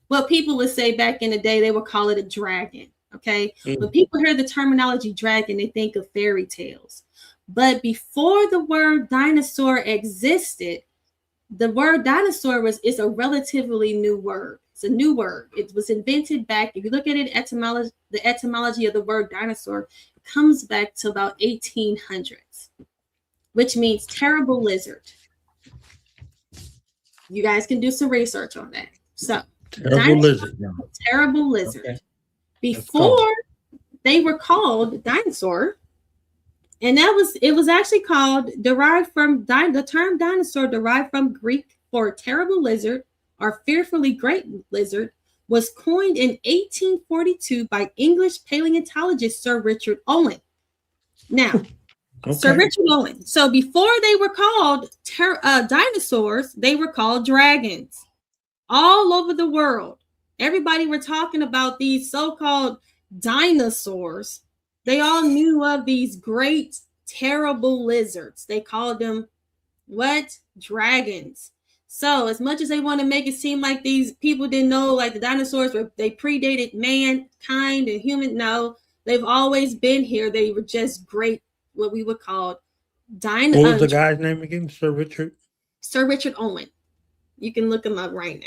what people would say back in the day, they would call it a dragon. Okay. When people hear the terminology dragon, they think of fairy tales. But before the word dinosaur existed, the word dinosaur is a relatively new word. It's a new word. It was invented back, if you look at it, the etymology of the word dinosaur comes back to about 1800s, which means terrible lizard. You guys can do some research on that. So terrible lizard. Okay. Before they were called dinosaur, and it was actually derived from the term dinosaur derived from Greek for terrible lizard or fearfully great lizard, was coined in 1842 by English paleontologist Sir Richard Owen. Now, Sir Richard Owen. So before they were called dinosaurs, they were called dragons. All over the world, everybody were talking about these so-called dinosaurs. They all knew of these great, terrible lizards. They called them what? Dragons. So as much as they want to make it seem like these people didn't know, like the dinosaurs they predated mankind and human, no, they've always been here. They were just great, what we would call dinosaurs. What was the guy's name again? Sir Richard? Sir Richard Owen. You can look him up right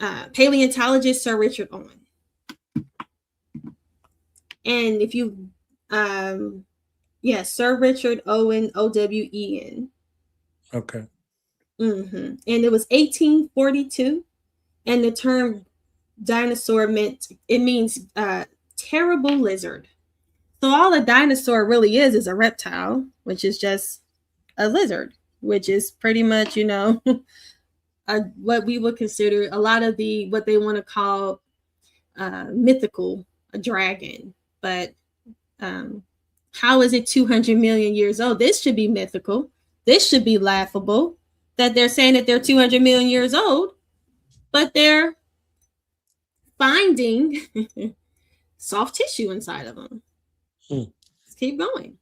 now. Paleontologist Sir Richard Owen. And if you, Sir Richard Owen, Owen. Okay. And it was 1842, and the term dinosaur means terrible lizard. So all a dinosaur really is a reptile, which is just a lizard, which is pretty much, what we would consider a lot of what they want to call mythical, a dragon. But how is it 200 million years old? This should be mythical. This should be laughable that they're saying that they're 200 million years old, but they're finding soft tissue inside of them. Let's keep going.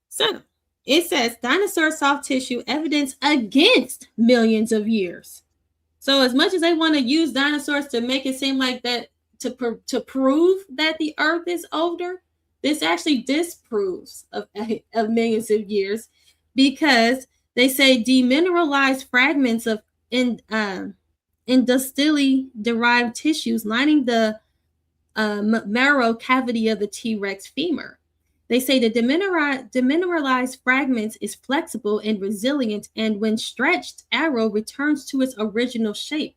So it says dinosaur soft tissue evidence against millions of years. So as much as they want to use dinosaurs to make it seem like that, to prove that the earth is older, this actually disproves of millions of years, because they say demineralized fragments of industrially derived tissues lining the marrow cavity of the T-Rex femur. They say the demineralized fragments is flexible and resilient, and when stretched, arrow returns to its original shape.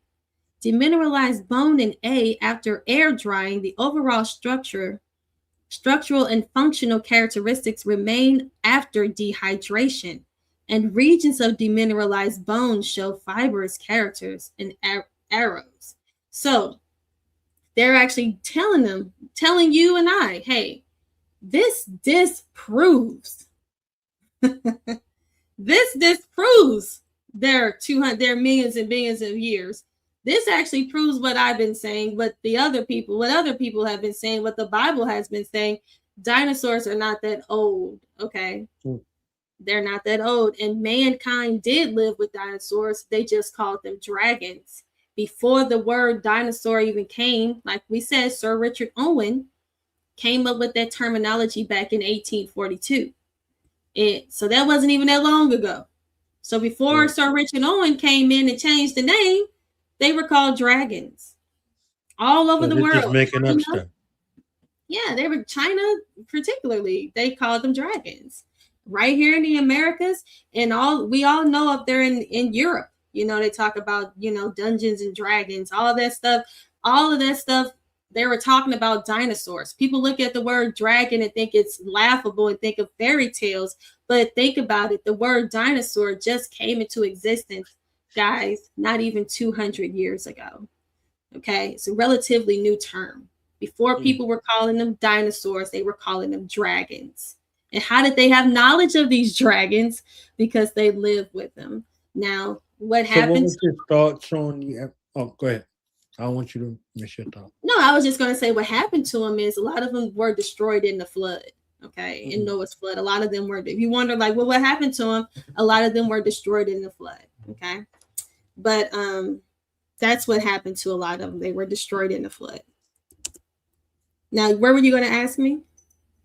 Demineralized bone in A, after air drying, the overall structural and functional characteristics remain after dehydration, and regions of demineralized bone show fibrous characters and arrows. So they're actually telling you and I, hey, this disproves their millions and billions of years. This actually proves what I've been saying, what other people have been saying, what the Bible has been saying. Dinosaurs are not that old, okay? They're not that old. And mankind did live with dinosaurs. They just called them dragons. Before the word dinosaur even came, like we said, Sir Richard Owen came up with that terminology back in 1842. So that wasn't even that long ago. So before Sir Richard Owen came in and changed the name, they were called dragons all over the world. Just making up stuff. Yeah, they were China particularly. They called them dragons. Right here in the Americas, and we all know up there in Europe, they talk about, Dungeons and Dragons, all of that stuff. They were talking about dinosaurs. People look at the word dragon and think it's laughable and think of fairy tales, but think about it. The word dinosaur just came into existence, guys, not even 200 years ago. Okay, it's a relatively new term. Before people were calling them dinosaurs, they were calling them dragons. And how did they have knowledge of these dragons? Because they lived with them. Now, what happens? What was your thoughts on the? Oh, go ahead. I don't want you to miss your thought. No, I was just going to say what happened to them is a lot of them were destroyed in the flood. Okay, in Noah's flood, a lot of them were. If you wonder, like, well, what happened to them? A lot of them were destroyed in the flood. Okay, but that's what happened to a lot of them. They were destroyed in the flood. Now, where were you going to ask me?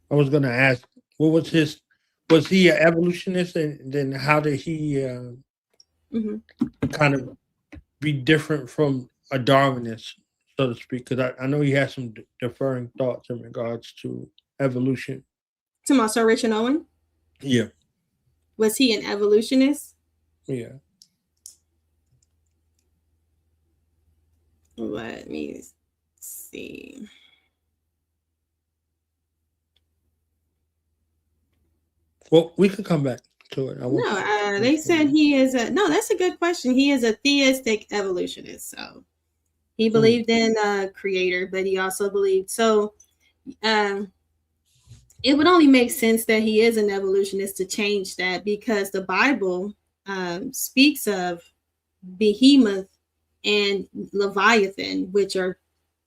I was going to ask, was he an evolutionist, and then how did he kind of be different from a Darwinist, so to speak? Because I know he has some differing thoughts in regards to evolution. To Sir Richard Owen? Yeah. Was he an evolutionist? Yeah. Let me see. Well, we could come back to it. They said he is no, that's a good question. He is a theistic evolutionist. So he believed in a creator, but he also believed it would only make sense that he is an evolutionist to change that, because the Bible speaks of Behemoth and Leviathan, which are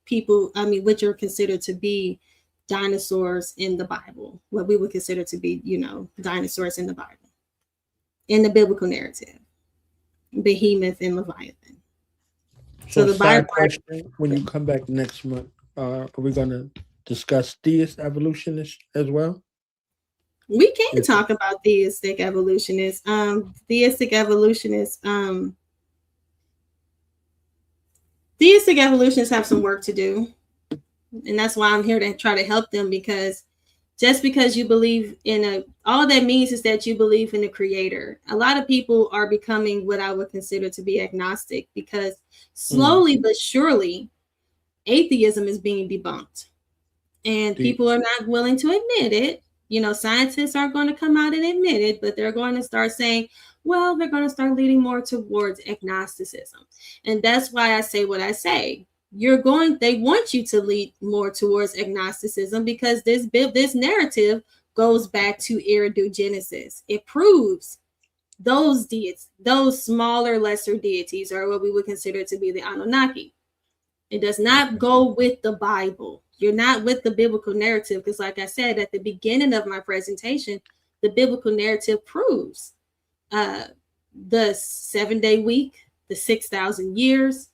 which are considered to be dinosaurs in the Bible, what we would consider to be, dinosaurs in the Bible, in the biblical narrative, Behemoth and Leviathan. So the Bible question, when you come back next month, are we going to discuss theist evolutionists as well? We can talk about theistic evolutionists. Theistic evolutionists have some work to do. And that's why I'm here to try to help them, because just because you believe in all that means is that you believe in a creator. A lot of people are becoming what I would consider to be agnostic, because slowly but surely atheism is being debunked. And people are not willing to admit it. Scientists aren't going to come out and admit it, but they're going to start saying, well, they're going to start leaning more towards agnosticism. And that's why I say what I say. They want you to lead more towards agnosticism, because this narrative goes back to Eridogenesis. It proves those deities, those smaller, lesser deities, are what we would consider to be the Anunnaki. It does not go with the Bible. You're not with the biblical narrative, because like I said at the beginning of my presentation, the biblical narrative proves the 7-day week, the 6,000 years,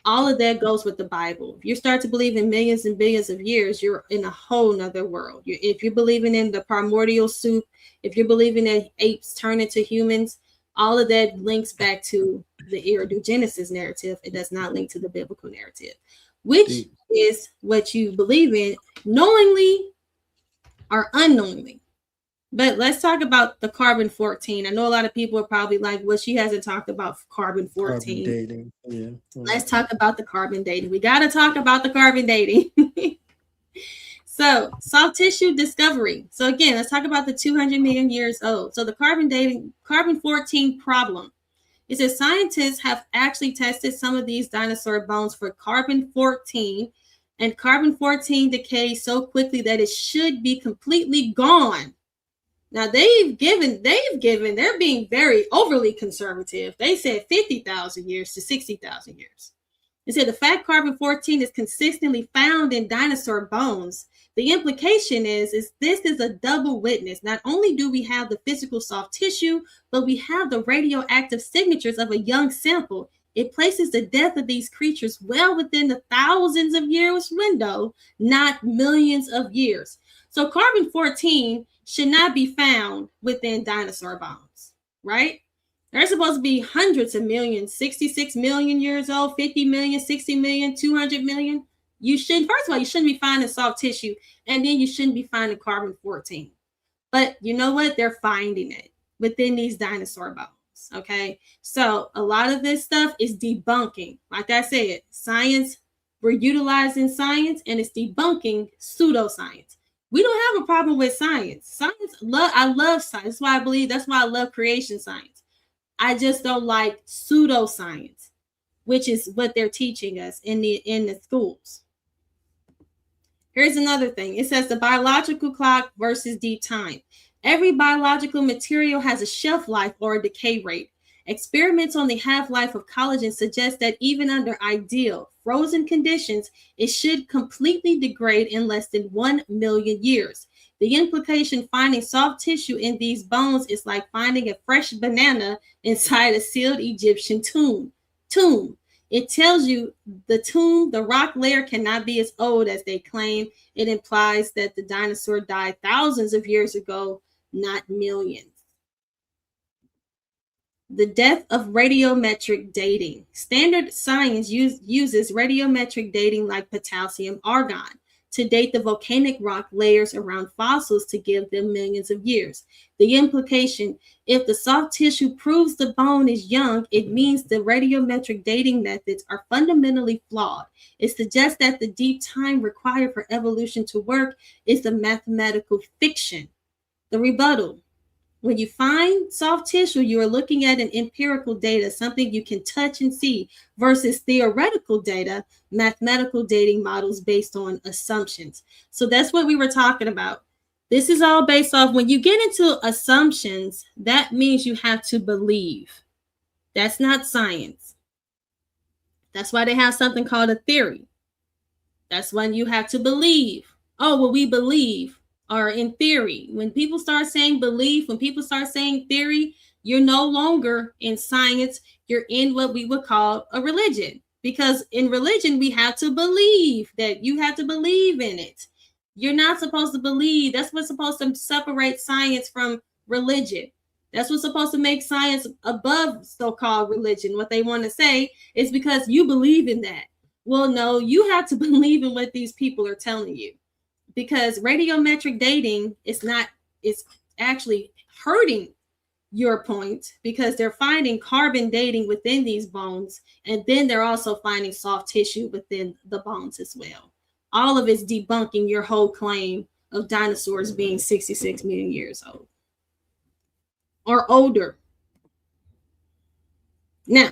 all of that goes with the Bible. If you start to believe in millions and billions of years, you're in a whole nother world. If you're believing in the primordial soup, if you're believing that apes turn into humans, all of that links back to the Eridogenesis narrative. It does not link to the biblical narrative, which is what you believe in, knowingly or unknowingly. But let's talk about the carbon-14. I know a lot of people are probably like, well, she hasn't talked about carbon-14. Carbon dating. Yeah. Let's talk about the carbon dating. We got to talk about the carbon dating. So, soft tissue discovery. So again, let's talk about the 200 million years old. So the carbon-14 problem. It says scientists have actually tested some of these dinosaur bones for carbon-14, and carbon-14 decays so quickly that it should be completely gone. Now they're being very overly conservative. They said 50,000 years to 60,000 years. They said the fact carbon-14 is consistently found in dinosaur bones. The implication is this is a double witness. Not only do we have the physical soft tissue, but we have the radioactive signatures of a young sample. It places the death of these creatures well within the thousands of years window, not millions of years. So carbon-14 should not be found within dinosaur bones, right? They're supposed to be hundreds of millions, 66 million years old, 50 million, 60 million, 200 million. First of all, you shouldn't be finding soft tissue, and then you shouldn't be finding carbon-14. But you know what? They're finding it within these dinosaur bones, okay? So a lot of this stuff is debunking. Like I said, science, we're utilizing science, and it's debunking pseudoscience. We don't have a problem with science. I love science. That's why I love creation science. I just don't like pseudoscience, which is what they're teaching us in the schools. Here's another thing. It says the biological clock versus deep time. Every biological material has a shelf life or a decay rate. Experiments on the half-life of collagen suggest that even under ideal frozen conditions, it should completely degrade in less than 1 million years. The implication finding soft tissue in these bones is like finding a fresh banana inside a sealed Egyptian tomb. It tells you the rock layer cannot be as old as they claim. It implies that the dinosaur died thousands of years ago, not millions. The death of radiometric dating. Standard science uses radiometric dating like potassium argon to date the volcanic rock layers around fossils to give them millions of years. The implication, if the soft tissue proves the bone is young, it means the radiometric dating methods are fundamentally flawed. It suggests that the deep time required for evolution to work is the mathematical fiction. The rebuttal. When you find soft tissue, you are looking at an empirical data, something you can touch and see, versus theoretical data, mathematical dating models based on assumptions. So that's what we were talking about. This is all based off, when you get into assumptions, that means you have to believe. That's not science. That's why they have something called a theory. That's when you have to believe. Oh, well, we believe. Or in theory, when people start saying belief, when people start saying theory, you're no longer in science. You're in what we would call a religion, because in religion, we have to believe that you have to believe in it. You're not supposed to believe. That's what's supposed to separate science from religion. That's what's supposed to make science above so-called religion. What they want to say is because you believe in that. Well, no, you have to believe in what these people are telling you. Because radiometric dating is actually hurting your point, because they're finding carbon dating within these bones, and then they're also finding soft tissue within the bones as well. All of it's debunking your whole claim of dinosaurs being 66 million years old or older. Now,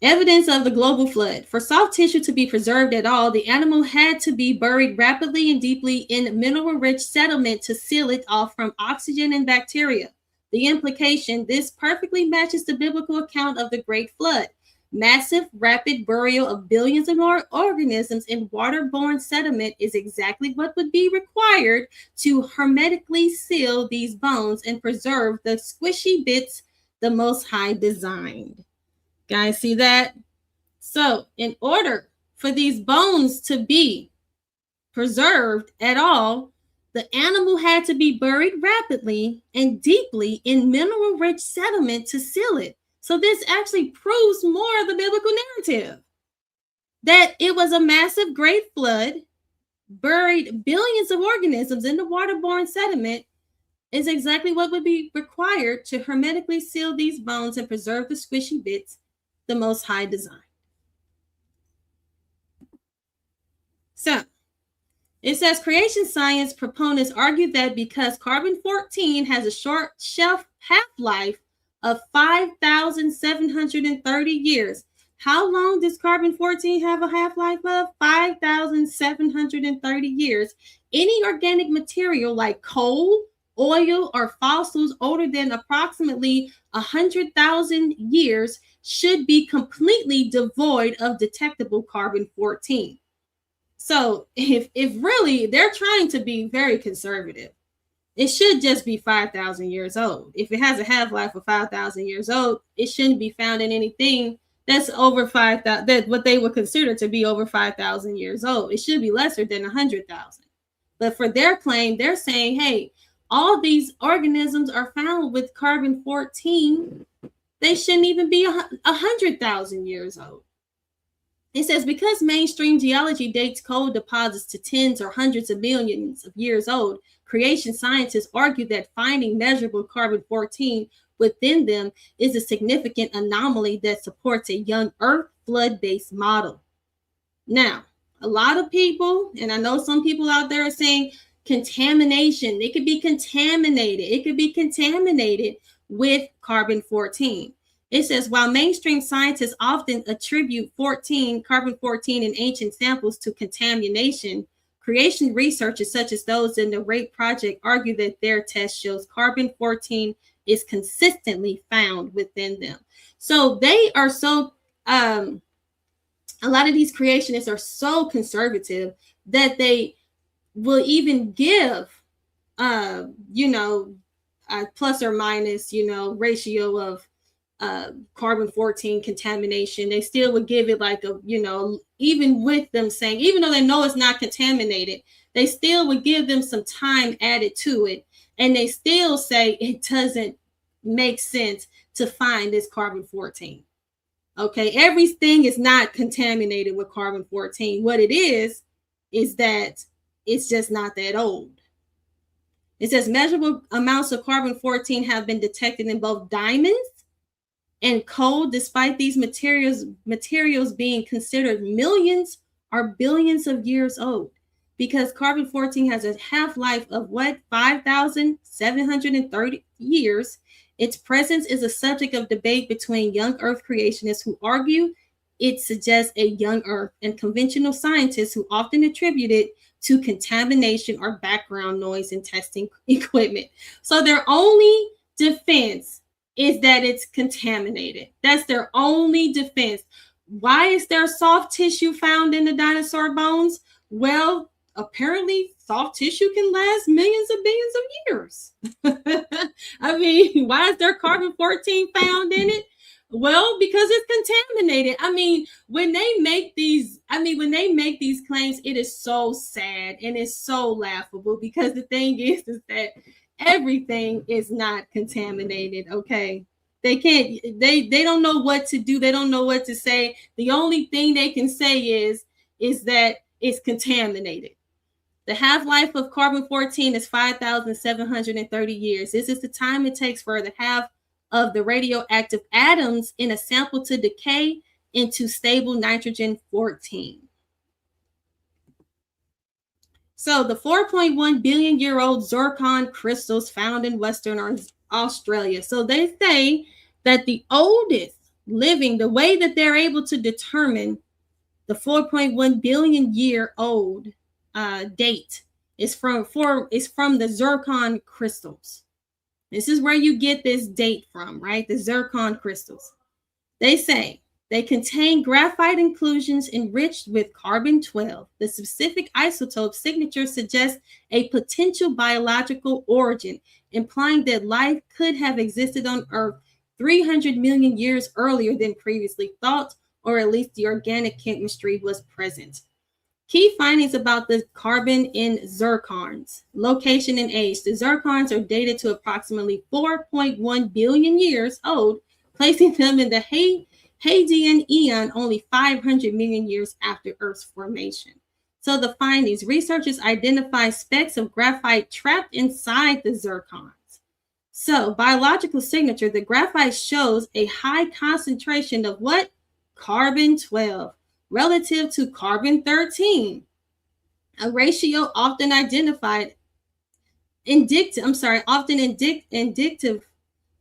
evidence of the global flood. For soft tissue to be preserved at all, the animal had to be buried rapidly and deeply in mineral-rich sediment to seal it off from oxygen and bacteria. The implication, this perfectly matches the biblical account of the Great Flood. Massive, rapid burial of billions of organisms in waterborne sediment is exactly what would be required to hermetically seal these bones and preserve the squishy bits the Most High designed. Guys, see that? So, in order for these bones to be preserved at all, the animal had to be buried rapidly and deeply in mineral-rich sediment to seal it. So this actually proves more of the biblical narrative, that it was a massive great flood, buried billions of organisms in the waterborne sediment, is exactly what would be required to hermetically seal these bones and preserve the squishy bits the Most High design. So, it says creation science proponents argue that because carbon-14 has a short shelf half-life of 5,730 years. How long does carbon-14 have a half-life of? 5,730 years. Any organic material like coal, oil, or fossils older than approximately 100,000 years should be completely devoid of detectable carbon-14. So if really they're trying to be very conservative, it should just be 5,000 years old. If it has a half-life of 5,000 years old, it shouldn't be found in anything that's over 5,000, that what they would consider to be over 5,000 years old. It should be lesser than 100,000. But for their claim, they're saying, hey, all these organisms are found with carbon-14. They shouldn't even be 100,000 years old. It says, because mainstream geology dates coal deposits to tens or hundreds of millions of years old, creation scientists argue that finding measurable carbon-14 within them is a significant anomaly that supports a young Earth flood-based model. Now, a lot of people, and I know some people out there are saying contamination. It could be contaminated. It could be contaminated with carbon-14. It says, while mainstream scientists often attribute carbon-14 in ancient samples to contamination, creation researchers such as those in the RAPE project argue that their test shows carbon-14 is consistently found within them. So they are so, a lot of these creationists are so conservative that they will even give, plus or minus, ratio of carbon-14 contamination. They still would give it like a, even with them saying, even though they know it's not contaminated, they still would give them some time added to it. And they still say it doesn't make sense to find this carbon-14. Okay, everything is not contaminated with carbon-14. What it is that it's just not that old. It says measurable amounts of carbon-14 have been detected in both diamonds and coal, despite these materials being considered millions or billions of years old. because carbon-14 has a half-life of what? 5,730 years. Its presence is a subject of debate between young Earth creationists who argue it suggests a young Earth and conventional scientists who often attribute it to contamination or background noise in testing equipment. So their only defense is that it's contaminated. That's their only defense. Why is there soft tissue found in the dinosaur bones? Well, apparently soft tissue can last millions of billions of years. I mean, why is there carbon-14 found in it? Well, because it's contaminated. I mean, when they make these claims, it is so sad and it's so laughable, because the thing is that everything is not contaminated. Okay. They don't know what to do. They don't know what to say. The only thing they can say is that it's contaminated. The half-life of carbon-14 is 5,730 years. This is the time it takes for the half of the radioactive atoms in a sample to decay into stable nitrogen-14. So the 4.1 billion year old zircon crystals found in Western Australia. So they say that the oldest living, the way that they're able to determine the 4.1 billion year old date is from the zircon crystals. This is where you get this date from, right? The zircon crystals. They say they contain graphite inclusions enriched with carbon-12. The specific isotope signature suggests a potential biological origin, implying that life could have existed on Earth 300 million years earlier than previously thought, or at least the organic chemistry was present. Key findings about the carbon in zircons: location and age. The zircons are dated to approximately 4.1 billion years old, placing them in the Hadean Eon, only 500 million years after Earth's formation. So the findings: researchers identify specks of graphite trapped inside the zircons. So biological signature: the graphite shows a high concentration of what? Carbon-12 relative to carbon-13, a ratio often indicative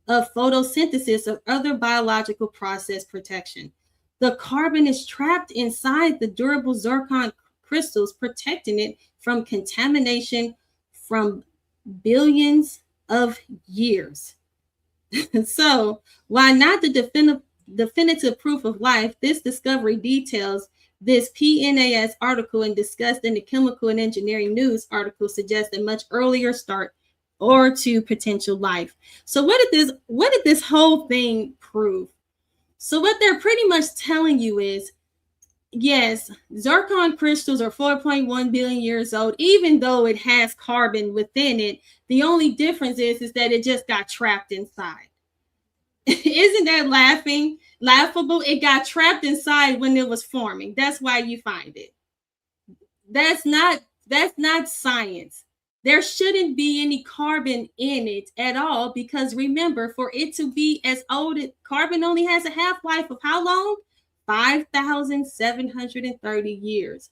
of photosynthesis or other biological process protection. The carbon is trapped inside the durable zircon crystals, protecting it from contamination from billions of years. So, while not the definitive proof of life, this discovery details this PNAS article and discussed in the Chemical and Engineering News article suggests a much earlier start or to potential life. So what did this whole thing prove? So what they're pretty much telling you is, yes, zircon crystals are 4.1 billion years old, even though it has carbon within it. The only difference is that it just got trapped inside. Isn't that laughable? It got trapped inside when it was forming. That's why you find it. That's not science. There shouldn't be any carbon in it at all, because remember, for it to be as old, carbon only has a half-life of how long? 5,730 years.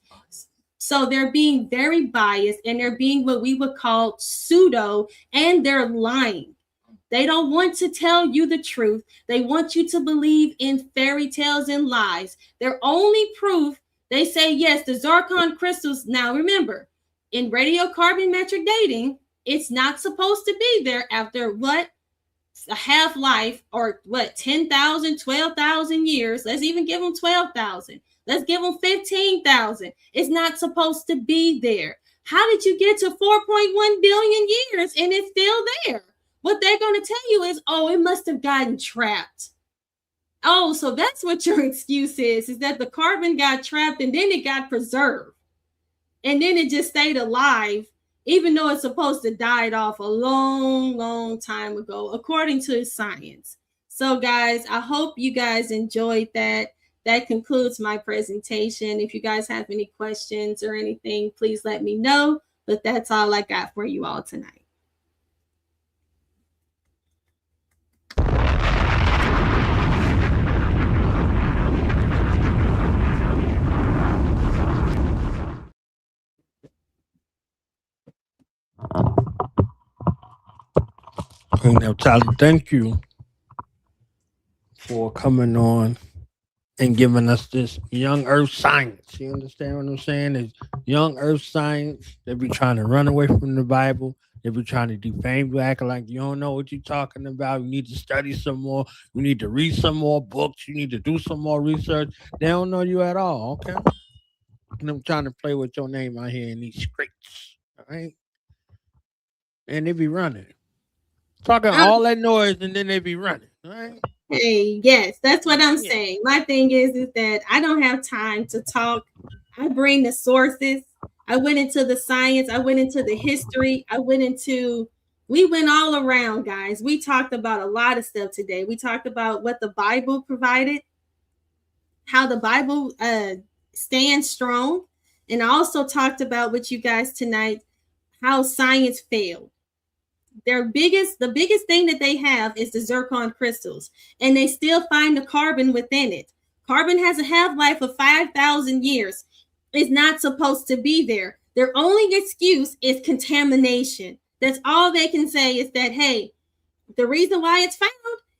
So they're being very biased, and they're being what we would call pseudo, and they're lying. They don't want to tell you the truth. They want you to believe in fairy tales and lies. Their only proof, they say, yes, the zircon crystals. Now, remember, in radiocarbon-metric dating, it's not supposed to be there after what? A half-life, or what, 10,000, 12,000 years. Let's even give them 12,000. Let's give them 15,000. It's not supposed to be there. How did you get to 4.1 billion years and it's still there? What they're going to tell you is, oh, it must have gotten trapped. Oh, so that's what your excuse is that the carbon got trapped and then it got preserved. And then it just stayed alive, even though it's supposed to died off a long, long time ago, according to science. So, guys, I hope you guys enjoyed that. That concludes my presentation. If you guys have any questions or anything, please let me know. But that's all I got for you all tonight. Queen Naphtali, thank you for coming on and giving us this young earth science. You understand what I'm saying? It's young earth science. They be trying to run away from the Bible. They be trying to defame you, acting like you don't know what you're talking about. You need to study some more. You need to read some more books. You need to do some more research. They don't know you at all, okay? And I'm trying to play with your name out here in these streets, all right? And they be running. Talking all that noise and then they be running, all right? Hey, yes, that's what I'm saying. My thing is that I don't have time to talk. I bring the sources. I went into the science. I went into the history. We went all around, guys. We talked about a lot of stuff today. We talked about what the Bible provided, how the Bible stands strong, and I also talked about with you guys tonight how science failed. The biggest thing that they have is the zircon crystals, and they still find the carbon within it. Carbon has a half-life of 5,000 years. It's not supposed to be there. Their only excuse is contamination. That's all they can say is that, hey, the reason why it's found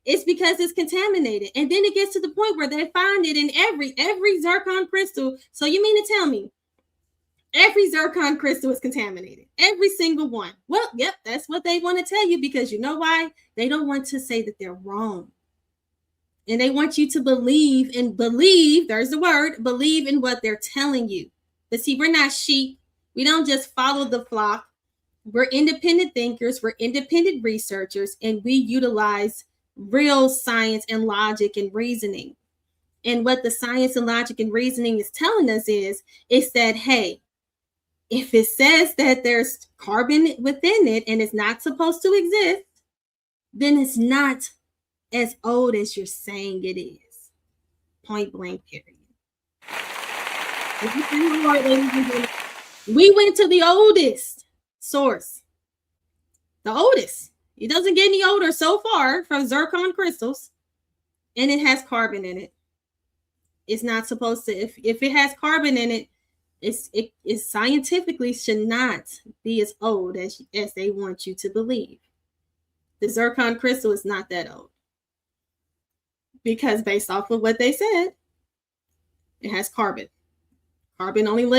is because it's contaminated. And then it gets to the point where they find it in every zircon crystal. So you mean to tell me every zircon crystal is contaminated? Every single one. Well, yep, that's what they want to tell you, because you know why? They don't want to say that they're wrong. And they want you to believe, there's the word, believe in what they're telling you. But see, we're not sheep. We don't just follow the flock. We're independent thinkers. We're independent researchers, and we utilize real science and logic and reasoning. And what the science and logic and reasoning is telling us is that, hey, if it says that there's carbon within it and it's not supposed to exist, then it's not as old as you're saying it is. Point blank, period. We went to the oldest source. The oldest. It doesn't get any older so far from zircon crystals, and it has carbon in it. It's not supposed to, if it has carbon in it, it scientifically should not be as old as they want you to believe. The zircon crystal is not that old, because based off of what they said, it has carbon. Carbon only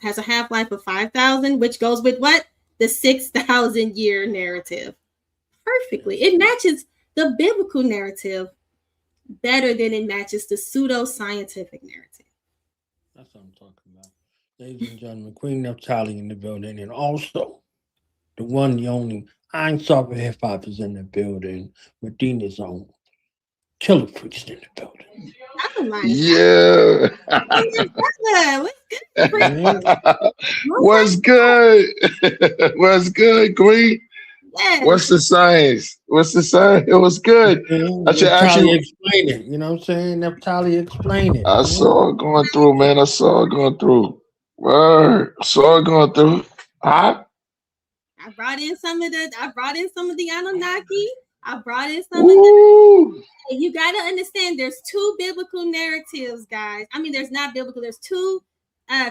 has a half-life of 5,000, which goes with what? The 6,000 year narrative. Perfectly. It matches the biblical narrative better than it matches the pseudo-scientific narrative. That's what I'm talking about. Ladies and gentlemen, Queen Naphtali in the building, and also the one, the only Einstein Hip Hop is in the building. Medina's own Killah Priest in the building. Oh my Yeah. What's good? What's good, Queen? Yes. What's the science? It was good. I should actually explain it. You know what I'm saying? Naphtali, explain it. I saw it going through, man. I saw it going through. Word. I saw it going through. Huh? I brought in some of the Anunnaki. I brought in some of the. You got to understand, there's two biblical narratives, guys. I mean, there's not biblical. There's two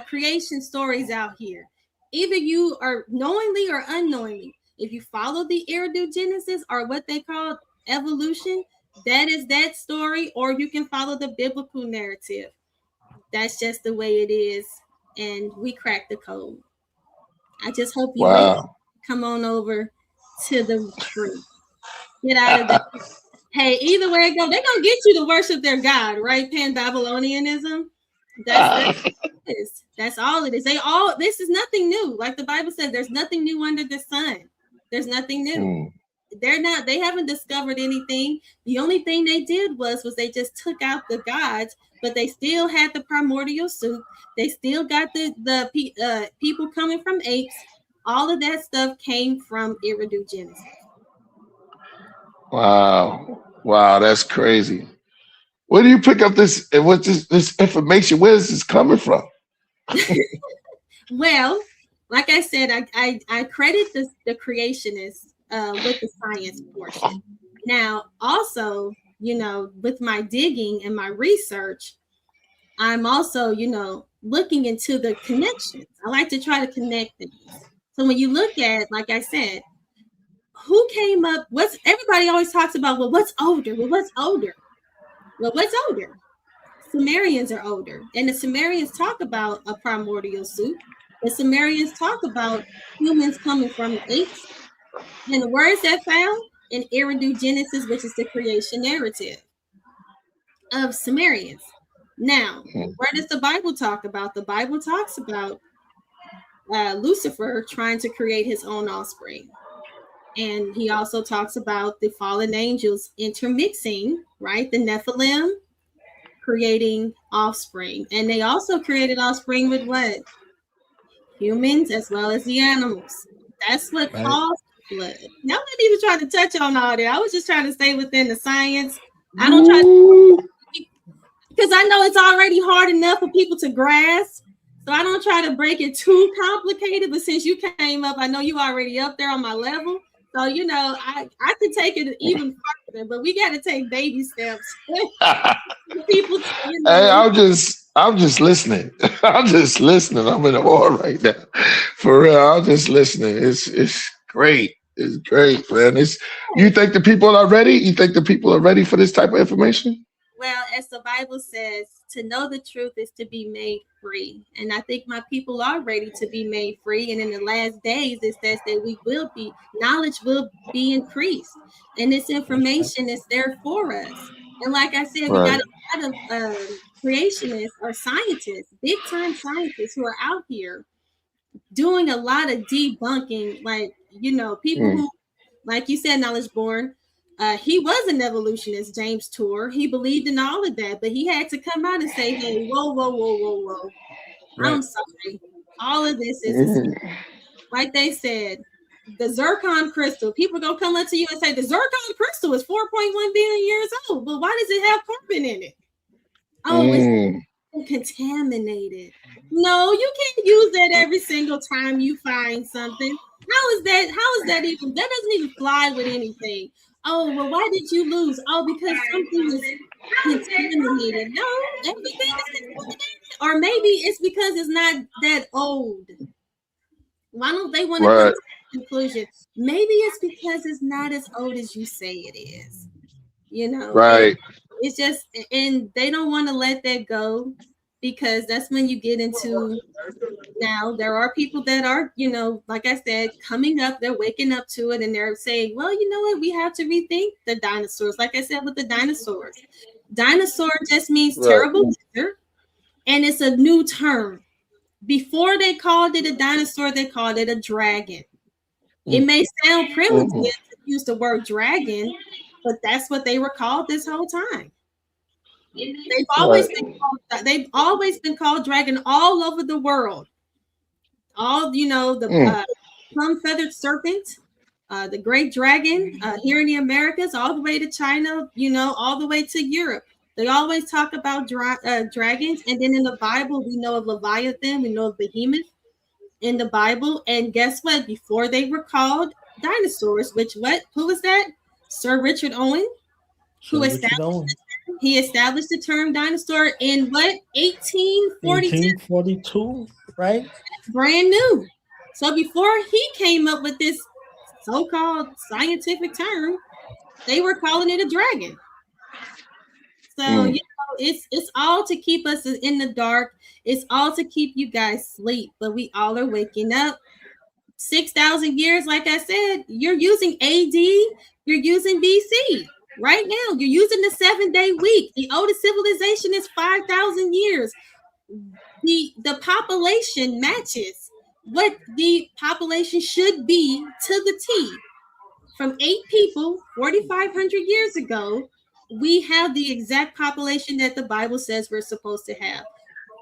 creation stories out here. Either you are knowingly or unknowingly. If you follow the Genesis, or what they call evolution, that is that story, or you can follow the biblical narrative. That's just the way it is, and we cracked the code. I just hope you come on over to the truth. Get out of that. Hey, either way it goes, they're gonna get you to worship their God, right? Pan-Babylonianism. That's all it is. This is nothing new. Like the Bible says, there's nothing new under the sun. There's nothing new. They haven't discovered anything. The only thing they did was they just took out the gods, but they still had the primordial soup. They still got the people coming from apes. All of that stuff came from Genesis. Wow, that's crazy. Where do you pick up this information? Where is this coming from? Well, like I said, I credit the creationists with the science portion. Now, also, with my digging and my research, I'm also, looking into the connections. I like to try to connect things. So when you look at, like I said, who came up? Everybody always talks about? Well, what's older? Well, what's older? Sumerians are older, and the Sumerians talk about a primordial soup. The Sumerians talk about humans coming from apes, and where is that found? In Eridu Genesis, which is the creation narrative of Sumerians. Now, where does the Bible talk about? The Bible talks about Lucifer trying to create his own offspring. And he also talks about the fallen angels intermixing, right? The Nephilim creating offspring. And they also created offspring with what? Humans as well as the animals. That's what caused the flood. Now, I'm not even trying to touch on all that. I was just trying to stay within the science. I don't try to, because I know it's already hard enough for people to grasp. So I don't try to break it too complicated. But since you came up, I know you already up there on my level. So, I could take it even further, but we got to take baby steps. People, Hey, I'm just listening. I'm just listening. I'm in awe right now. For real, I'm just listening. It's great. It's great, man. You think the people are ready? You think the people are ready for this type of information? Well, as the Bible says, to know the truth is to be made free. And I think my people are ready to be made free. And in the last days, it says that knowledge will be increased. And this information is there for us. And like I said, we got a lot of creationists or scientists, big time scientists who are out here doing a lot of debunking. Like, people who, like you said, Knowledge Born, he was an evolutionist, James Tour. He believed in all of that, but he had to come out and say, hey, whoa. Right. I'm sorry. All of this is, like they said, the zircon crystal. People going to come up to you and say, the zircon crystal is 4.1 billion years old. But why does it have carbon in it? Oh, it's contaminated. No, you can't use that every single time you find something. How is that even? That doesn't even fly with anything. Oh, well, why did you lose? Oh, because something was contaminated. No, everything is contaminated. Or maybe it's because it's not that old. Why don't they want to come to the conclusion? Maybe it's because it's not as old as you say it is. Right. It's just, and they don't want to let that go, because that's when you get into, now there are people that are, like I said, coming up, they're waking up to it, and they're saying, well, you know what, we have to rethink the dinosaurs. Like I said with the dinosaurs, dinosaur just means terrible lizard, and it's a new term. Before they called it a dinosaur, they called it a dragon. It may sound primitive to use the word dragon, but that's what they were called this whole time. They've always been called dragon all over the world. All the plum-feathered serpent, the great dragon here in the Americas, all the way to China, all the way to Europe. They always talk about dragons, and then in the Bible we know of Leviathan, we know of Behemoth in the Bible. And guess what? Before they were called dinosaurs, who was that? Sir Richard Owen, who established the term dinosaur in what? 1842, right? Brand new. So before he came up with this so-called scientific term, they were calling it a dragon. So it's all to keep us in the dark. It's all to keep you guys asleep, but we all are waking up. 6,000 years, like I said, you're using AD, you're using BC. Right now, you're using the 7-day week. The oldest civilization is 5,000 years. The population matches what the population should be to the T. From 8 people 4,500 years ago, we have the exact population that the Bible says we're supposed to have.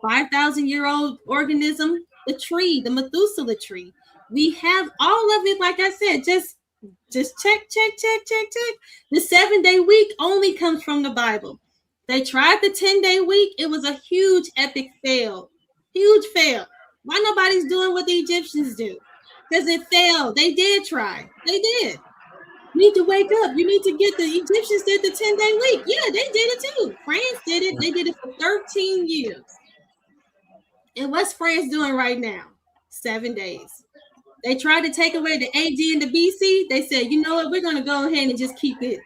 5,000-year-old organism, the tree, the Methuselah tree. We have all of it, like I said, just check. The 7-day week only comes from the Bible. They tried the 10-day week. It was a huge epic fail. Huge fail. Why nobody's doing what the Egyptians do? Because it failed. They did try. They did. You need to wake up. You need to get the Egyptians did the 10-day week. Yeah, they did it too. France did it. They did it for 13 years. And what's France doing right now? 7 days. They tried to take away the AD and the BC. They said, you know what, we're going to go ahead and just keep it.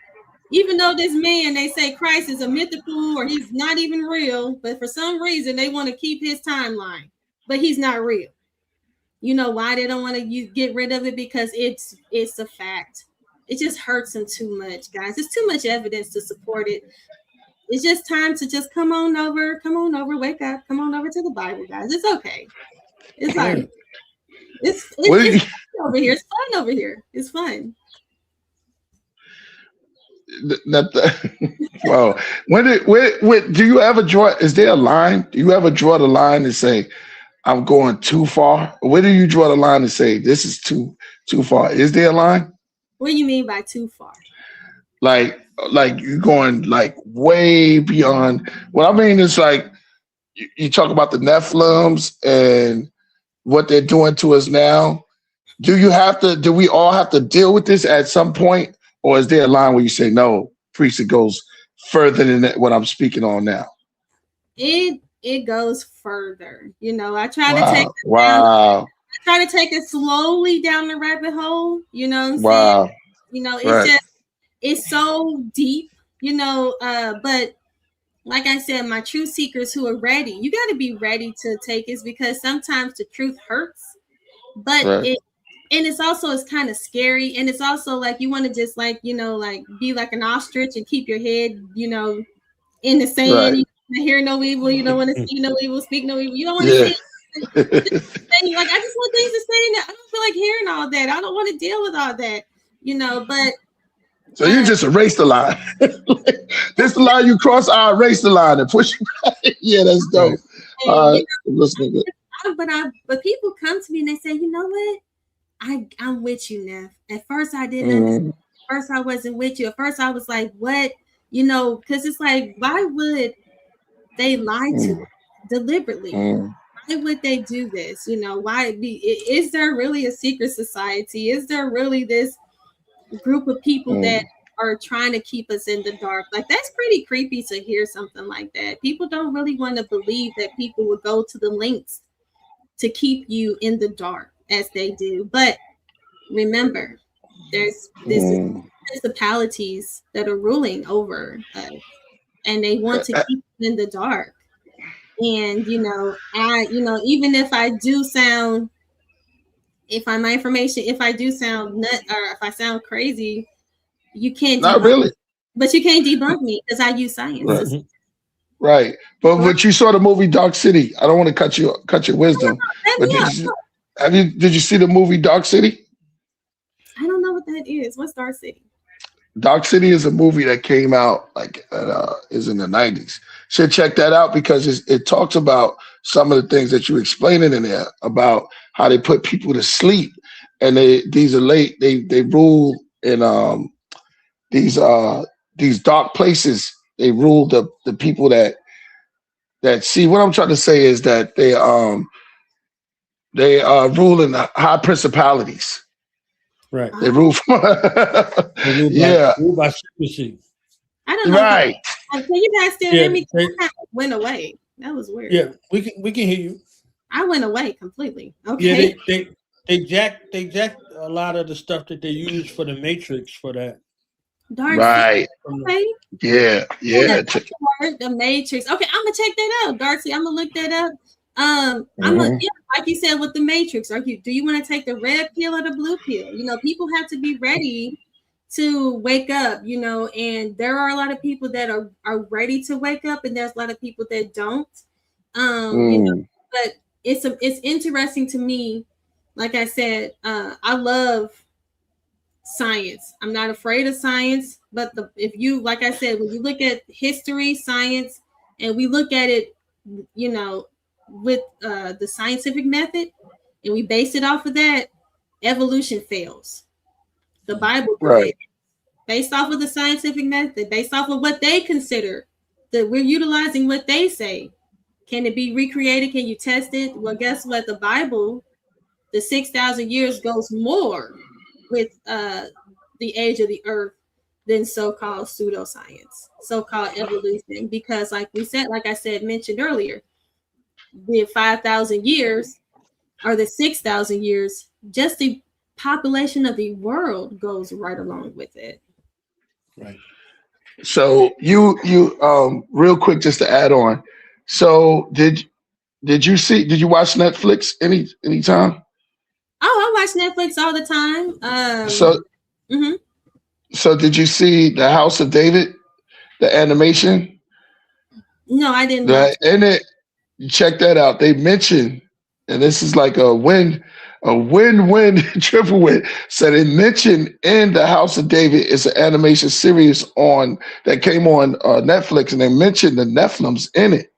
Even though this man, they say Christ is a mythical or he's not even real, but for some reason they want to keep his timeline, but he's not real. You know why they don't want to get rid of it? Because it's a fact. It just hurts them too much, guys. There's too much evidence to support it. It's just time to just come on over, wake up, come on over to the Bible, guys. It's okay. It's like it's fun over here. It's fun over here. It's fun. Well, when do you ever draw? Is there a line? Do you ever draw the line and say, "I'm going too far"? Where do you draw the line and say, "This is too far"? Is there a line? What do you mean by too far? Like you're going like way beyond. What I mean is like you talk about the Nephilims and what they're doing to us now. Do we all have to deal with this at some point? Or is there a line where you say, no, priest, it goes further than what I'm speaking on now? It goes further. You know, I try to take it slowly down the rabbit hole. You know what I'm saying? You know, it's so deep, you know, but like I said, my truth seekers who are ready, you got to be ready to take it because sometimes the truth hurts, but it's also, it's kind of scary. And it's also like, you want to just like, you know, like be like an ostrich and keep your head, you know, in the sand. Right. You don't hear no evil. You don't want to see no evil, speak no evil. You don't want to see like, I just want things to stay in there. I don't feel like hearing all that. I don't want to deal with all that, you know, but. So you just erase the line. This the line you cross, I erase the line and push you back. Yeah, that's dope. Listening. But people come to me and they say, you know what? I'm with you, Neff. At first I didn't understand. At first I wasn't with you. At first I was like, what? You know, because it's like, why would they lie to us deliberately? Why would they do this? You know, is there really a secret society? Is there really this group of people that are trying to keep us in the dark? Like, that's pretty creepy to hear something like that. People don't really want to believe that people would go to the lengths to keep you in the dark as they do. But remember, there's principalities that are ruling over us, and they want to keep you in the dark. And you know, even if I do sound, if I do sound nut or if I sound crazy, you can't. Not really. But you can't debunk me because I use science. Right. But you saw the movie Dark City. I don't want to cut your wisdom. But did you see the movie Dark City? I don't know what that is. What's Dark City? Dark City is a movie that came out is in the 90s. Should check that out because it talks about some of the things that you're explaining in there about how they put people to sleep, and they rule in these dark places. They rule the people that see. What I'm trying to say is that they rule in the high principalities. Right. They rule from rule by secrecy. I don't know. Right. Can you guys still hear me? I went away. That was weird. Yeah, we can hear you. I went away completely. Okay. Yeah, they jacked a lot of the stuff that they use for the Matrix for that. Dark right. Okay. Yeah. The Matrix. Okay, I'm gonna check that out, Darcy. I'm gonna look that up. I'm like you said with the Matrix. Do you want to take the red pill or the blue pill? You know, people have to be ready to wake up, you know, and there are a lot of people that are ready to wake up, and there's a lot of people that don't. You know, but it's interesting to me. Like I said, I love science. I'm not afraid of science, but if you, like I said, when you look at history, science, and we look at it, you know, with the scientific method, and we base it off of that, evolution fails. The Bible, right? Based off of the scientific method, based off of what they consider, that we're utilizing what they say. Can it be recreated? Can you test it? Well, guess what? The Bible, the 6,000 years goes more with the age of the earth than so-called pseudoscience, so-called evolution, because like I said, mentioned earlier, the 5,000 years or the 6,000 years, just the population of the world goes right along with it. Right. So you real quick, just to add on. So did you watch Netflix anytime? Oh, I watch Netflix all the time. So mhm. So did you see the House of David, the animation? No, I didn't watch. In it, check that out. They mentioned, and this is like a win-win, triple win. So they mentioned in the House of David is an animation series that came on Netflix, and they mentioned the Nephilims in it.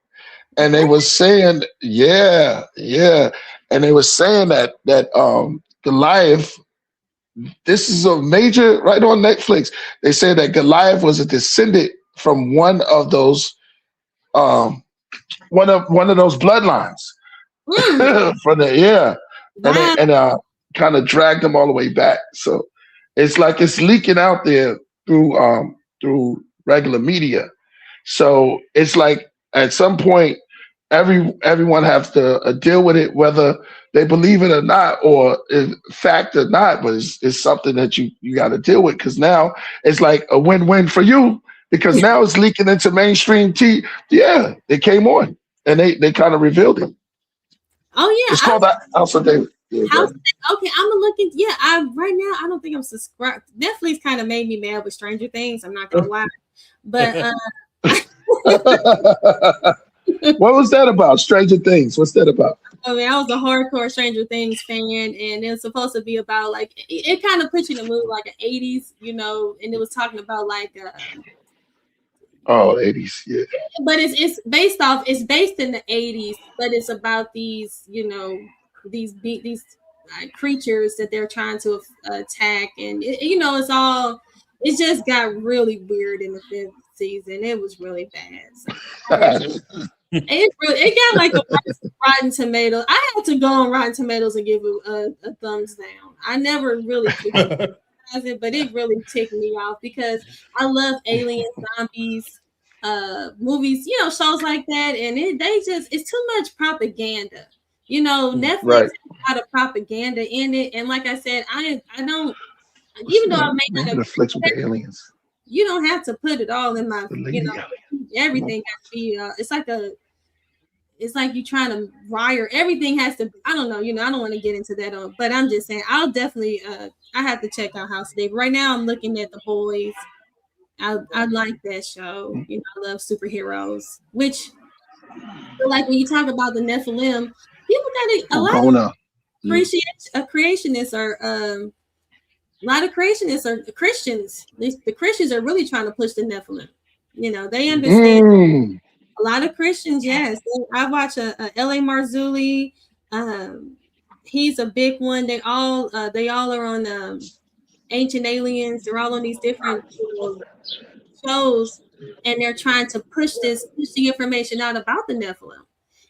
And they was saying, yeah, and they was saying that Goliath. This is a major right on Netflix. They say that Goliath was a descendant from one of those bloodlines. From the Wow. and kind of dragged them all the way back. So it's like it's leaking out there through regular media. So it's like at some point everyone has to deal with it, whether they believe it or not, or in fact or not, but it's something that you got to deal with, because now it's like a win-win for you, because now it's leaking into mainstream TV. Yeah, it came on and they kind of revealed it. Oh yeah, it's called House of David. Okay, I'm gonna look into. Yeah, right now I don't think I'm subscribed. Netflix kind of made me mad with Stranger Things. I'm not gonna lie, but what was that about? Stranger Things. What's that about? I mean, I was a hardcore Stranger Things fan, and it was supposed to be about like it kind of put you in the mood like an 80s, and it was talking about like 80s, yeah. But it's based in the 80s, but it's about these these creatures that they're trying to attack, and it just got really weird in the 5th season. It was really bad. So it got like a Rotten Tomatoes. I had to go on Rotten Tomatoes and give it a thumbs down. I never really it, but it really ticked me off because I love alien zombies movies, shows like that, and it's too much propaganda. Netflix has a lot of propaganda in it, and like I said, I don't. Even though I may not have Netflix with the aliens. You don't have to put it all in my, everything has to be. It's like you trying to wire. Everything has to. I don't know. I don't want to get into that. But I'm just saying, I'll definitely. I have to check out House of David. Right now, I'm looking at The Boys. I like that show. I love superheroes. Which, like when you talk about the Nephilim, people got a lot of creationists are. A lot of creationists are Christians. The Christians are really trying to push the Nephilim. They understand. A lot of Christians, yes. I watch a L.A. Marzulli. He's a big one. They all are on Ancient Aliens. They're all on these different shows, and they're trying to push the information out about the Nephilim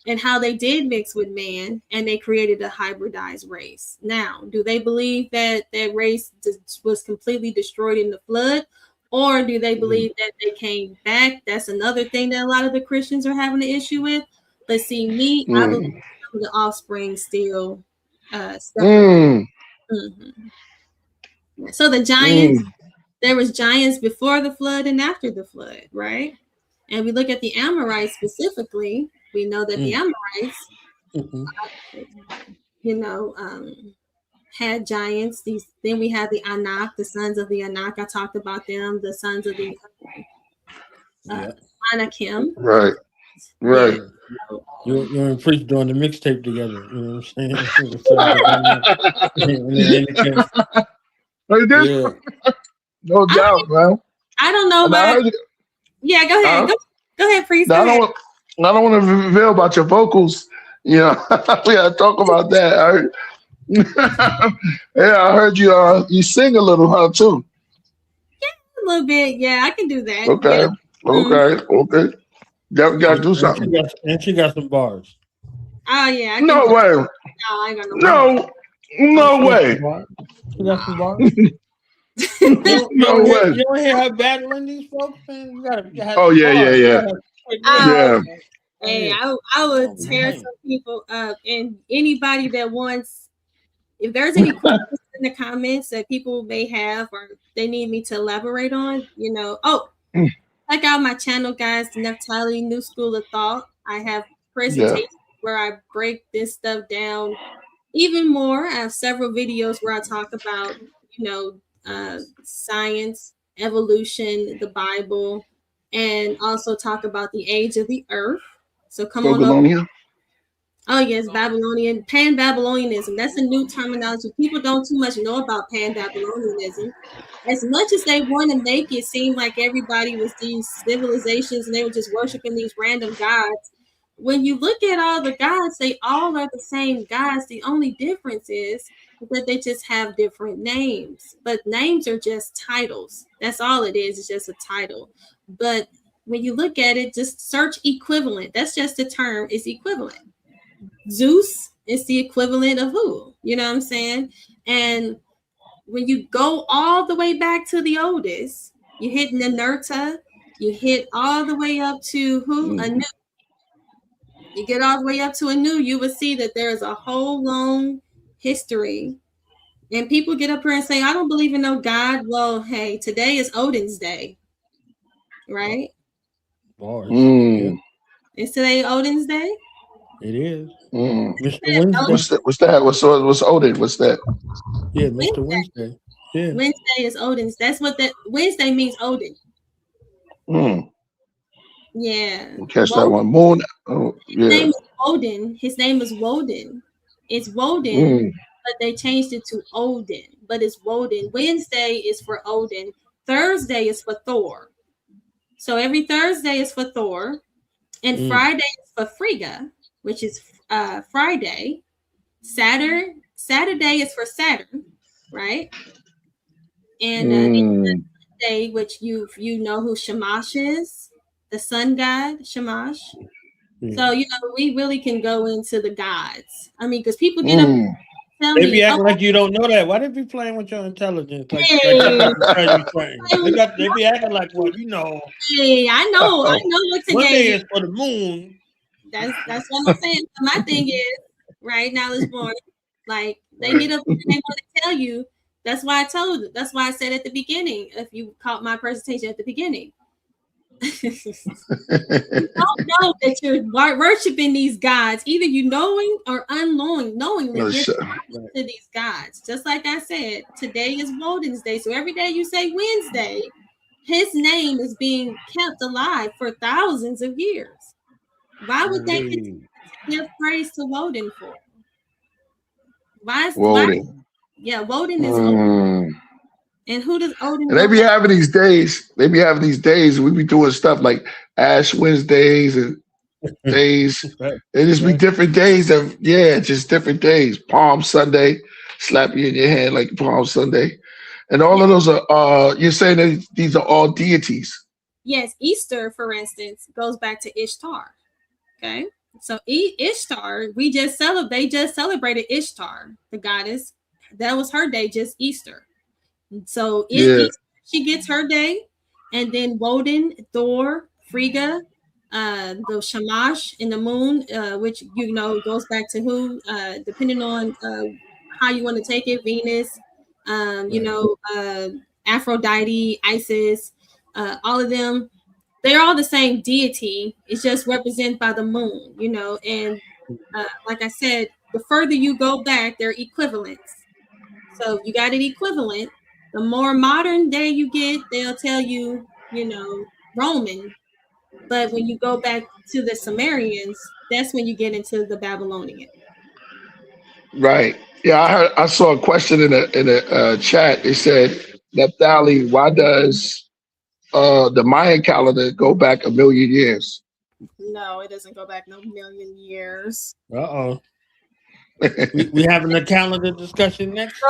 and how they did mix with man, and they created a hybridized race. Now, do they believe that race was completely destroyed in the flood, or do they believe that they came back? That's another thing that a lot of the Christians are having an issue with. But see, me, I believe the offspring still stuck. So the giants, there was giants before the flood and after the flood, right? And we look at the Amorites specifically. We know that the Amorites, had giants. Then we had the Anak, the sons of the Anak. I talked about them. The sons of the Anakim. Right. Yeah. You and Priest doing the mixtape together. You know what I'm saying? No doubt, man. I don't know. Yeah, go ahead. Go ahead, Priest. I don't want to reveal about your vocals. We gotta talk about that. I heard you sing a little, huh, too? Yeah, a little bit. Yeah, I can do that. Okay. You gotta do something. And she got some bars. Oh yeah. No way. No, I ain't got no. No way. She got some bars. No way. You don't hear her battling these folks, man? Yeah. Hey, ahead. I would Oh, tear man. some people up. And anybody that wants, if there's any questions in the comments that people may have or they need me to elaborate on, check out my channel, guys, Naphtali New School of Thought. I have Yeah. presentations where I break this stuff down even more. I have several videos where I talk about, science, evolution, the Bible, and also talk about the age of the earth. So come on over. Babylonia. Oh yes, Babylonian, Pan-Babylonianism. That's a new terminology. People don't too much know about Pan-Babylonianism. As much as they want to make it seem like everybody was these civilizations and they were just worshiping these random gods, when you look at all the gods, they all are the same gods. The only difference is that they just have different names. But names are just titles. That's all it is. It's just a title. But when you look at it, just search equivalent. That's just the term. It's equivalent. Zeus is the equivalent of who? You know what I'm saying? And when you go all the way back to the oldest, you hit Ninurta, you hit all the way up to who? Anu. You get all the way up to Anu, you will see that there is a whole long history. And people get up here and say, I don't believe in no God. Well, hey, today is Odin's day, right? Bars. Mm. Yeah, Is today Odin's day? it is. Mm. Mr. Wednesday. What's that? What's Odin? What's that? Yeah, Mr. Wednesday. Yeah. Wednesday is Odin's. That's what that Wednesday means, Odin. Mm. Yeah. Catch that one. Moon. Oh, His name yeah. is Woden. His name is Woden. It's Woden, but they changed it to Odin. But it's Woden. Wednesday is for Odin. Thursday is for Thor. So every Thursday is for Thor. And Friday is for Frigga, which is Friday. Saturday is for Saturn, right? And Sunday, which you know who Shamash is, the sun god Shamash. So we really can go into the gods. I mean, because people get up and tell They me, be acting like you don't know that. Why they be playing with your intelligence? Like they be acting like, well, you know. Hey, I know what today Monday is for the moon. That's what I'm saying. My thing is, right now is born. Like they get up and they want to tell you. That's why I said at the beginning, if you caught my presentation at the beginning. You don't know that you're worshiping these gods, either you knowing or knowingly you're to these gods. Just like I said, today is Woden's day. So every day you say Wednesday, his name is being kept alive for thousands of years. Why would they give praise to Woden for? Woden is Odin. And who does Odin? And they be having these days. We be doing stuff like Ash Wednesdays and days. It just be different days just different days. Palm Sunday, slap you in your hand like Palm Sunday. And all of those are you're saying that these are all deities. Yes, Easter, for instance, goes back to Ishtar. Okay. So Ishtar, they just celebrated Ishtar, the goddess. That was her day, just Easter. So she gets her day, and then Woden, Thor, Frigga, the Shamash in the moon, which goes back to who, depending on how you want to take it, Venus, Aphrodite, Isis, all of them. They're all the same deity. It's just represented by the moon, and like I said, the further you go back, they're equivalents. So if you got an equivalent, the more modern day you get, they'll tell you, Roman. But when you go back to the Sumerians, that's when you get into the Babylonian. Right. Yeah, I saw a question in a chat. They said, Naphtali, why does the Mayan calendar go back 1 million years? No, it doesn't go back no million years. We having a calendar discussion next.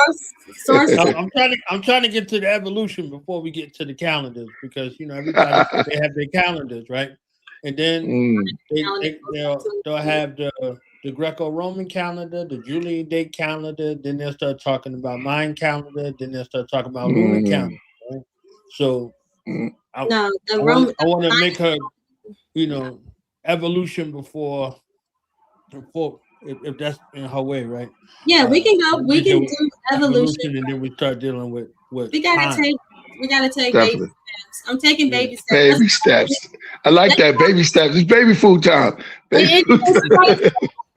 I'm trying to get to the evolution before we get to the calendars, because everybody they have their calendars, right? And then they'll have the Greco-Roman calendar, the Julian date calendar. Then they'll start talking about Mayan calendar. Then they'll start talking about lunar calendar. Right? So I want to make her, evolution before if that's in her way, right? Yeah, we can go. We can do evolution, and then we start dealing with we gotta take baby Definitely. steps. I'm taking baby steps. Baby steps. I like that. Baby steps. It's baby food time. Baby food time.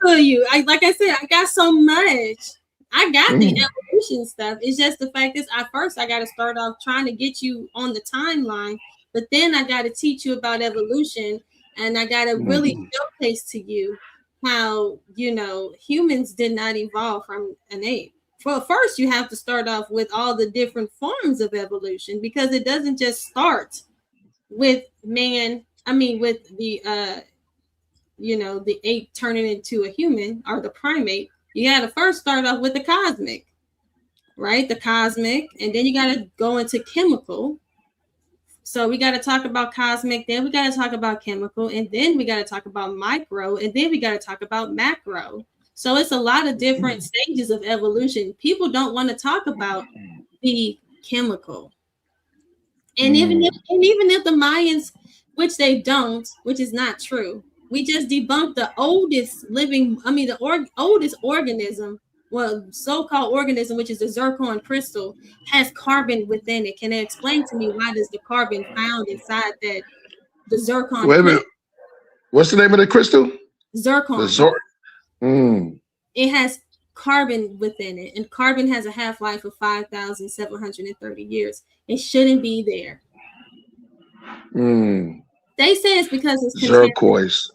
For you, like I said, I got so much. I got the evolution stuff. It's just the fact is, at first I got to start off trying to get you on the timeline, but then I got to teach you about evolution, and I got to really showcase to you how, you know, humans did not evolve from an ape. Well, first you have to start off with all the different forms of evolution, because it doesn't just start with man. I mean, with the you know, the ape turning into a human, or the primate. You got to first start off with the cosmic, right? The cosmic, and then you got to go into chemical. So we got to talk about cosmic, then we got to talk about chemical, and then we got to talk about micro, and then we got to talk about macro. So it's a lot of different stages of evolution. People don't want to talk about the chemical. And even if the Mayans, which they don't, which is not true, we just debunked the oldest living, oldest organism, well, so-called organism, which is the zircon crystal, has carbon within it. Can they explain to me why does the carbon found inside that the zircon? Wait a minute. What's the name of the crystal? Zircon. It has carbon within it, and carbon has a half-life of 5,730 years. It shouldn't be there. They say it's because it's turquoise.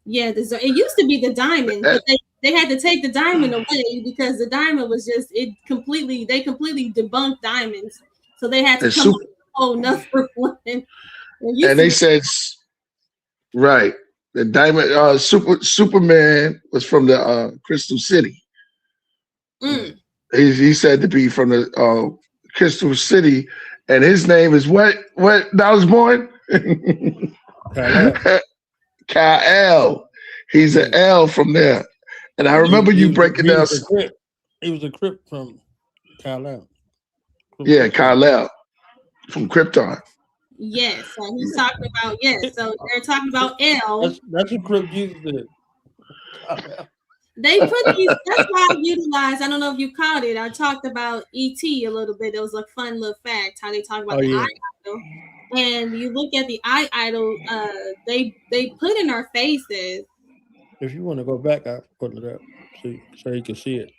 Yeah, it used to be the diamond, but they had to take the diamond away because the diamond was just they completely debunked diamonds, so they had to come up with a whole nother one. And they said, right, the diamond Superman was from the Crystal City. He's said to be from the Crystal City, and his name is what that was born. Kyle. He's an L from there. And I remember you breaking down. He was a Crypt from Kyle. Yeah, Kyle from Krypton. Yes, so he's talking about, so they're talking about L. That's what Crypt used to. They put these, that's why I utilized, I don't know if you caught it. I talked about ET a little bit. It was a fun little fact, how they talk about eye idol. And you look at the eye idol, they put in our faces. If you want to go back, I'll put it up so you can see it.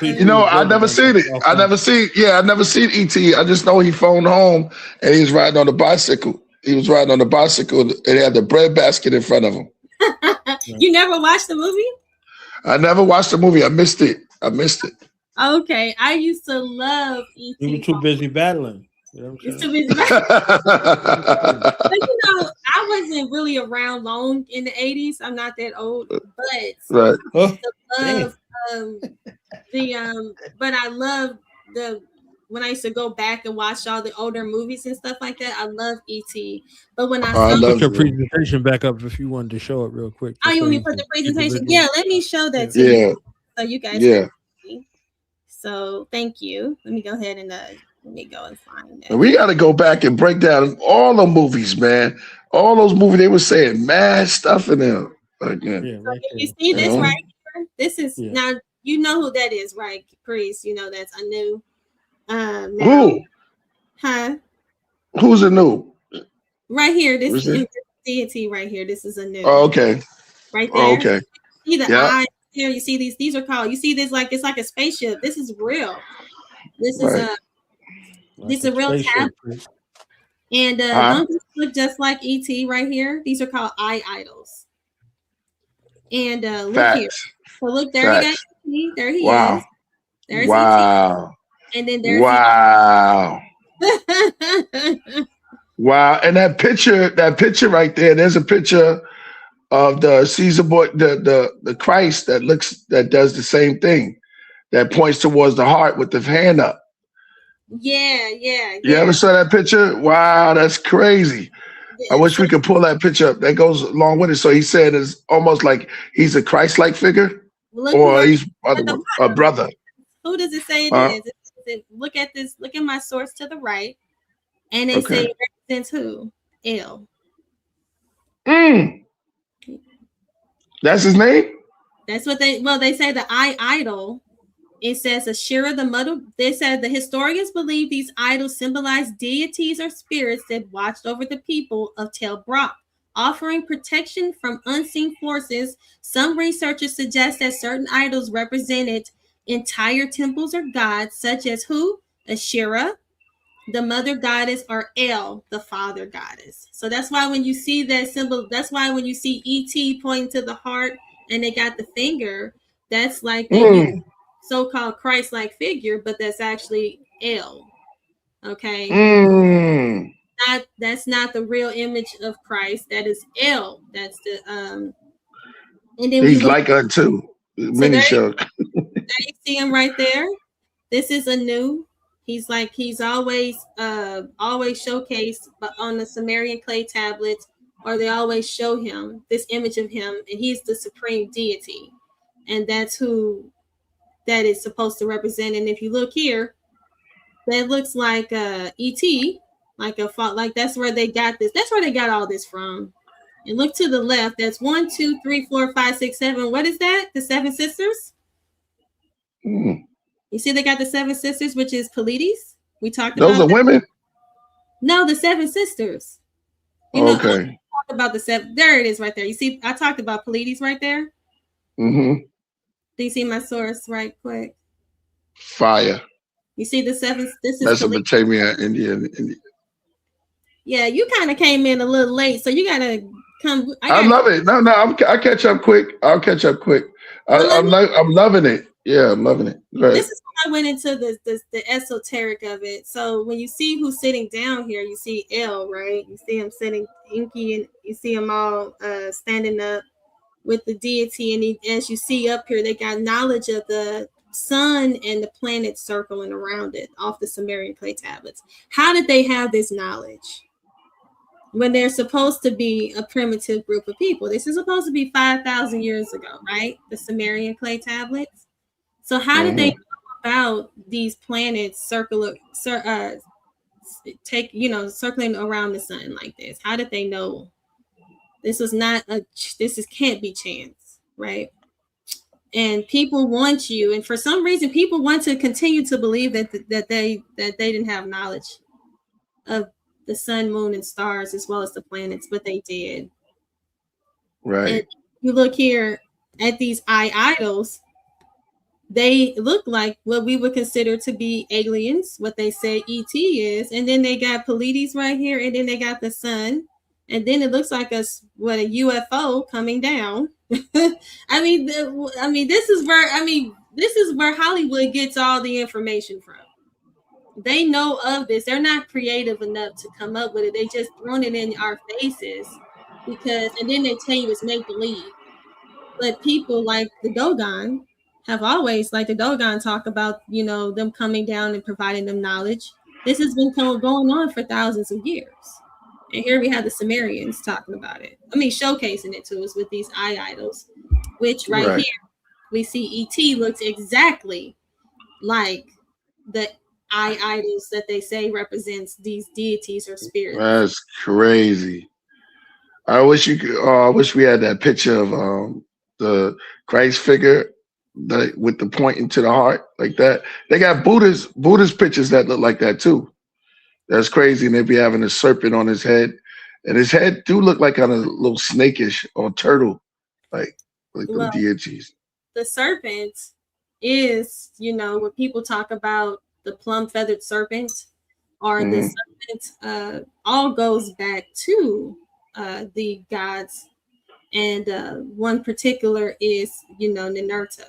You know, I never seen it. I never seen ET. I just know he phoned home and he was riding on a bicycle. He was riding on a bicycle and he had the bread basket in front of him. You never watched the movie? I never watched the movie. I missed it. Okay. I used to love ET. You were too busy battling. You know what I'm saying? But you know, I wasn't really around long in the 80s. I'm not that old, but right. But I love when I used to go back and watch all the older movies and stuff like that. I love ET. But when I put your presentation back up if you wanted to show it real quick. You want me to put the presentation? Yeah, let me show that to you. So you guys can see. So thank you. Let me go ahead and let me go and find it. We got to go back and break down all the movies, man. All those movies, they were saying mad stuff in them. Again. So you see this right here? This is now, you know who that is, right, Priest? You know that's Anu. Who? Huh? Who's Anu? Right here. This is deity right here. This is Anu. Oh, okay. Right there. Oh, okay. See the eyes here? You see these are called, you see this like it's like a spaceship. This is real. This is this is a real tablet. And don't just look just like ET right here. These are called eye idols. And look here. So look, there you go. There he is. There's ET. And then there's wow. And that picture right there, there's a picture of the Caesar boy, the Christ that does the same thing, that points towards the heart with the hand up. Yeah. You ever saw that picture? Wow, that's crazy. I wish we could pull that picture up. That goes along with it. So he said it's almost like he's a Christ-like figure, or he's a brother. Who does it say it is? Look at this. Look at my source to the right, and they say it represents who? L. That's his name? That's what they say the eye idol. It says Asherah, the mother. They said the historians believe these idols symbolize deities or spirits that watched over the people of Tel Brak, offering protection from unseen forces. Some researchers suggest that certain idols represented entire temples or gods, such as who? Asherah, the mother goddess, or El, the father goddess. So that's why when you see that symbol, that's why when you see ET pointing to the heart and they got the finger, that's like they use so-called Christ-like figure, but that's actually El. Okay. That's not the real image of Christ. That is El. That's the and then he's like her too. So there you see him right there. This is a new. He's always showcased on the Sumerian clay tablets, or they always show him this image of him, and he's the supreme deity, and that's who that is supposed to represent. And if you look here, that looks like ET, like that's where they got this. That's where they got all this from. And look to the left. That's 1, 2, 3, 4, 5, 6, 7. What is that? The 7 sisters. You see, they got the 7 sisters, which is Pleiades. We talked about those are women. No, the 7 sisters. You know, talk about the 7. There it is, right there. You see, I talked about Pleiades right there. Do you see my source right quick? Fire. You see the 7. This is Mesopotamia, India. Yeah, you kind of came in a little late, so you gotta come. I love it. No, I catch up quick. I'll catch up quick. I'm loving it. Yeah, I'm loving it. Right. This is how I went into the esoteric of it. So when you see who's sitting down here, you see El, right? You see him sitting inky, and you see them all standing up with the deity. And as you see up here, they got knowledge of the sun and the planets circling around it off the Sumerian clay tablets. How did they have this knowledge when they're supposed to be a primitive group of people? This is supposed to be 5,000 years ago, right? The Sumerian clay tablets. So how did they know about these planets circling around the sun like this? How did they know? This can't be chance, right? And people want you, and for some reason, people want to continue to believe that they didn't have knowledge of the sun, moon, and stars as well as the planets, but they did. Right. And you look here at these idols. They look like what we would consider to be aliens, what they say ET is, and then they got Pleiades right here, and then they got the sun, and then it looks like a UFO coming down. I mean, this is where Hollywood gets all the information from. They know of this. They're not creative enough to come up with it. They just thrown it in our faces and then they tell you it's make believe. But people like the Dogon have always, like the Dogon, talk about, them coming down and providing them knowledge. This has been going on for thousands of years. And here we have the Sumerians talking about it. Showcasing it to us with these idols, which right here we see ET looks exactly like the idols that they say represents these deities or spirits. That's crazy. I wish we had that picture of the Christ figure with the pointing to the heart like that. They got Buddhist pictures that look like that too. That's crazy. And they be having a serpent on his head, and his head do look like kind of a little snakish or turtle, like the deities. The serpent is, when people talk about the plum feathered serpent or the serpent, all goes back to the gods. And one particular is, Ninurta,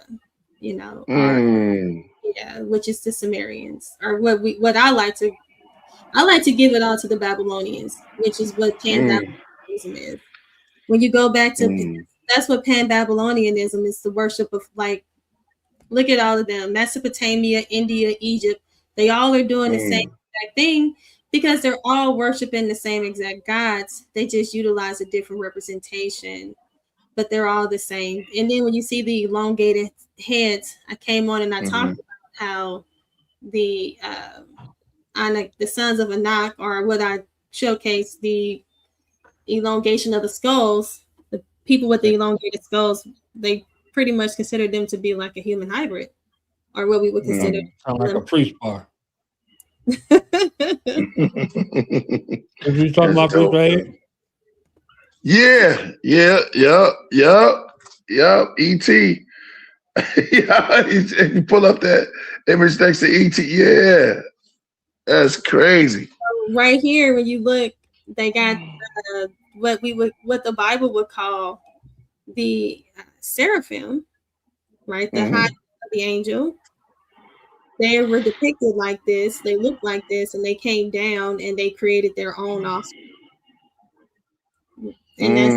which is the Sumerians, or what I like to give it all to the Babylonians, which is what Pan-Babylonianism is. When you go back to, that's what Pan-Babylonianism is, the worship of, look at all of them, Mesopotamia, India, Egypt, they all are doing the same exact thing because they're all worshiping the same exact gods. They just utilize a different representation, but they're all the same. And then when you see the elongated heads, I came on and I talked about how the sons of Anak, or what I showcased, the elongation of the skulls, people with the elongated skulls, they pretty much consider them to be like a human hybrid, or what we would consider. Sound like a priest bar. That's If you talking about dope. priest bar? Yeah. E.T. Yeah, you pull up that image next to E.T. Yeah, that's crazy. right here, when you look, they got what the Bible would call the seraphim, right? The high of the angel. They were depicted like this. They looked like this, and they came down and they created their own offspring. And that's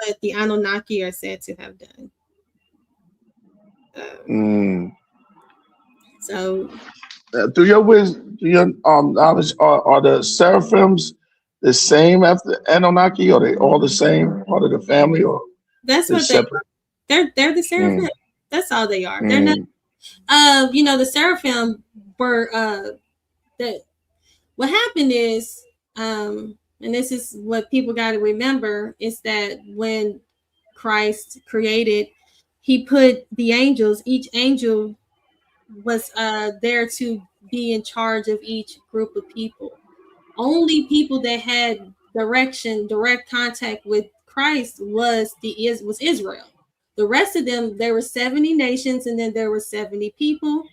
what the Anunnaki are said to have done. So, through your wisdom, your knowledge, are the seraphims the same after Anunnaki? Are they all the same part of the family, or that's what separate? They're the seraphim. That's all they are. They're not. The seraphim were. What happened is, and this is what people got to remember, is that when Christ created, he put the angels. Each angel was there to be in charge of each group of people. Only people that had direct contact with Christ was Israel. The rest of them, there were 70 nations, and then there were 70 people,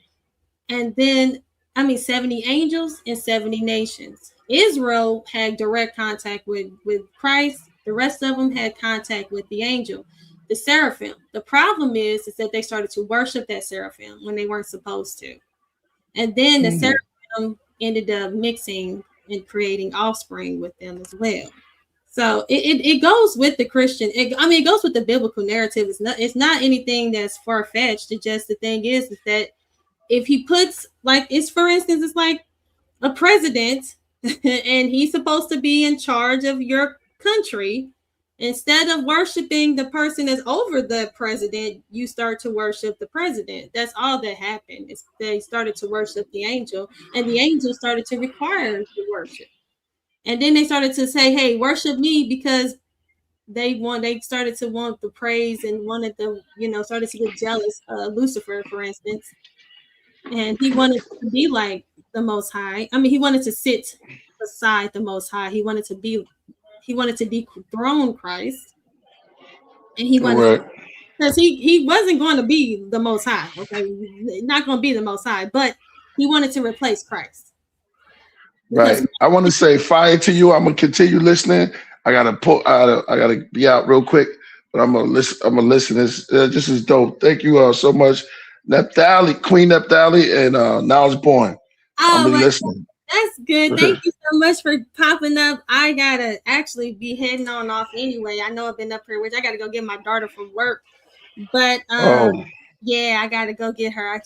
and then 70 angels and 70 nations. Israel had direct contact with Christ. The rest of them had contact with the angel, the seraphim. The problem is that they started to worship that seraphim when they weren't supposed to. And then the seraphim ended up mixing and creating offspring with them as well. So it goes with the Christian. It goes with the biblical narrative. It's not anything that's far-fetched. It's just the thing is that if he puts, like, it's, for instance, it's like a president and he's supposed to be in charge of your country. Instead of worshiping the person that's over the president, you start to worship the president. That's all that happened. Is they started to worship the angel, and the angel started to require to worship. And then they started to say, hey, worship me, because they started to want the praise and wanted the, started to get jealous. Lucifer, for instance, and he wanted to be like the Most High. He wanted to sit beside the Most High. He wanted to dethrone Christ, and he wanted because he wasn't going to be the Most High. Okay, not going to be the Most High, but he wanted to replace Christ. Right. I want to say fire to you. I'm gonna continue listening. I gotta be out real quick, but I'm gonna listen. This is dope. Thank you all so much, Naphtali, Queen Naphtali, and Knowledge Born. I'll be listening. That's good. Thank you so much for popping up. I gotta actually be heading on off anyway. I know I've been up here, which I gotta go get my daughter from work. But yeah, I gotta go get her.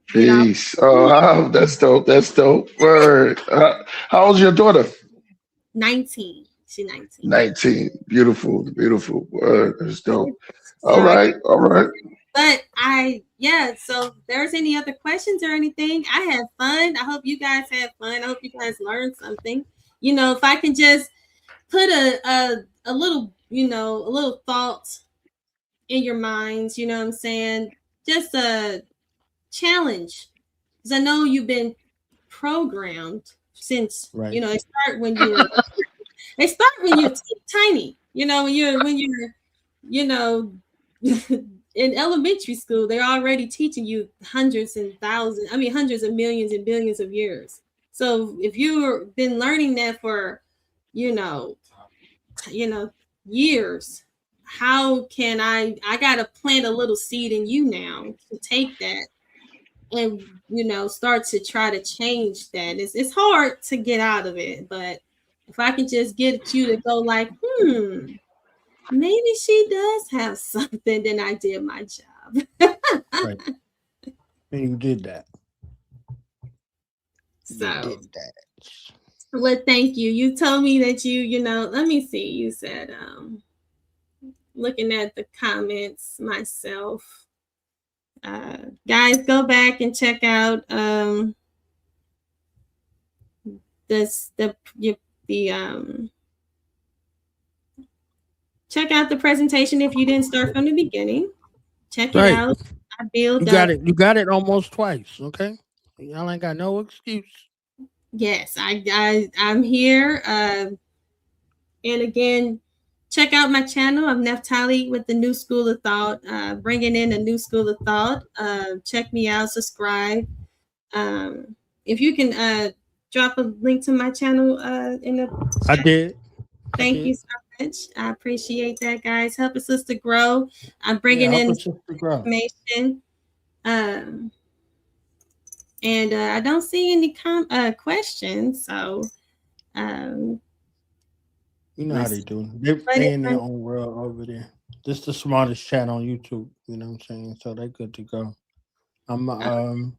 Peace. Oh, that's dope. That's dope. Word. How old's your daughter? 19. She's 19. 19. Beautiful. Beautiful. Word. That's dope. All right. But so if there's any other questions or anything, I had fun. I hope you guys had fun. I hope you guys learned something. If I can just put a little, a little thought in your minds, you know what I'm saying? Just a challenge. Because I know you've been programmed since, it start when you're tiny, when you're in elementary school. They're already teaching you hundreds of millions and billions of years. So if you've been learning that for years, how can I gotta plant a little seed in you now to take that and start to try to change that. It's hard to get out of it, but if I can just get you to go like, maybe she does have something, then I did my job. Right. And you did that. So, well, thank you. You told me that let me see. You said, looking at the comments myself. Guys, go back and check out check out the presentation if you didn't start from the beginning. Check it out. I build up. You got it almost twice. Okay, y'all ain't got no excuse. Yes, I'm here. And again, check out my channel. I'm Naphtali with the New School of Thought, bringing in a new school of thought. Check me out, subscribe. If you can drop a link to my channel in the chat. I did. Thank you so much. I appreciate that, guys. Help us to grow. I'm bringing in information. And I don't see any questions, so you know how they do. They're in their own world over there. This is the smartest chat on YouTube. You know what I'm saying? So they're good to go. I'm gonna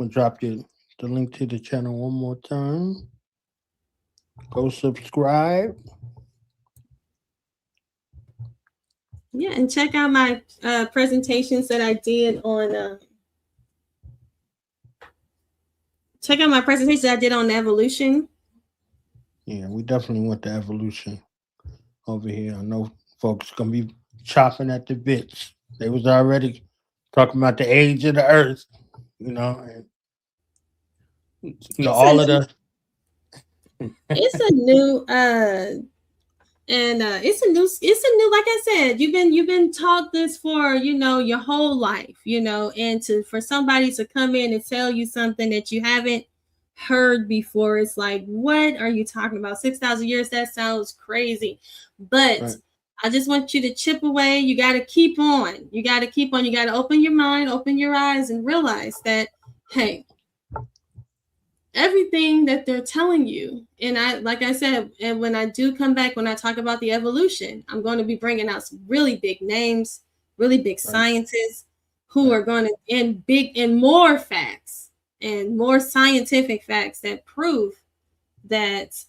drop you the link to the channel one more time. Go subscribe. Yeah, and check out my presentations that I did on. Check out my presentation I did on evolution. Yeah, we definitely want the evolution over here. I know folks gonna be chopping at the bits. They was already talking about the age of the earth, you know, and all of the. It's a new it's a new, like I said, you've been taught this for, your whole life, and for somebody to come in and tell you something that you haven't heard before, it's like, what are you talking about? 6,000 years? That sounds crazy. But right. I just want you to chip away. You got to keep on. You got to open your mind, open your eyes, and realize that, hey, everything that they're telling you, and like I said, and when I do come back, when I talk about the evolution, I'm going to be bringing out some really big names, really big scientists who are going to, and more facts and more scientific facts that prove that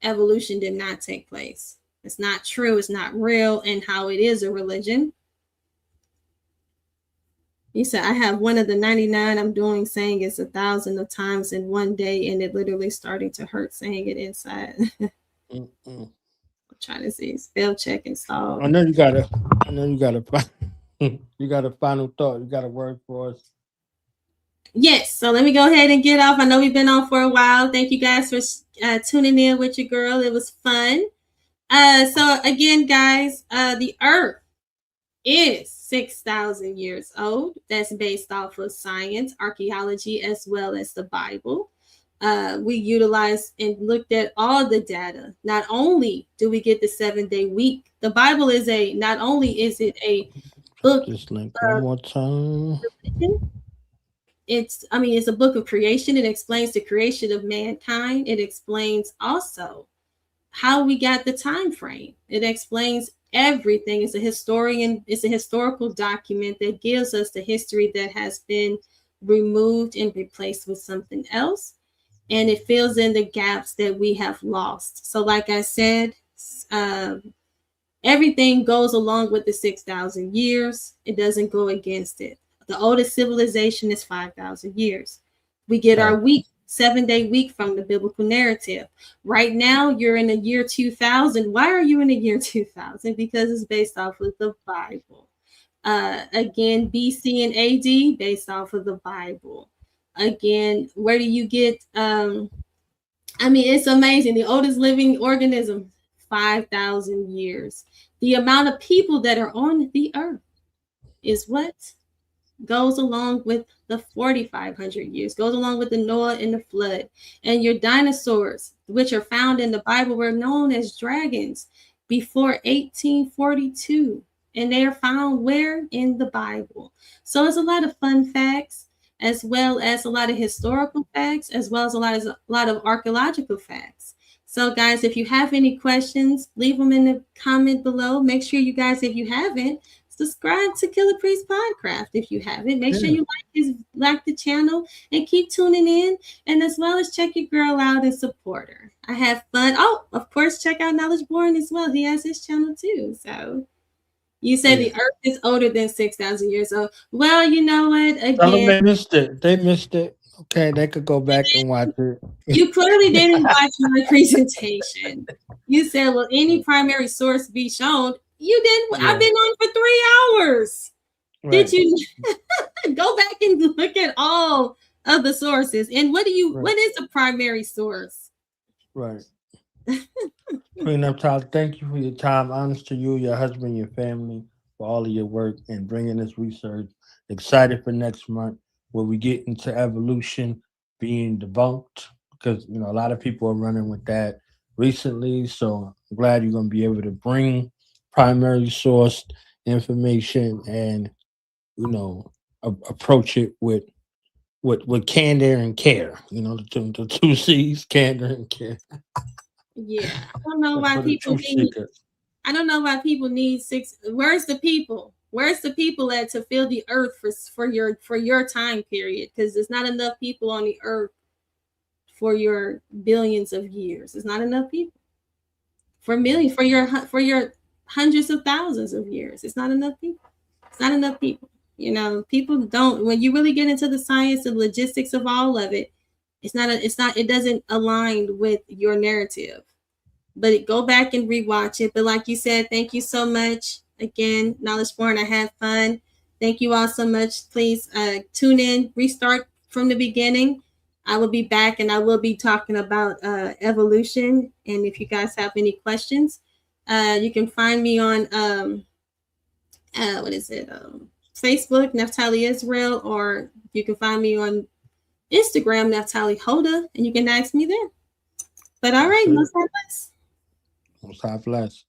evolution did not take place. It's not true. It's not real. And how it is a religion. You said, I have one of the 99 I'm doing saying it's 1,000 of times in one day, and it literally starting to hurt saying it inside. I'm trying to see spell check and solve. I know you got a you got a final thought. You got a word for us. Yes. So let me go ahead and get off. I know we've been on for a while. Thank you guys for tuning in with your girl. It was fun. So again, guys, the earth is 6,000 years old. That's based off of science, archaeology, as well as the Bible. We utilized and looked at all the data. Not only do we get the 7-day week, the Bible is not only is it a book. Just like one more time. It's a book of creation. It explains the creation of mankind. It explains also how we got the time frame. It explains everything. It's a historical document that gives us the history that has been removed and replaced with something else. And it fills in the gaps that we have lost. So like I said, everything goes along with the 6,000 years. It doesn't go against it. The oldest civilization is 5,000 years. We get our 7-day week from the biblical narrative. Right now, you're in the year 2000. Why are you in the year 2000? Because it's based off of the Bible. Again, BC and AD, based off of the Bible. Again, where do you get, it's amazing. The oldest living organism, 5,000 years. The amount of people that are on the earth is what goes along with the 4,500 years, goes along with the Noah and the flood. And your dinosaurs, which are found in the Bible, were known as dragons before 1842. And they are found where? In the Bible. So it's a lot of fun facts, as well as a lot of historical facts, as well as a lot of archaeological facts. So guys, if you have any questions, leave them in the comment below. Make sure you guys, if you haven't, subscribe to Killah Priest Podcraft. If you haven't, make sure you like the channel and keep tuning in. And as well as check your girl out and support her. I have fun. Oh, of course, check out Knowledge Born as well. He has his channel too. So you said the earth is older than 6,000 years old. Well, you know what? Again, they missed it. Okay, they could go back and watch it. You clearly didn't watch my presentation. You said, "Will any primary source be shown?" You didn't. Yeah. I've been on for 3 hours. Right. Did you go back and look at all of the sources? And what is a primary source? Right. Queen Naphtali, thank you for your time. Honest to you, your husband, your family, for all of your work and bringing this research. Excited for next month where we get into evolution being debunked, because a lot of people are running with that recently. So I'm glad you're going to be able to bring primary sourced information and approach it with candor and care. The two C's, candor and care. Yeah, I don't know why people need 6. Where's the people? Where's the people at to fill the earth for your time period? Because there's not enough people on the earth for your billions of years. There's not enough people for millions, for your hundreds of thousands of years. It's not enough people. It's not enough people. People don't. When you really get into the science and logistics of all of it, it doesn't align with your narrative. But go back and rewatch it. But like you said, thank you so much. Again, Knowledge Born, I had fun. Thank you all so much. Please tune in, restart from the beginning. I will be back and I will be talking about evolution. And if you guys have any questions, you can find me on Facebook, Naphtali Israel, or you can find me on Instagram, Naphtali Hoda, and you can ask me there. But all right, most God bless. Most God bless.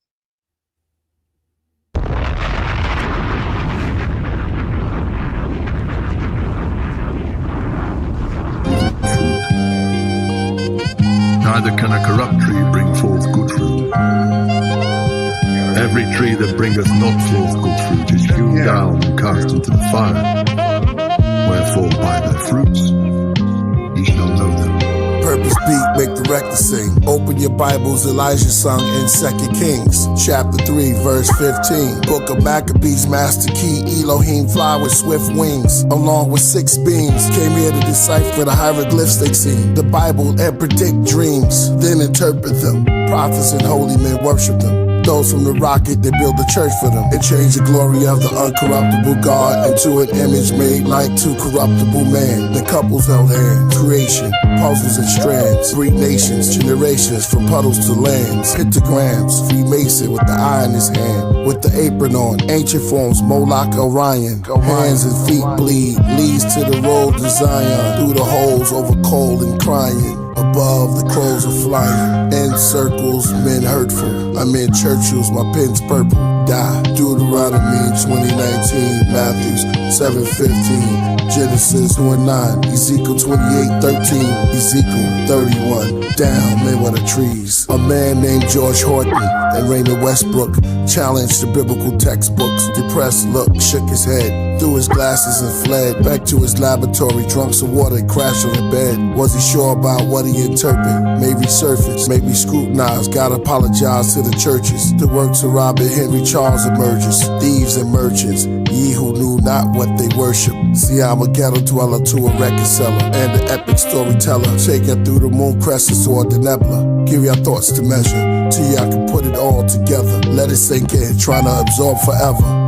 Neither can a corrupt tree bring forth good fruit. Every tree that bringeth not forth good fruit is hewn down and cast into the fire. Wherefore by their fruits ye shall know them. Purpose beat, make the record sing. Open your Bibles, Elijah sung in 2 Kings, chapter 3, verse 15. Book of Maccabees, master key, Elohim fly with swift wings, along with 6 beams. Came here to decipher the hieroglyphs they seen, the Bible, and predict dreams, then interpret them. Prophets and holy men worship them. Those from the rocket, they build a church for them and change the glory of the uncorruptible God into an image made like to corruptible man. The couples held hands, creation, puzzles and strands, 3 nations, generations from puddles to lands, pictograms, Freemason with the eye in his hand, with the apron on, ancient forms, Moloch, Orion, hands and feet bleed, leads to the road to Zion, through the holes over cold and crying. Above the crows are flying, in circles, men hurtful. I'm in Churchill's, my pen's purple. Die. Deuteronomy 2019, Matthews 7:15, Genesis 1:9, Ezekiel 28:13, Ezekiel 31. Down, men were the trees. A man named George Horton and Raymond Westbrook challenged the biblical textbooks. Depressed look, shook his head, threw his glasses and fled back to his laboratory, drunk some water and crashed on the bed. Was he sure about what he interpreted? May resurface, may be scrutinized, gotta apologize to the churches. The works of Robert Henry Charles emerges, thieves and merchants, ye who knew not what they worship. See, I'm a ghetto dweller to a record seller, and an epic storyteller, taking through the moon crescents toward the nebula. Give your thoughts to measure, till y'all can put it all together. Let it sink in, trying to absorb forever.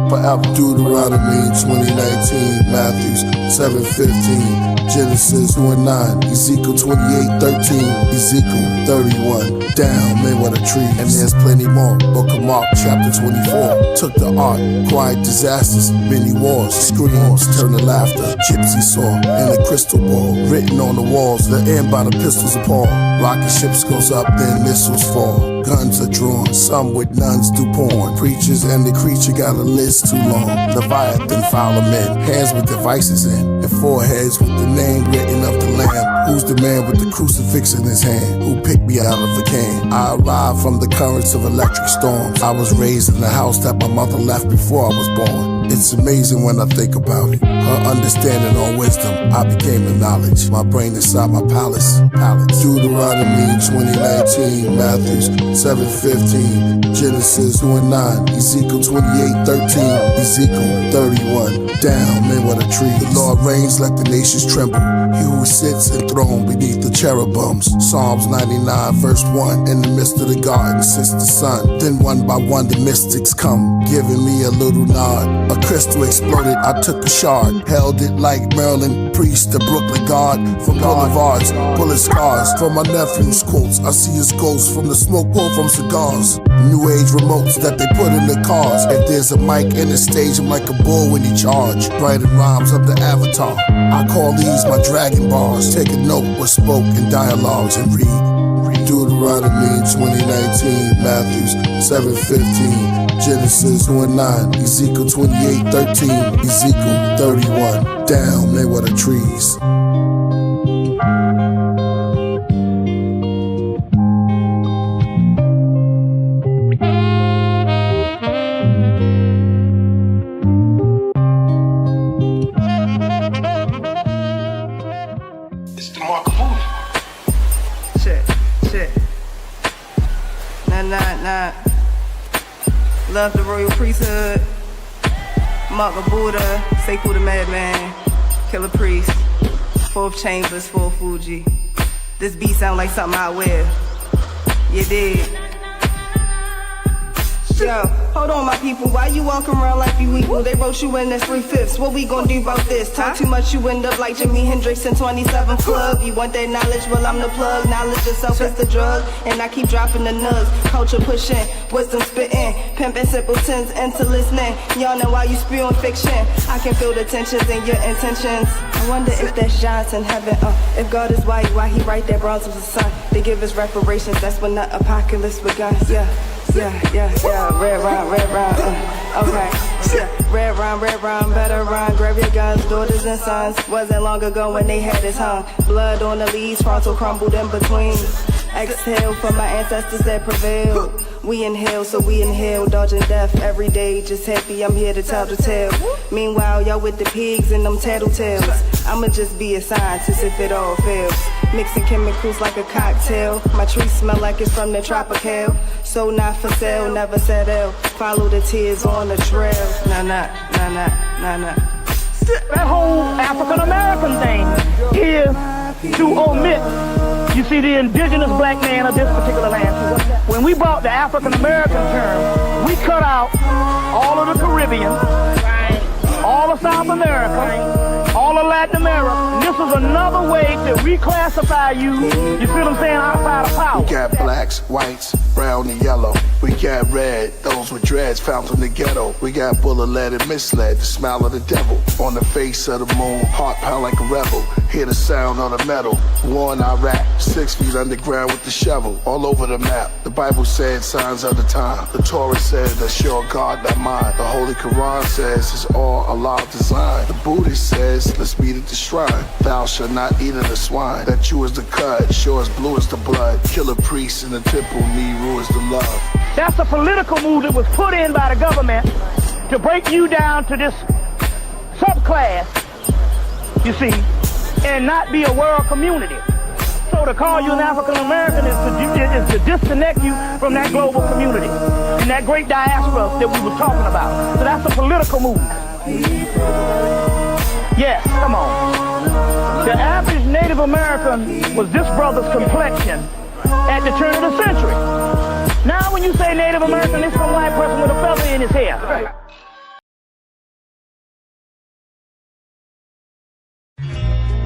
Deuteronomy 2019, Matthews 7:15, Genesis 1:9, Ezekiel 28:13, Ezekiel 31. Down, men were the trees, and there's plenty more. Book of Mark, chapter 24. Took the ark, quiet disasters, many wars, screams, turn to laughter. Gypsy saw in a crystal ball, written on the walls, the end by the pistols of Paul. Rocket ships goes up, then missiles fall. Guns are drawn, some with nuns do porn. Preachers and the creature got a list too long. Leviathan, foul of men, hands with devices in, and foreheads with the name written of the Lamb. Who's the man with the crucifix in his hand? Who picked me out of the can? I arrived from the currents of electric storms. I was raised in the house that my mother left before I was born. It's amazing when I think about it. Her understanding on wisdom, I became the knowledge. My brain inside my palace. Deuteronomy 2019, Matthew 7:15, Genesis 2:9, Ezekiel 28:13, Ezekiel 31. Down, men with a tree. The Lord reigns, let the nations tremble. He who sits enthroned beneath the cherubims. Psalms 99, verse 1. In the midst of the garden sits the sun. Then one by one the mystics come, giving me a little nod. A crystal exploded, I took a shard. Held it like Maryland priest, the Brooklyn guard. From boulevards, bullet scars. From my nephew's quotes, I see his ghost. From the smoke pulled from cigars. New age remotes that they put in the cars. If there's a mic in the stage, I'm like a bull when he charge. Writing rhymes of the avatar. I call these my dragon bars. Take a note what's spoke in dialogues and read. Deuteronomy 2019, Matthew 7:15, Genesis 1:9, Ezekiel 28:13, Ezekiel 31. Down, men were the trees. Love the Royal Priesthood, Mark of Buddha, Sekou the Madman, Killah Priest, Fourth Chambers, Full Fuji. This beat sound like something I wear. You dig? Yo, hold on my people, why you walking around like you equal? They wrote you in as 3/5. What we gonna do about this? Talk too much, you end up like Jimi Hendrix in 27 Club. You want that knowledge? Well, I'm the plug. Knowledge itself is the drug. And I keep dropping the nugs. Culture pushing, wisdom spitting, pimping simpletons into listening. Yawning while you spewing fiction. I can feel the tensions in your intentions. I wonder if that's giants in heaven. If God is white, why he write that bronze was the sun? They give us reparations, that's when the apocalypse begun. Yeah. Red rhyme, okay. Yeah, red rhyme, better rhyme. Grab your guns, daughters and sons. Wasn't long ago when they had us hung. Blood on the leaves, frontal crumbled in between. Exhale for my ancestors that prevailed. We inhale, so we inhale, dodging death every day. Just happy I'm here to tell the tale. Meanwhile, y'all with the pigs and them tattletales. I'ma just be a scientist if it all fails. Mixing chemicals like a cocktail. My tree smell like it's from the tropical. So not for sale, never settle. Follow the tears on the trail. Nah. That whole African American thing is to omit, you see, the indigenous black man of this particular land. When we brought the African American term, we cut out all of the Caribbean, all of South America, all of Latin America. And this is another way to reclassify you, you see what I'm saying, outside of power. We got blacks, whites, brown and yellow. We got red, those with dreads found from the ghetto. We got bullet-led and misled, the smile of the devil. On the face of the moon, heart pound like a rebel. Hear the sound of the metal. War in Iraq, 6 feet underground with the shovel. All over the map, the Bible said signs of the time. The Torah said that's your God, not mine. The Holy Quran says it's all Allah's design. The Buddhist says let's meet at the shrine. Thou shalt not eat of the swine. That you is the cut, sure as blue as the blood. Killah Priest in the temple, Nehru is the love. That's a political move that was put in by the government to break you down to this subclass, you see, and not be a world community. So to call you an African American is to disconnect you from that global community and that great diaspora that we were talking about. So that's a political move. Yes, come on. The average Native American was this brother's complexion at the turn of the century. Now when you say Native American, it's some white person with a feather in his hair.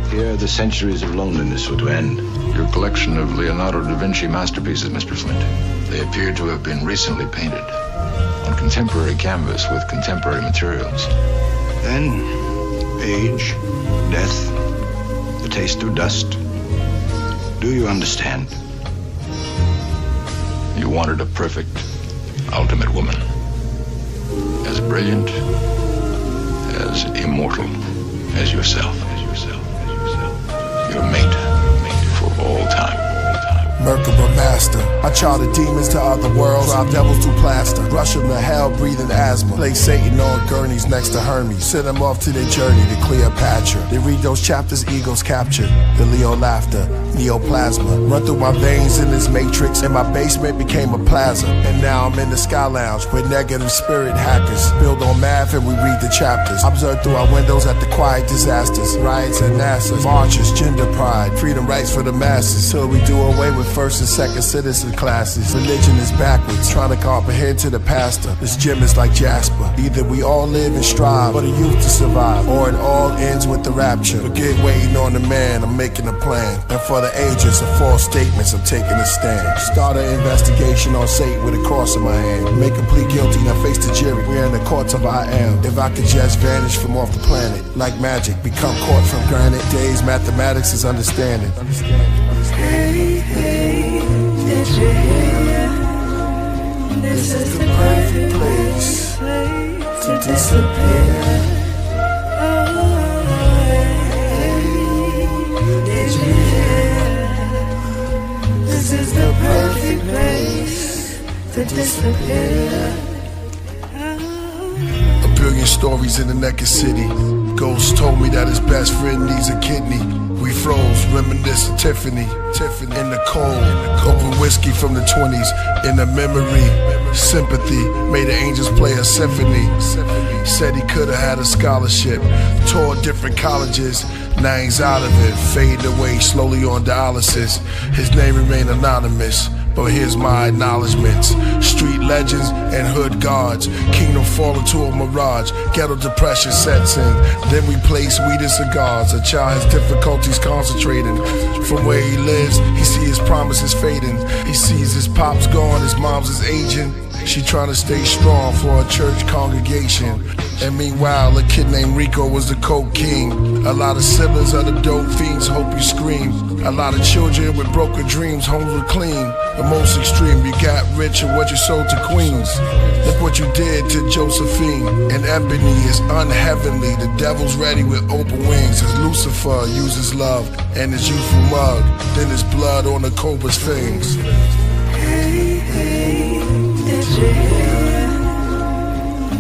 Here, the centuries of loneliness were to end. Your collection of Leonardo da Vinci masterpieces, Mr. Flint. They appear to have been recently painted. On contemporary canvas with contemporary materials. Then, age, death, the taste of dust. Do you understand? You wanted a perfect, ultimate woman. As brilliant, as immortal as yourself. Your mate for all time. Merkaba master. I charted demons to other worlds, drive devils to plaster. Rush them to hell, breathing asthma. Place Satan on gurneys next to Hermes. Send them off to their journey to Cleopatra. They read those chapters, egos captured. The Leo laughter, neoplasma. Run through my veins in this matrix, and my basement became a plaza. And now I'm in the Sky Lounge with negative spirit hackers. Build on math and we read the chapters. Observe through our windows at the quiet disasters. Riots at NASA, marches, gender pride, freedom rights for the masses. Till we do away with first and second citizen classes. Religion is backwards, trying to comprehend to the pastor. This gym is like Jasper. Either we all live and strive for the youth to survive, or it all ends with the rapture. Forget waiting on the man, I'm making a plan. And for the ages of false statements, I'm taking a stand. Start an investigation on Satan with a cross in my hand. Make him plead guilty, now face the jury. We're in the courts of I am. If I could just vanish from off the planet, like magic, become caught from granite. Days, mathematics is understanding. Hey, hey, did you hear? This is the perfect place to disappear. Oh, hey, did you hear? This is the perfect place to disappear. A billion stories in the naked city. Ghost told me that his best friend needs a kidney. We froze, reminisce of Tiffany in the cold. Open whiskey from the 20s in the memory. Sympathy made the angels play a symphony. Said he could have had a scholarship. Toured different colleges. Now he's out of it, fading away slowly on dialysis. His name remained anonymous, but here's my acknowledgements. Street legends and hood guards. Kingdom fall into a mirage. Ghetto depression sets in. Then we place weed and cigars. A child has difficulties concentrating. From where he lives, he sees his promises fading. He sees his pops gone, his mom's is aging. She trying to stay strong for a church congregation. And meanwhile, a kid named Rico was the coke king. A lot of siblings of the dope fiends hope you scream. A lot of children with broken dreams, homes were clean. The most extreme, you got rich and what you sold to queens. Look what you did to Josephine. And Ebony is unheavenly. The devil's ready with open wings. As Lucifer uses love and his youthful mug. Then his blood on the cobra's fangs. Hey, hey, did you hear?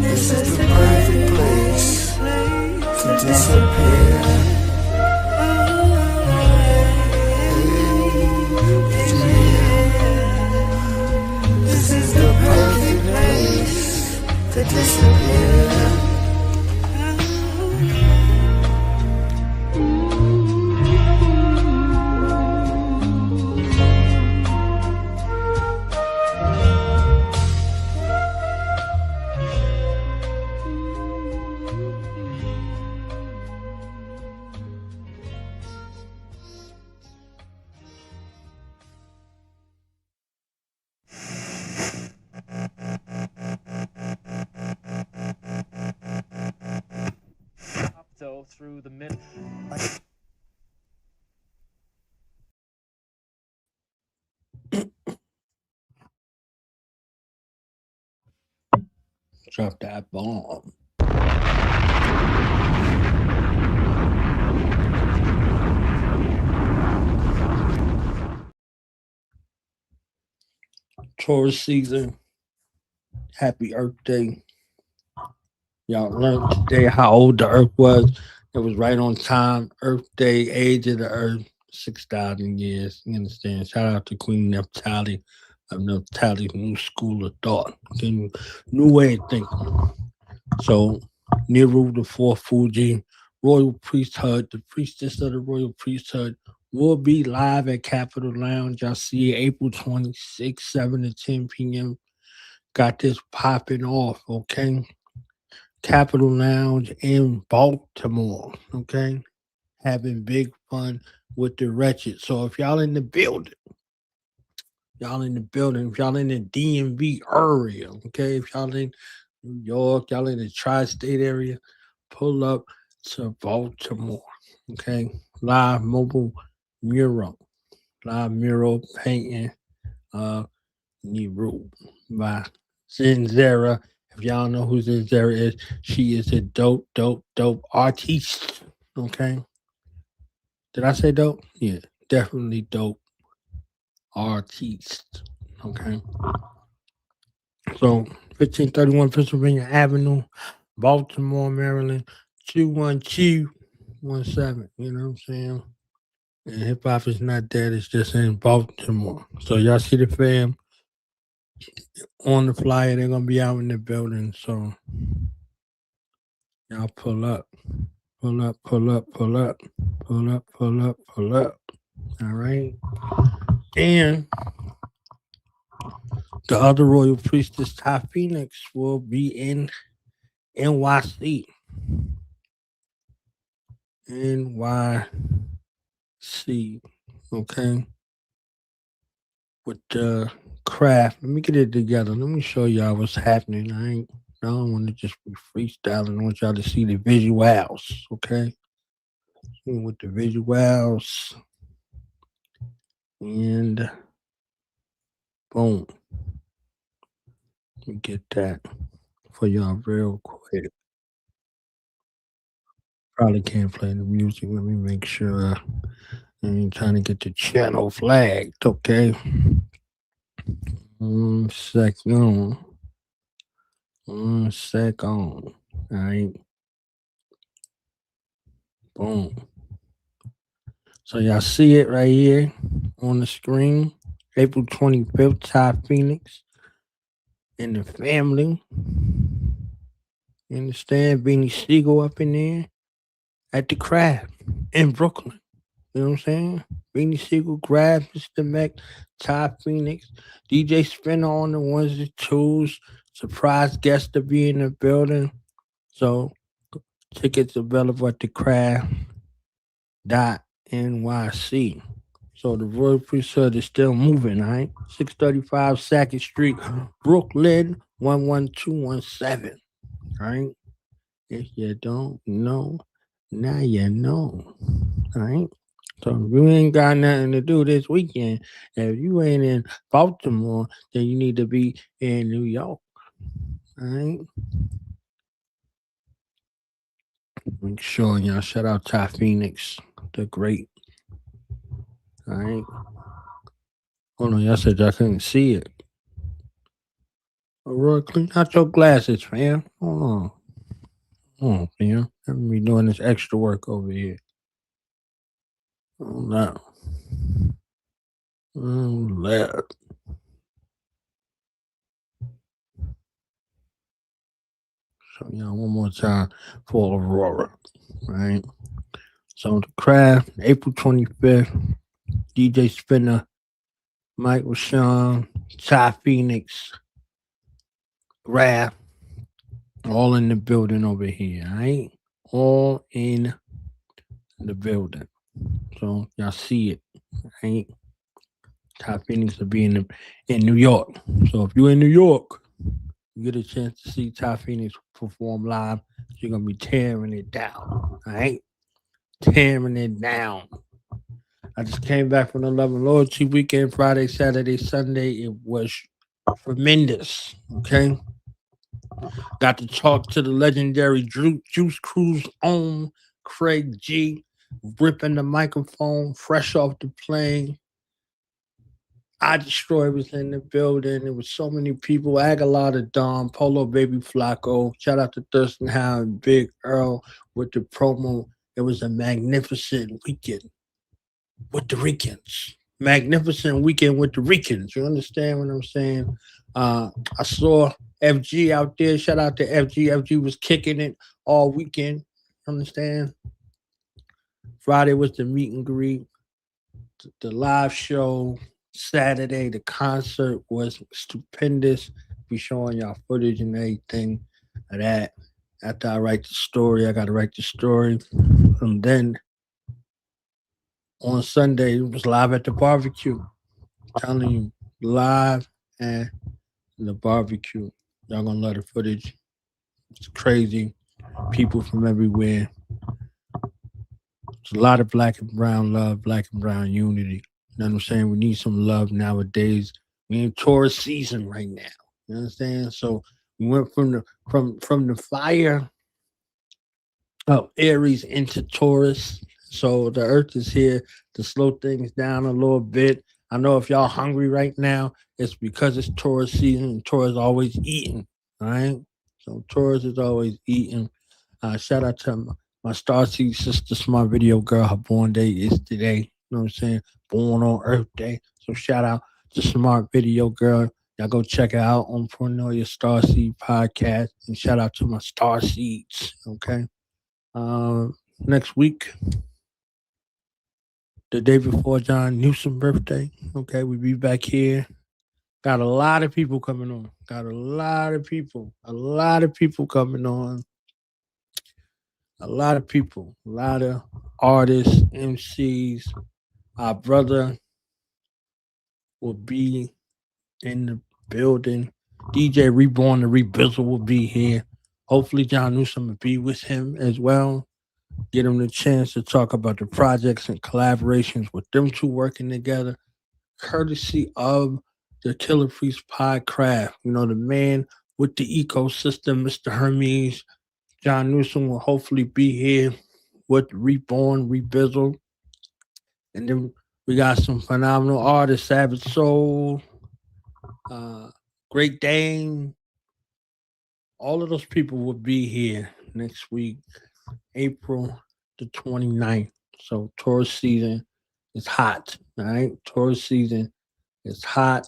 This is the perfect place to disappear. Did you hear? This is the perfect place to disappear. Through the mid. Drop that bomb. Taurus season. Happy Earth Day. Y'all learned today how old the Earth was. It was right on time. Earth Day, age of the Earth, 6,000 years. You understand? Shout out to Queen Naphtali of Naphtali's new school of thought. New way of thinking. So, Nero the Fourth Fuji, Royal Priesthood, the priestess of the Royal Priesthood, will be live at Capitol Lounge. Y'all see April 26, 7 to 10 p.m. Got this popping off, okay? Capitol Lounge in Baltimore, okay? Having big fun with the wretched. So if y'all in the building, if y'all in the DMV area, okay? If y'all in New York, y'all in the tri-state area, pull up to Baltimore, okay? Live mobile mural painting, Nero by Zinzera. If y'all know who Zinzera is, she is a dope artiste. Okay. Did I say dope? Yeah, definitely dope artiste. Okay. So 1531 Pennsylvania Avenue, Baltimore, Maryland, 21217. You know what I'm saying? And hip hop is not dead, it's just in Baltimore. So y'all see the fam on the flyer, they're gonna be out in the building. So y'all pull up. Pull up, pull up, pull up, pull up, pull up, pull up. All right. And the other Royal Priestess, Ty Phoenix, will be in NYC. NYC. Okay. With the craft. Let me get it together. Let me show y'all what's happening. I don't want to just be freestyling. I want y'all to see the visuals. Okay. With the visuals. And boom. Let me get that for y'all real quick. Probably can't play the music. Let me make sure I ain't trying to get the channel flagged. Okay. 1 second. 1 second. All right. Boom. So y'all see it right here on the screen. April 25th, Ty Phoenix and the family. You understand? Beanie Siegel up in there at the craft in Brooklyn. You know what I'm saying? Beanie Siegel, Grab, Mr. Mac, Ty Phoenix, DJ Spinner on the ones and twos. Surprise guest to be in the building. So tickets available at the craft.nyc. So the Royal Priesthood is still moving, all right? 635 Sackett Street, Brooklyn, 11217. All right? If you don't know, now you know. All right? So if you ain't got nothing to do this weekend, if you ain't in Baltimore, then you need to be in New York. All right? Make sure y'all shout out Ty Phoenix, the great. All right? Hold on, y'all said y'all couldn't see it. Roy, clean out your glasses, fam. Hold on. Hold on, fam. I'm be doing this extra work over here. Hold on. Left. So y'all one more time for Aurora. Right? So the craft, April 25th, DJ Spinner, Michael Sean, Ty Phoenix, Raph, all in the building over here, all right? All in the building. So y'all see it, right? Ty Phoenix will be in New York. So if you're in New York, you get a chance to see Ty Phoenix perform live. You're gonna be tearing it down, all right? Tearing it down. I just came back from the Love and Loyalty weekend, Friday, Saturday, Sunday. It was tremendous, okay? Got to talk to the legendary Juice Crew's own Craig G, ripping the microphone, fresh off the plane. I Destroy was in the building. There was so many people. Aguilar, Dom, Polo Baby Flacco. Shout out to Thurston Hound, Big Earl with the promo. It was a magnificent weekend with the Ricans. Magnificent weekend with the Ricans. You understand what I'm saying? I saw FG out there. Shout out to FG. FG was kicking it all weekend. Understand? Friday was the meet and greet. The live show. Saturday, the concert was stupendous. Be showing y'all footage and everything of that. After I write the story, I got to write the story. And then on Sunday, it was live at the barbecue. I'm telling you, live at the barbecue. Y'all gonna love the footage. It's crazy. People from everywhere. There's a lot of black and brown love, black and brown unity. You know what I'm saying? We need some love nowadays. We in Taurus season right now. You understand? So we went from the fire of Aries into Taurus. So the earth is here to slow things down a little bit. I know if y'all hungry right now, it's because it's tourist season and tourists always eating. All right. So tourists is always eating. Shout out to my Starseed sister, Smart Video Girl. Her born day is today. You know what I'm saying? Born on Earth Day. So shout out to Smart Video Girl. Y'all go check it out on Pornoia Starseed Podcast. And shout out to my Starseeds. Okay. Next week, the day before John Newsom's birthday. Okay, we'll be back here. Got a lot of people coming on. A lot of people coming on. A lot of people, a lot of artists, MCs. Our brother will be in the building. DJ Reborn, the Rebizzle will be here. Hopefully John Newsom will be with him as well. Get him the chance to talk about the projects and collaborations with them two working together, courtesy of the Killah Priest Podcraft. You know, the man with the ecosystem, Mr. Hermes. John Newsom will hopefully be here with Reborn, Rebizzle. And then we got some phenomenal artists, Savage Soul, Great Dane. All of those people will be here next week, April the 29th. So tourist season is hot, all right? Tourist season is hot.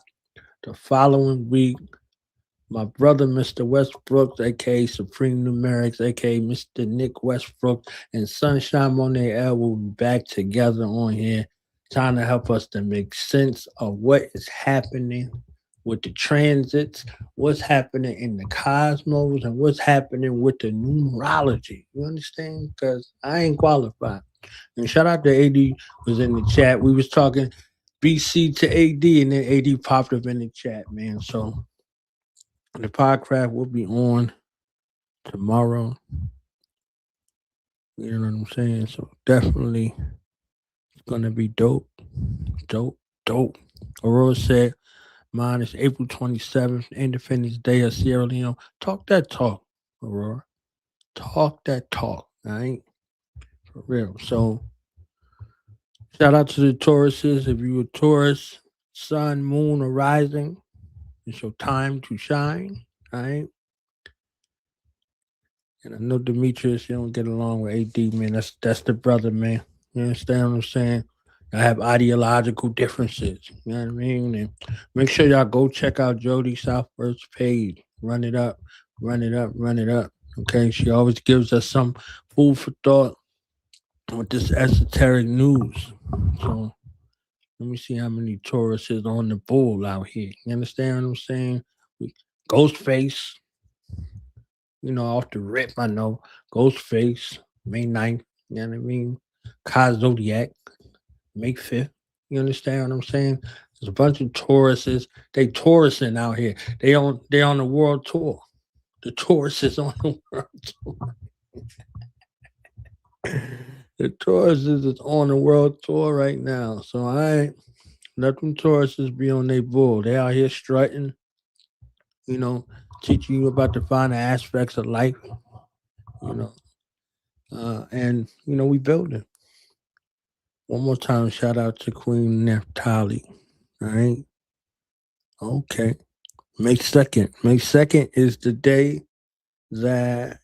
The following week, my brother, Mr. Westbrook, a.k.a. Supreme Numerics, a.k.a. Mr. Nick Westbrook, and Sunshine Monet L will be back together on here, trying to help us to make sense of what is happening with the transits, what's happening in the cosmos, and what's happening with the numerology. You understand? Because I ain't qualified. And shout out to AD was in the chat. We was talking BC to AD, and then AD popped up in the chat, man. So the podcast will be on tomorrow. You know what I'm saying? So definitely it's going to be dope. Aurora said, mine is April 27th, Independence Day of Sierra Leone. Talk that talk, Aurora. Talk that talk, all right? For real. So shout out to the Tauruses. If you're a Taurus, sun, moon, or rising, it's your time to shine, all right? And I know Demetrius, you don't get along with AD, man. That's the brother, man. You understand what I'm saying? I have ideological differences. You know what I mean? And make sure y'all go check out Jody Southworth's page. Run it up. Okay? She always gives us some food for thought with this esoteric news. So let me see how many Taurus is on the bull out here. You understand what I'm saying? Ghostface. You know, off the rip, I know. Ghostface, May 9th. You know what I mean? Kai Zodiac, May 5th. You understand what I'm saying? There's a bunch of Tauruses. They Taurusing out here. They on the world tour. The Taurus is on the world tour. The Taurus is on the world tour right now. So I let them Tauruses be on their bull. They out here strutting, you know, teaching you about the finer aspects of life, you know. And, you know, we building. One more time, shout out to Queen Naphtali. All right. Okay. May 2nd. May 2nd is the day that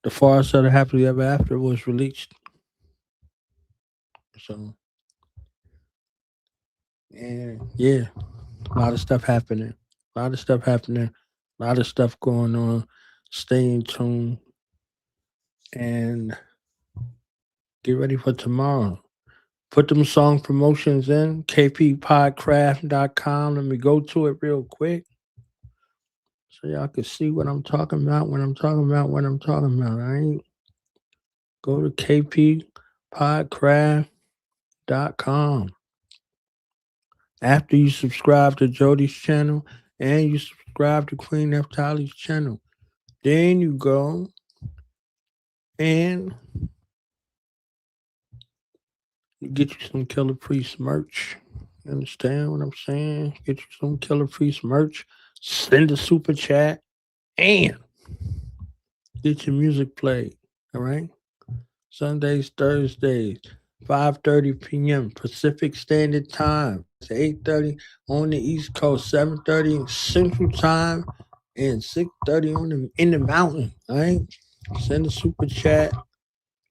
the Forest of the Happily Ever After was released. So, and yeah, a lot of stuff happening. A lot of stuff going on. Stay in tune and get ready for tomorrow. Put them song promotions in, kppodcraft.com. Let me go to it real quick so y'all can see what I'm talking about, all right? Go to kppodcraft.com. After you subscribe to Jody's channel and you subscribe to Queen Naphtali's channel, then you go and you get you some Killah Priest merch. You understand what I'm saying? Get you some Killah Priest merch. Send a super chat and get your music played. All right? Sundays, Thursdays. 5:30 p.m. Pacific Standard Time. It's 8:30 on the East Coast, 7:30 Central Time, and 6:30 in the mountain. All right. Send a super chat,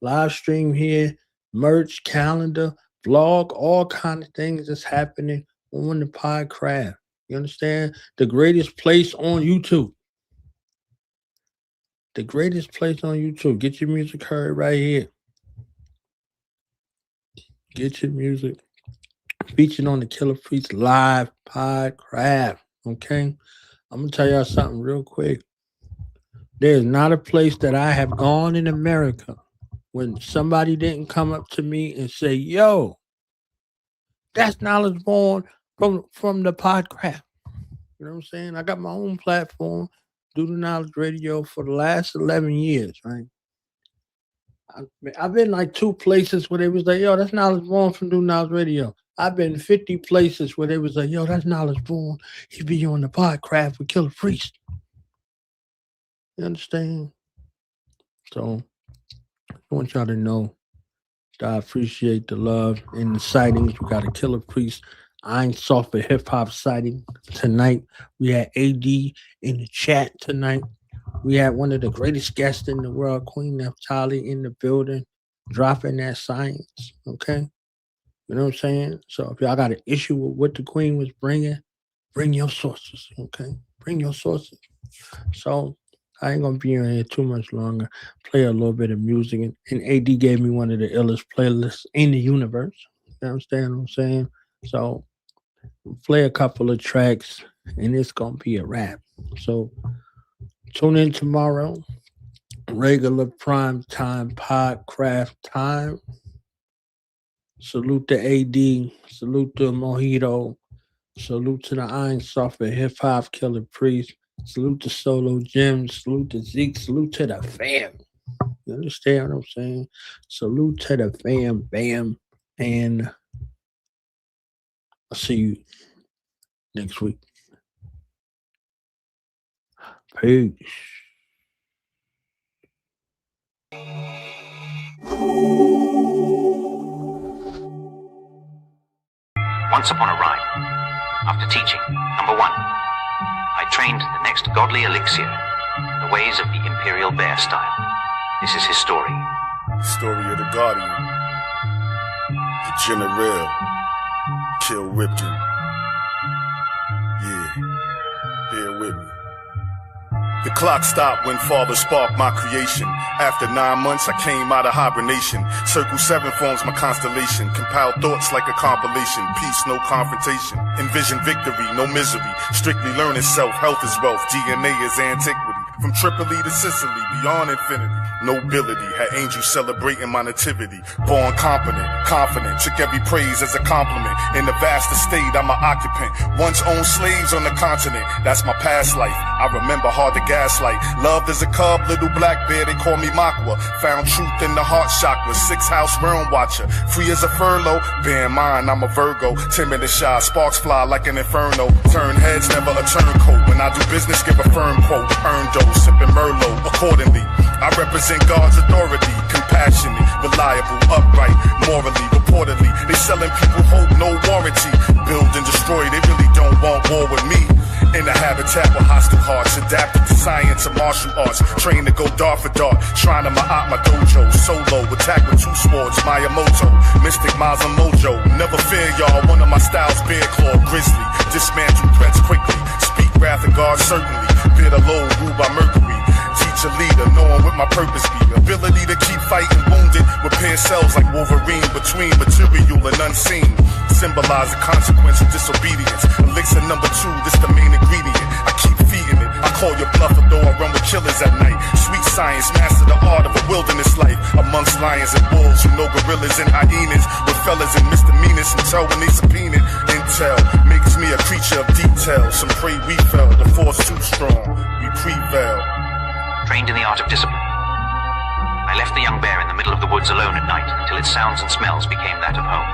live stream here, merch, calendar, vlog, all kind of things that's happening on the Podcraft. You understand? The greatest place on YouTube. The greatest place on YouTube. Get your music heard right here. Get your music featured on the Killah Priest Live Podcraft. Okay? I'm going to tell y'all something real quick. There's not a place that I have gone in America when somebody didn't come up to me and say, yo, that's knowledge born from the Podcraft. You know what I'm saying? I got my own platform, Do the Knowledge Radio, for the last 11 years, right? I've been like 2 places where they was like, yo, that's knowledge born from Do Knowledge Radio. I've been 50 places where they was like, yo, that's knowledge born. He be on the Podcraft with Killah Priest. You understand? So I want y'all to know that I appreciate the love and the sightings. We got a Killah Priest Iron Software Hip Hop sighting tonight. We had AD in the chat tonight. We had one of the greatest guests in the world, Queen Naphtali, in the building, dropping that science. Okay? You know what I'm saying? So if y'all got an issue with what the Queen was bringing, bring your sources. Okay? Bring your sources. So I ain't gonna be in here too much longer. Play a little bit of music, and AD gave me one of the illest playlists in the universe. You understand what I'm saying? So play a couple of tracks, and it's gonna be a wrap. So tune in tomorrow, regular prime time Podcraft time. Salute to AD, salute to Mojito, salute to the Iron Software Hip Hop Killah Priest. Salute to Solo Jim. Salute to Zeke. Salute to the fam. You understand what I'm saying? Salute to the fam, bam. And I'll see you next week. Peace. Once upon a rhyme, after teaching, number 1, I trained the next godly elixir in the ways of the imperial bear style. This is his story. Story of the Guardian, the General, Kill Ripton. Yeah, bear with me. The clock stopped when Father sparked my creation. After 9 months, I came out of hibernation. Circle 7 forms my constellation. Compiled thoughts like a compilation. Peace, no confrontation. Envision victory, no misery. Strictly learning self, health is wealth. DNA is antiquity. From Tripoli to Sicily, beyond infinity. Nobility, had angels celebrating my nativity. Born competent, confident, took every praise as a compliment. In the vast estate, I'm an occupant. Once owned slaves on the continent, that's my past life. I remember hard to gaslight. Loved as a cub, little black bear, they call me Makwa. Found truth in the heart chakra, 6th house realm watcher. Free as a furlough, bear in mind I'm a Virgo. Timid and shy, sparks fly like an inferno. Turn heads, never a turncoat. When I do business, give a firm quote. Earn dough, sipping Merlot accordingly. I represent God's authority, compassionate, reliable, upright, morally, reportedly. They selling people hope, no warranty. Build and destroy, they really don't want war with me. In the habitat with hostile hearts, adapted to science and martial arts. Trained to go dart for dart, trying to my dojo. Solo, attack with 2 swords, Miyamoto. Mystic Maza Mojo, never fear y'all, one of my styles, bear claw, grizzly. Dismantle threats quickly, speak wrath of God certainly. Bear the load, ruled by Mercury. Teach a leader, knowing what my purpose be. Ability to keep fighting wounded, repair cells like Wolverine between material and unseen. Symbolize the consequence of disobedience. Elixir number 2, this the main ingredient. I keep feeding it. I call your bluff, though I run with killers at night. Sweet science, master the art of a wilderness life. Amongst lions and wolves, you know gorillas and hyenas. With fellas and misdemeanors until when they subpoena. Intel makes me a creature of detail. Some pray we fell, the force too strong. We prevail. Trained in the art of discipline. I left the young bear in the middle of the woods alone at night until its sounds and smells became that of home.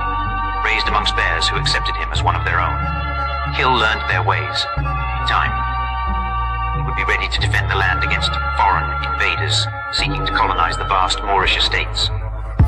Raised amongst bears who accepted him as one of their own. Kill learned their ways. In time, he would be ready to defend the land against foreign invaders seeking to colonize the vast Moorish estates.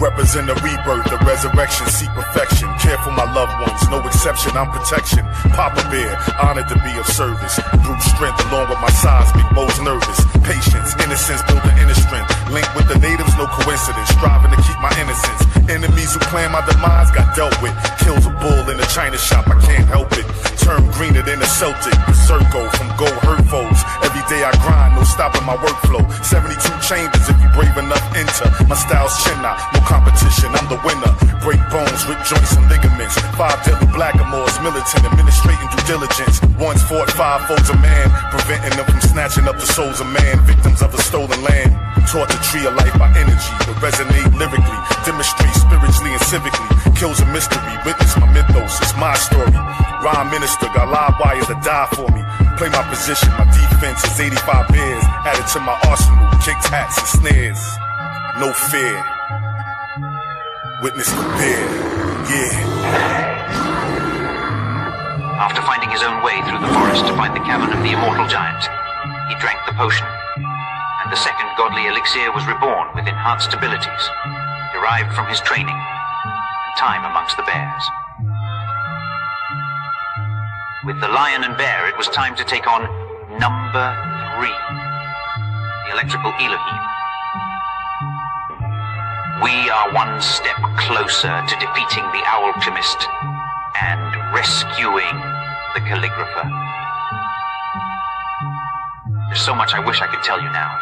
Represent the rebirth, the resurrection, seek perfection. Care for my loved ones, no exception, I'm protection. Papa Bear, honored to be of service. Brute strength along with my size, make most nervous. Patience, innocence, build the inner strength. Link with the natives, no coincidence. Striving to keep my innocence. Enemies who plan my demise got dealt with. Kills a bull in a china shop, I can't help it. Turn greener than a Celtic. Berserko from gold hurt foes. Every day I grind, no stopping my workflow. 72 chambers if you brave enough enter. My style's chin out, no competition, I'm the winner. Break bones, rip joints and ligaments. 5 deadly blackamoors, militant, administrating due diligence. Once fought 5 foes a man, preventing them from snatching up the souls of man. Victims of the stolen land. Taught the tree of life by energy, but resonate lyrically. Demonstrate spiritually and civically. Kills a mystery, witness my mythos, it's my story. Rhyme minister, got live wires that die for me. Play my position, my defense is 85 bears. Added to my arsenal, kicks, hats, and snares. No fear. Witness the bear, yeah. After finding his own way through the forest to find the cavern of the immortal giant, he drank the potion, and the second godly elixir was reborn with enhanced abilities, derived from his training and time amongst the bears. With the lion and bear, it was time to take on number 3, the electrical Elohim. We are one step closer to defeating the alchemist and rescuing the calligrapher. There's so much I wish I could tell you now.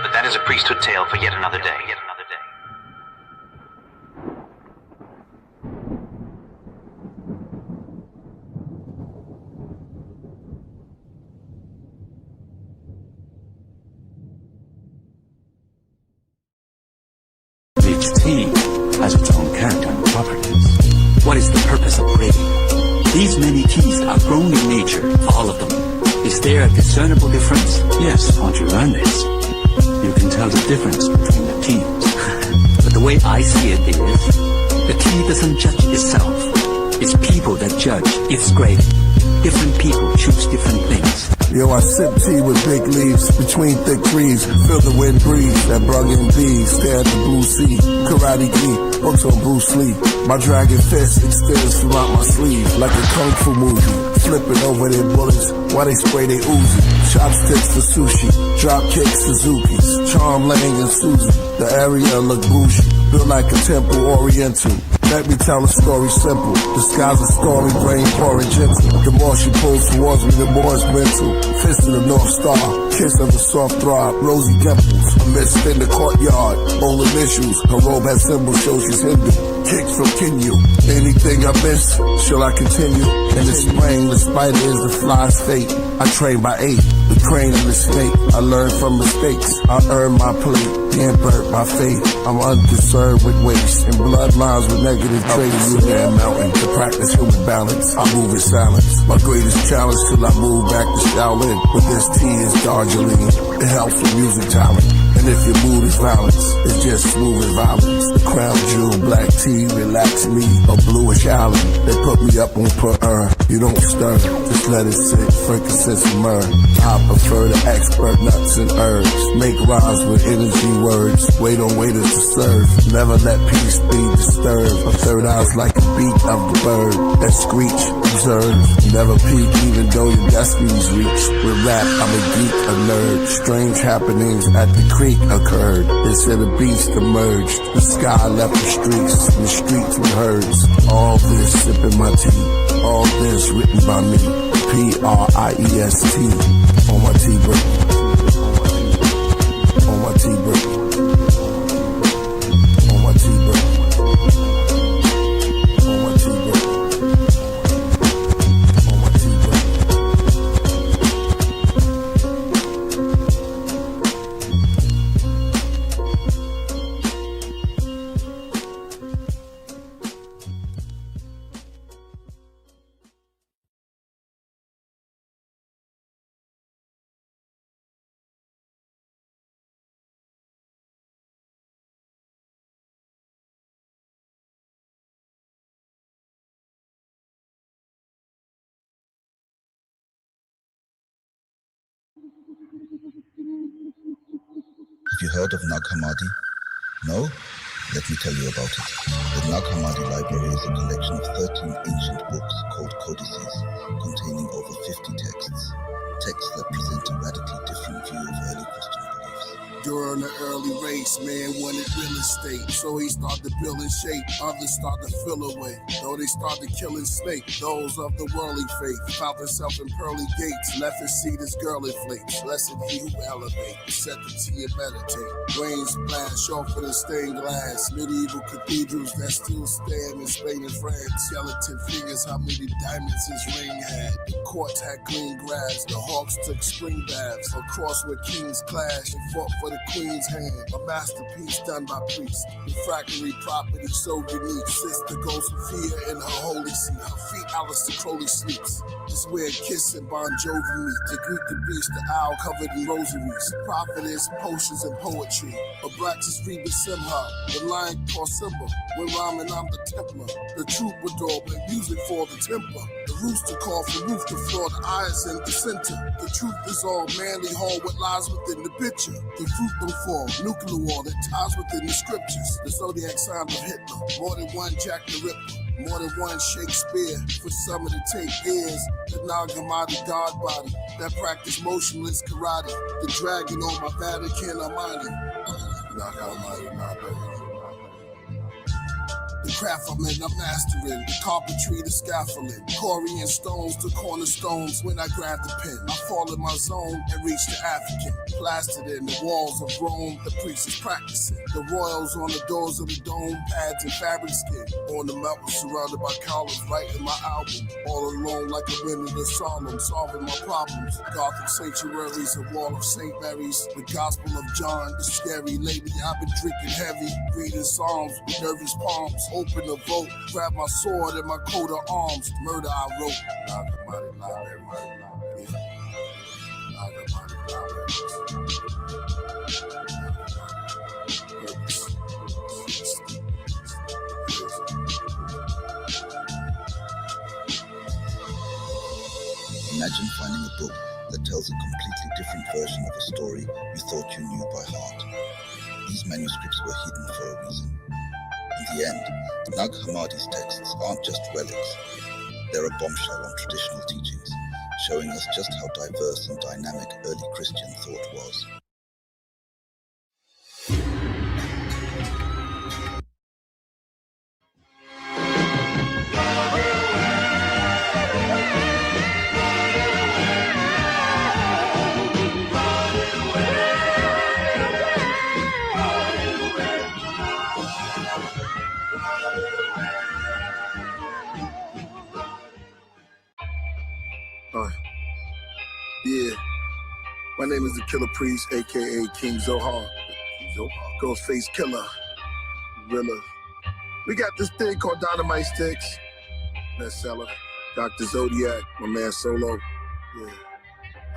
But that is a priesthood tale for yet another day. Each tea has its own character and properties. What is the purpose of breeding? These many teas are grown in nature, all of them. Is there a discernible difference? Yes, once you learn this, you can tell the difference between the teas. But the way I see it is, the tea doesn't judge itself. It's people that judge its grade. Different people choose different things. Yo, I sip tea with big leaves between thick trees. Feel the wind breeze that brung in bees. Stare at the blue sea. Karate gi, hooks on Bruce Lee. My dragon fist extends throughout my sleeve like a kung fu movie. Flipping over their bullets while they spray their Uzi. Chopsticks for sushi, drop kicks Suzuki's. Charm Lang and Susie. The area look bougie. Built like a temple oriental. Let me tell a story simple. Disguise a story, brain pouring gentle. The more she pulls towards me, the more it's mental. Fist of the North Star, kiss of a soft throb, rosy dimples. Amidst in the courtyard, all initials. Her robe has symbols, shows she's Hindu. Kicks from Kinyu. Anything I miss, shall I continue? In the spring, the spider is the fly's fate. I train by 8, the crane and the snake. I learn from mistakes, I earn my plate. Hampered by faith, I'm unconcerned with waste and bloodlines with negative traits. You there mountain to practice human balance. I move in silence. My greatest challenge till I move back to Shaolin. But this tea is Darjeeling. It helps with music talent. And if your mood is violence, it's just smooth as violence. The crown jewel, black tea, relax me, a bluish island. They put me up on per urn. You don't stir, just let it sit, frankincense and myrrh. I prefer the expert nuts and herbs. Make rhymes with energy words. Wait on waiters to serve. Never let peace be disturbed. A third eye's like a beat of the bird that screech, observe. Never peek even though your destiny's reach. With rap, I'm a geek, a nerd. Strange happenings at the creek occurred. They said a beast emerged. The sky left the streets. The streets were herds. All this sipping my tea. All this written by me. Priest on my tea break. On my tea break. On my tea break. On my tea break. On my tea break. Have you heard of Nag Hammadi? No? Let me tell you about it. The Nag Hammadi Library is a collection of 13 ancient books called codices, containing over 50 texts. Texts that present a radically different view of early Christian beliefs. During the early race, man wanted real estate, so he started building shape. Others started to fill away, though they started killing snake. Those of the worldly faith found themselves in pearly gates, left his seat as girl inflates. Blessed he who elevate, set the tea and meditate. Rain splash off of the stained glass, medieval cathedrals that still stand in Spain and France. Skeleton figures, how many diamonds his ring had. The courts had clean grass, the hawks took spring baths. Across where kings clashed and fought for the queen's hand. A masterpiece done by priests. Refractory property so unique. Sister goes Sophia in her holy seat. Her feet Alistair Crowley sleeps. This where Kiss and Bon Jovi meet. The Greek, the beast, the owl covered in rosaries. Prophetess, potions, and poetry. A black is Reba Simha. The lion called Simba. When rhyming, I'm the Templar. The troubadour, but music for the temper. The rooster call from roof to floor. The eyes in the center. The truth is all manly hall. What lies within the picture. The fruit don't fall. Nuclear war that ties within the scriptures. The zodiac sign of Hitler. More than one Jack the Ripper. More than one Shakespeare. For some of the take years. The Nag Hammadi god body. That practice motionless karate. The dragon on my Vatican Armani. Nag Hammadi, Nag Hammadi. The craft I'm in, I'm mastering. The carpentry, the scaffolding. Corian stones to cornerstones. When I grab the pen, I fall in my zone and reach the African. Plastered in the walls of Rome, the priest is practicing. The royals on the doors of the dome, pads and fabric skin. On the mountain, surrounded by columns, writing my album. All alone like a wind in the solemn, solving my problems. Gothic sanctuaries, a wall of St. Mary's. The Gospel of John, the scary lady. I've been drinking heavy, reading Psalms with nervous palms. Open the vote, grab my sword and my coat of arms. Murder I wrote. Nag Hammadi Library. Nag Hammadi Library. Imagine finding a book that tells a completely different version of a story you thought you knew by heart. These manuscripts were hidden for a reason. In the end, Nag Hammadi's texts aren't just relics. They're a bombshell on traditional teachings, showing us just how diverse and dynamic early Christian thought was. Yeah, my name is the Killah Priest, aka King Zohar. Ghostface Killer, Rilla. We got this thing called Dynamite Sticks, bestseller. Dr. Zodiac, my man Solo.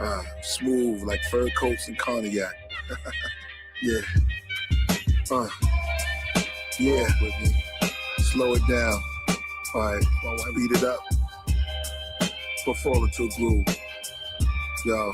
Yeah, smooth like fur coats and cognac. Yeah, yeah, with me. Slow it down. All right, beat it up. But fall into a groove. Yo,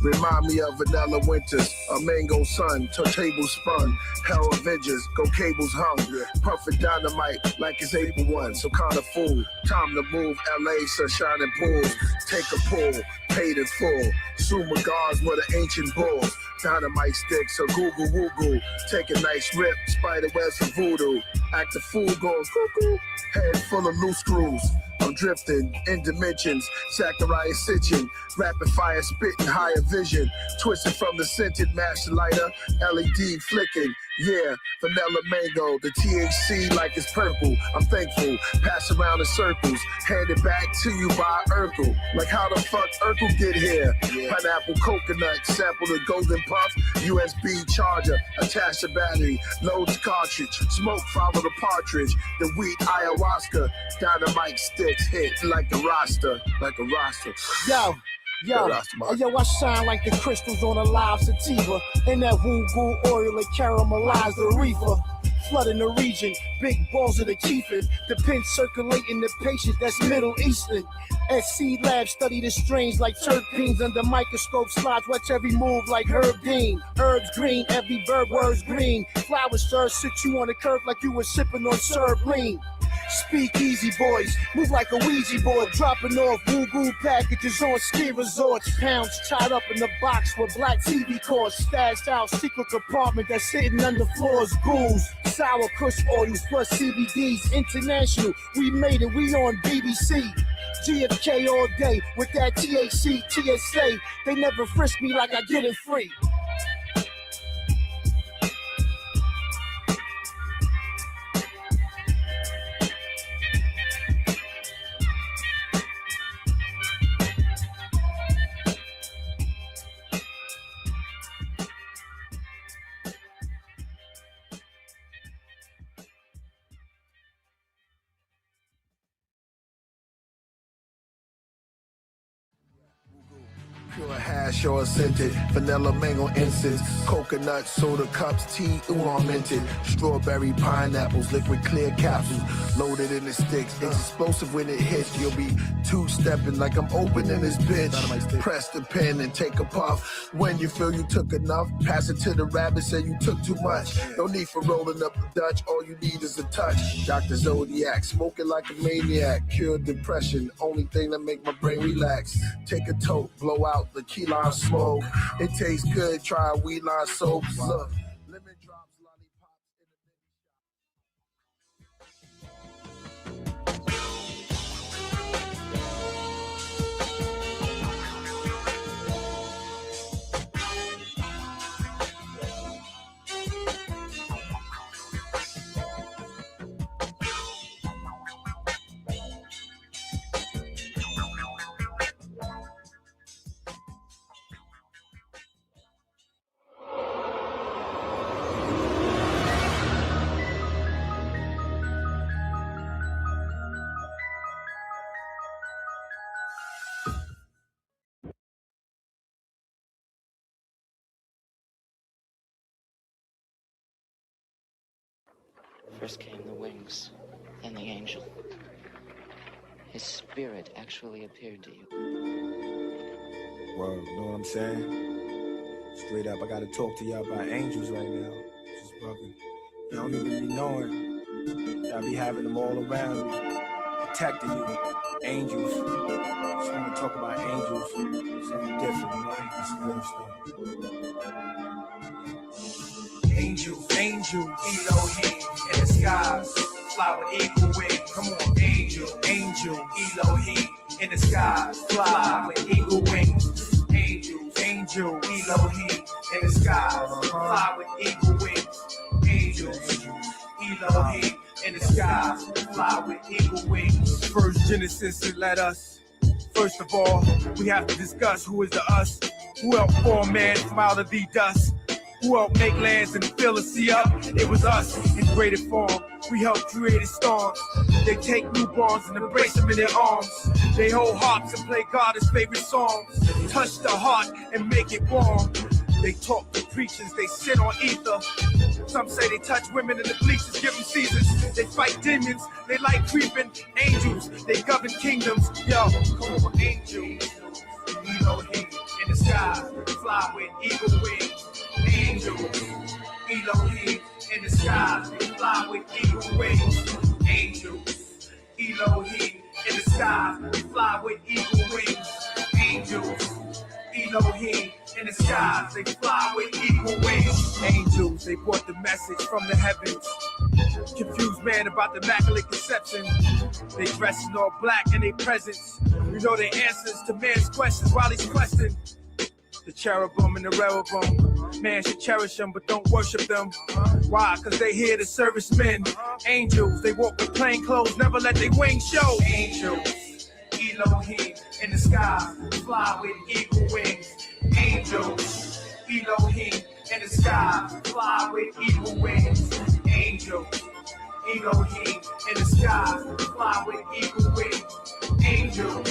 remind me of vanilla winters, a mango sun, turntable spun, hell Avengers, go cables hung, puffin' dynamite like it's April 1, so kinda fool, time to move, LA sunshine and pools, take a pull, paid in full, Sumer guards were the ancient bulls, dynamite sticks, so Google woogle, take a nice rip, spider webs of voodoo, act a fool going cuckoo, head full of loose screws. I'm drifting in dimensions, Zachariah Sitchin, rapid fire spitting higher vision, twisted from the scented match lighter, LED flicking, yeah, vanilla mango, the THC like it's purple, I'm thankful, pass around in circles, hand it back to you by Urkel, like how the fuck Urkel get here, pineapple coconut, sample the golden puff, USB charger, attach the battery, loads cartridge, smoke follow the partridge, the wheat ayahuasca, dynamite sticks hit like a roster, Yo, I shine like the crystals on a live sativa. In that woo-goo oil that caramelized the reefer. flooding the region. Big balls of the keeping, the pin circulating the patient that's Middle Eastern. SC Lab study the strains like terpenes under microscope slides, watch every move like Herb Dean. Herbs green, every verb words green. Flowers sir, sit you on the curb like you were sipping on syrup lean. Speak easy boys, move like a Ouija board, dropping off woo-goo packages on ski resorts. Pounds tied up in the box with black TV cords, stashed out secret compartment that's sitting under floors. Ghouls, sour kush oils plus CBDs, international. We made it, we on BBC. GFK all day with that THC, TSA. They never frisk me like I get it free. Pure hash or scented, vanilla mango incense, coconut soda cups, tea oolong minted, strawberry pineapples, liquid clear capsules, loaded in the sticks. It's explosive when it hits. You'll be two-stepping like I'm opening this bitch. Press the pen and take a puff. When you feel you took enough, pass it to the rabbit, say you took too much. No need for rolling up the Dutch, all you need is a touch. Dr. Zodiac, smoking like a maniac, cure depression, only thing that make my brain relax. Take a toke, blow out the key lime smoke. It tastes good, try a weed line soap. Look, lemon drops, lollipops in First came the wings, then the angel. His spirit actually appeared to you. Well, you know what I'm saying? Straight up, I gotta talk to y'all about angels right now. Just bugging. Y'all don't even be knowing. Y'all be having them all around you, protecting you. Angels. Just wanna talk about angels. Something different, right? It's good stuff. Angels, Elohim in the skies, fly with eagle wings. Come on, angel, Elohim in the skies, fly with eagle wings. Angel, Elohim in the skies, fly with eagle wings. Angels, Elohim in the skies, fly with eagle wings. First Genesis, it led us. First of all, we have to discuss who is the us, who helped form man from out of the dust. Who helped make lands and fill the sea up? It was us in greater form. We helped create storms. They take newborns and embrace them in their arms. They hold harps and play God his favorite songs. Touch the heart and make it warm. They talk to preachers, they sit on ether. Some say they touch women in the bleachers, give them Caesars. They fight demons, they like creeping angels. They govern kingdoms. Yo, come on, angels. Elohim in the sky, fly with eagle wings. Angels, Elohim in the sky, fly with eagle wings. Angels, Elohim in the sky, fly with eagle wings. Angels, Elohim in the sky, they fly with eagle wings. Angels, they brought the message from the heavens. Confused man about the immaculate conception. They dress in all black in their presence. You know their answers to man's questions while he's questioning. The cherubim and the cherubim, man should cherish them, but don't worship them. Why? Cause they here to service men. Angels, they walk with plain clothes, never let their wings show. Angels, Elohim in the sky, fly with eagle wings. Angels, Elohim in the sky, fly with eagle wings. Angels, Elohim in the sky, fly with eagle wings. Angels,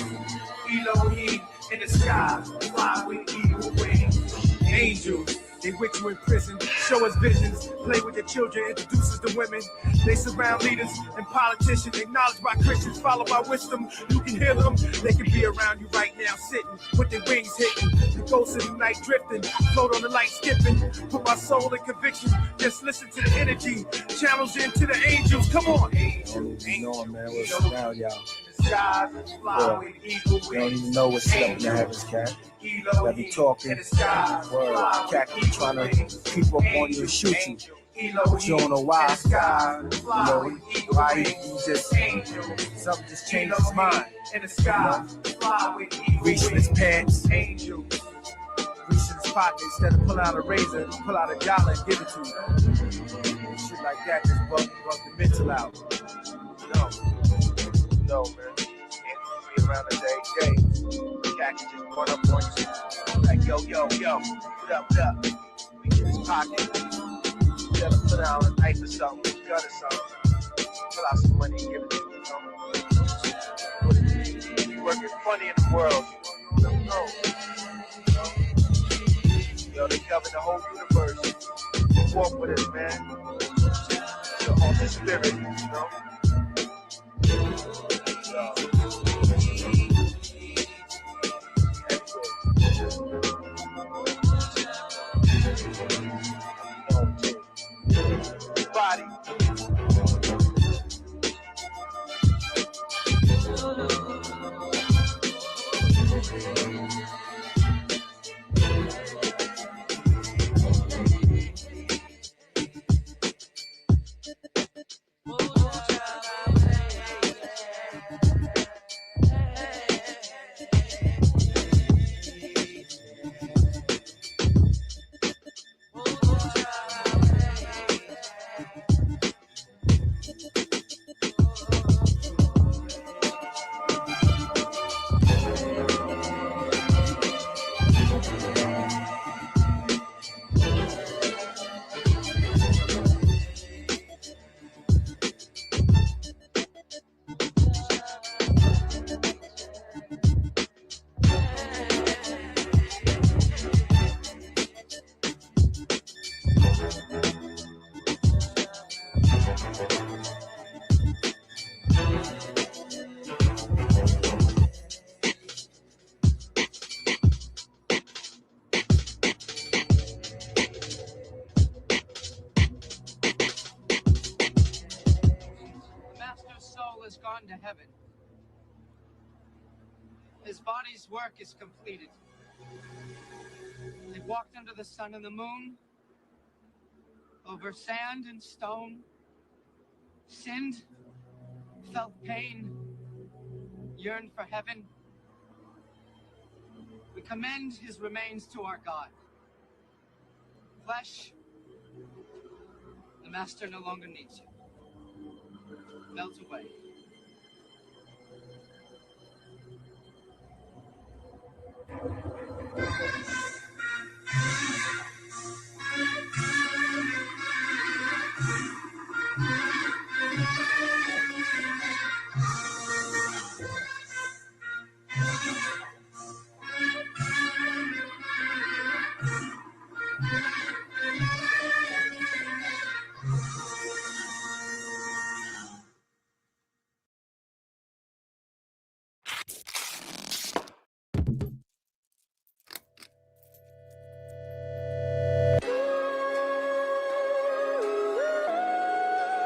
Elohim in the sky, fly with eagle wings. Angels, They witch you in prison, show us visions, play with your children, introduce us to women. They surround leaders and politicians, acknowledged by Christians, followed by wisdom. You can hear them, they can be around you right now, sitting with their wings hitting. The ghosts of the night drifting, float on the light skipping. Put my soul in conviction, just listen to the energy, channels into the angels. Come on, angels. You know, man, what's around y'all? Skies, fly with eagle wings. You don't even know what's up in the heavens, cat. That be talking, word, cat keep trying to keep up on you and shoot you. But you don't know why. You know, why he just, something just changed his mind. Reaching his pants, reaching his pocket, instead of pull out a razor, pull out $1 and give it to you. Shit like that just bug the mental out. No, man. Be around the day. Cat can just run up on you. Like, yo, what up? We get his pocket. Tell him put out a knife or something, a gun or something. Pull out some money and give it to you. You working funny in the world. You don't know. Yo, they cover the whole universe. Walk with us, man. The Holy Spirit, you know. Body. To heaven. His body's work is completed. They walked under the sun and the moon, over sand and stone, sinned, felt pain, yearned for heaven. We commend his remains to our God. Flesh, the master no longer needs you. Melt away.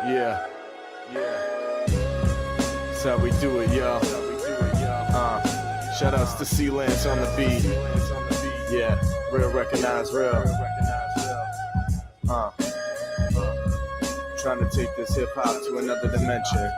Yeah. That's how we do it, y'all. Shout outs to Sea-Lance on the beat. Yeah, real recognize real. Trying to take this hip hop to another dimension.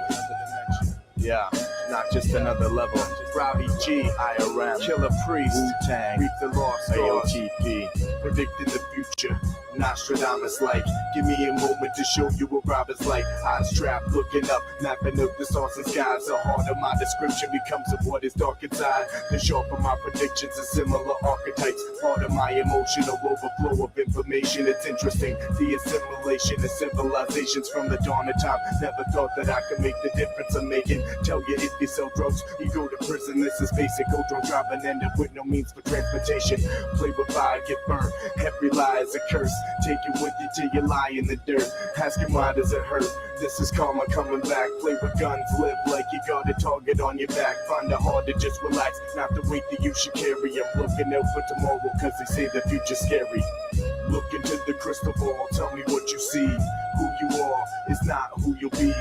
Yeah, not just another level. Rowdy G, IRM, Killah Priest, Wu-Tang, Reap the Lost, AOTP, predicted the future. Nostradamus like. Give me a moment to show you what Robert's like. Eyes trapped, looking up, mapping up the stars and skies. The harder my description becomes of what is dark inside, the sharper my predictions and similar archetypes. Part of my emotional overflow of information. It's interesting, the assimilation of civilizations from the dawn of time. Never thought that I could make the difference I'm making. Tell you if you sell drugs, you go to prison. This is basic. Go drunk driving, end up with no means for transportation. Play with fire, get burned. Every lie is a curse. Take it with you till you lie in the dirt. Ask him why does it hurt? This is karma coming back. Play with guns, live like you got a target on your back. Find it hard to just relax, not the weight that you should carry. I'm looking out for tomorrow, cause they say the future's scary. Look into the crystal ball, tell me what you see. Who you are is not who you'll be.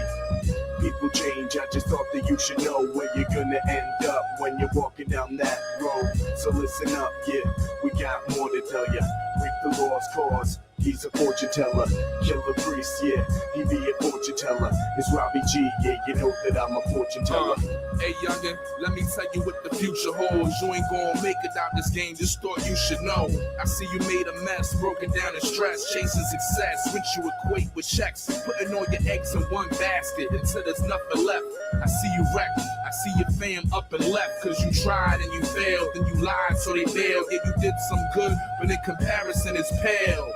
People change, I just thought that you should know where you're gonna end up when you're walking down that road. So listen up, yeah, we got more to tell ya. Reap the lost cause, he's a fortune teller. Killah Priest, yeah, he be a fortune teller. It's Robbie G, yeah, you know that I'm a fortune teller. Hey youngin', let me tell you what the future holds. You ain't gonna make it out this game, just thought you should know. I see you made a mess, broken down in stress, chasing success, which you equate with checks. Putting all your eggs in one basket until there's nothing left. I see you wrecked, I see your fam up and left. Cause you tried and you failed, then you lied so they bailed. Yeah, you did some good, but in comparison it's pale.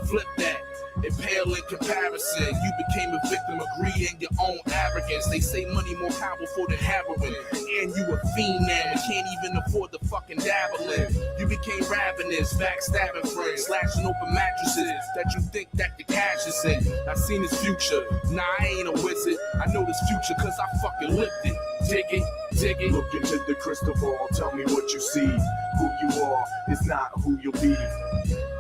Flip that. It pale in comparison. You became a victim of greed and your own arrogance. They say money more powerful than heroin. And you a fiend now and can't even afford the fucking dabbling. You became ravenous, backstabbing friends, slashing open mattresses that you think that the cash is in. I seen this future. Nah, I ain't a wizard. I know this future cause I fucking lived it. Dig it, dig it. Look into the crystal ball, tell me what you see. Who you are is not who you'll be.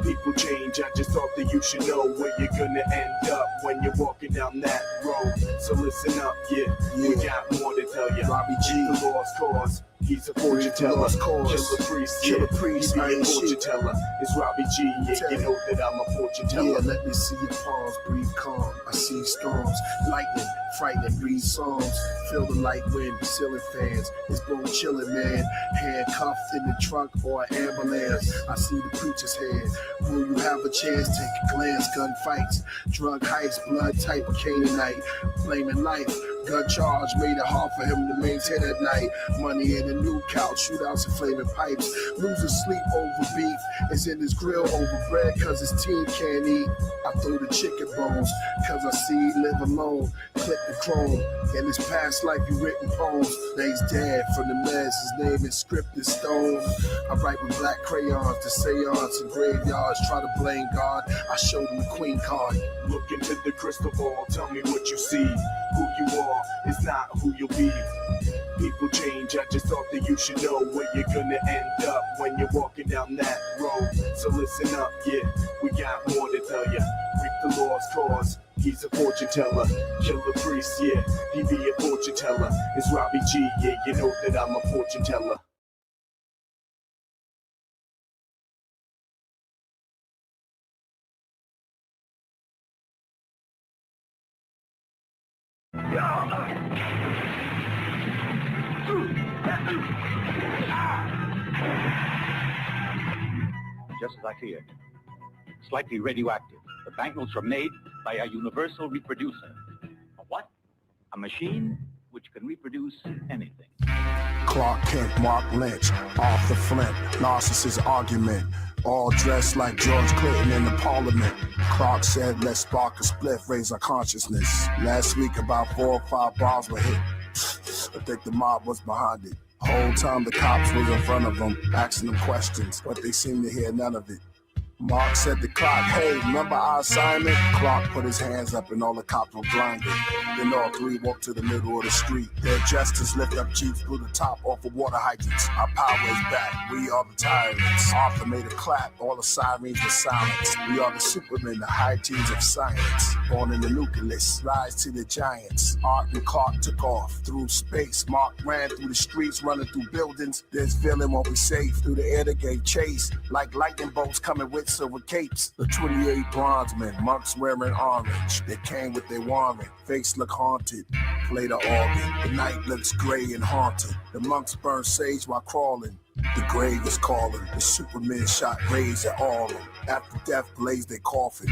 People change, I just thought that you should know where you're gonna end up when you're walking down that road. So listen up, yeah. We got more to tell you. Robbie G, the lost cause, he's a fortune teller. Killah Priest, yeah, Killah Priest, he be a fortune teller. It's Robbie G, yeah, you know that I'm a fortune teller. Yeah, let me see your palms, breathe calm. I see storms, lightning, frightening, breathe songs. Feel the light wind, ceiling fans. It's bone chilling, man. Handcuffed in the trunk or an ambulance. I see the preacher's head. Will you have a chance? Take a glance, gunfights, drug heists, blood type of Canaanite. Blaming life, gun charge made it hard for him to maintain at night. Money in a new couch, shootouts and flaming pipes. Losing sleep over beef, it's in his grill over bread cause his team can't eat. I throw the chicken bones cause I see he live alone. Click the chrome, in his past life he written poems. Now he's dead from the mess, his name is scripted stone. I write with black crayons to seance and graveyards. Try to blame God, I showed him the queen card. Look into the crystal ball, tell me what you see. Who you are is not who you'll be. People change, I just thought that you should know where you're gonna end up when you're walking down that road. So listen up, yeah, we got more to tell ya. Reap the lost cause, he's a fortune teller. Killah Priest, yeah, he be a fortune teller. It's Robbie G, yeah, you know that I'm a fortune teller. Just as I feared. Slightly radioactive. The banknotes were made by a universal reproducer. A what? A machine which can reproduce anything. Clark Kent, Mark Lynch, Arthur Flint, narcissist argument. All dressed like George Clinton in the parliament. Clark said, let's spark a spliff, raise our consciousness. Last week about 4 or 5 bars were hit. I think the mob was behind it. Whole time the cops was in front of them, asking them questions, but they seemed to hear none of it. Mark said to Clark, hey, remember our assignment? Clark put his hands up and all the cops were blinded. Then all three walked to the middle of the street. Their jesters lift up jeeps through the top off of water hydrants. Our power is back, we are the tyrants. Arthur made a clap, all the sirens were silenced. We are the supermen, the high teens of science. Born in the nucleus, rise to the giants. Art and Clark took off through space. Mark ran through the streets, running through buildings. This villain won't be safe. Through the air they gave chase, like lightning bolts coming with silver capes. The 28 bronze men, monks wearing orange. They came with their warrant, face look haunted. Play the organ, the night looks gray and haunted. The monks burn sage while crawling. The grave is calling, the supermen shot rays at all. After death blaze their coffin.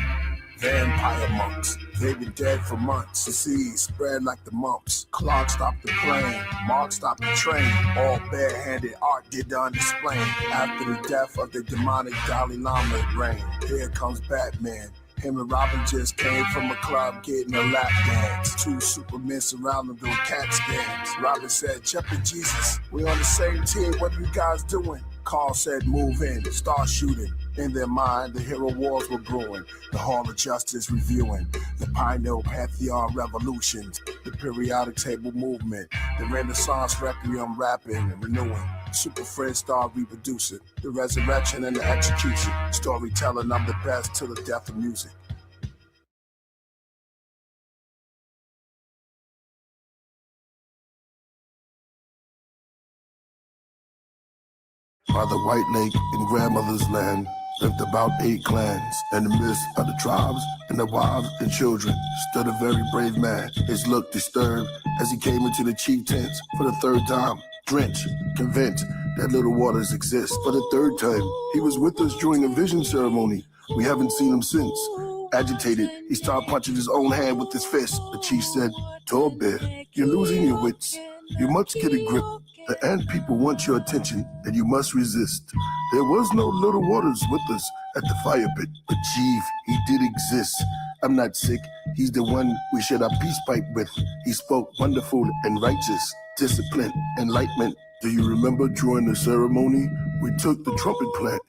Vampire monks, they've been dead for months. Disease spread like the mumps. Clock stopped the plane, Mark stopped the train. All barehanded art did on display. After the death of the demonic Dalai Lama reign. Here comes Batman. Him and Robin just came from a club getting a lap dance. Two supermen surround them doing cat scans. Robin said, Jumpin' Jesus, we on the same team, what are you guys doing? Carl said, move in, start shooting. In their mind, the hero wars were brewing. The Hall of Justice reviewing. The Pioneer Pantheon revolutions. The periodic table movement. The Renaissance Requiem rapping and renewing. Super Friends start reproducing. The resurrection and the execution. Storytelling, I'm the best till the death of music. By the White Lake in grandmother's land lived about 8 clans. In the midst of the tribes and the wives and children stood a very brave man. His look disturbed as he came into the chief tents for the 3rd time. Drenched, convinced that little waters exist. For the 3rd time, he was with us during a vision ceremony. We haven't seen him since. Agitated, he started punching his own hand with his fist. The chief said, Tall Bear, you're losing your wits. You must get a grip. The ant people want your attention, and you must resist. There was no little waters with us at the fire pit, but chief, he did exist. I'm not sick, he's the one we shared our peace pipe with. He spoke wonderful and righteous, discipline, enlightenment. Do you remember during the ceremony, we took the trumpet plant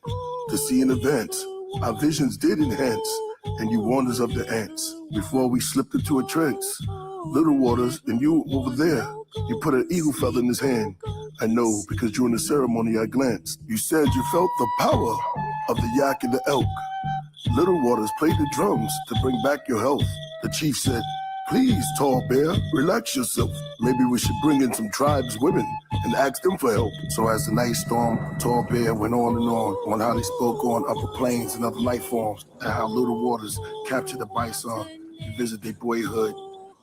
to see in advance. Our visions did enhance, and you warned us of the ants before we slipped into a trance. Little waters, and you over there, you put an eagle feather in his hand. I know, because during the ceremony I glanced. You said you felt the power of the yak and the elk. Little waters played the drums to bring back your health. The chief said, please, Tall Bear, relax yourself. Maybe we should bring in some tribes women and ask them for help. So as the night stormed, Tall Bear went on and on how they spoke on upper planes and other life forms, and how little waters captured the bison and visit their boyhood.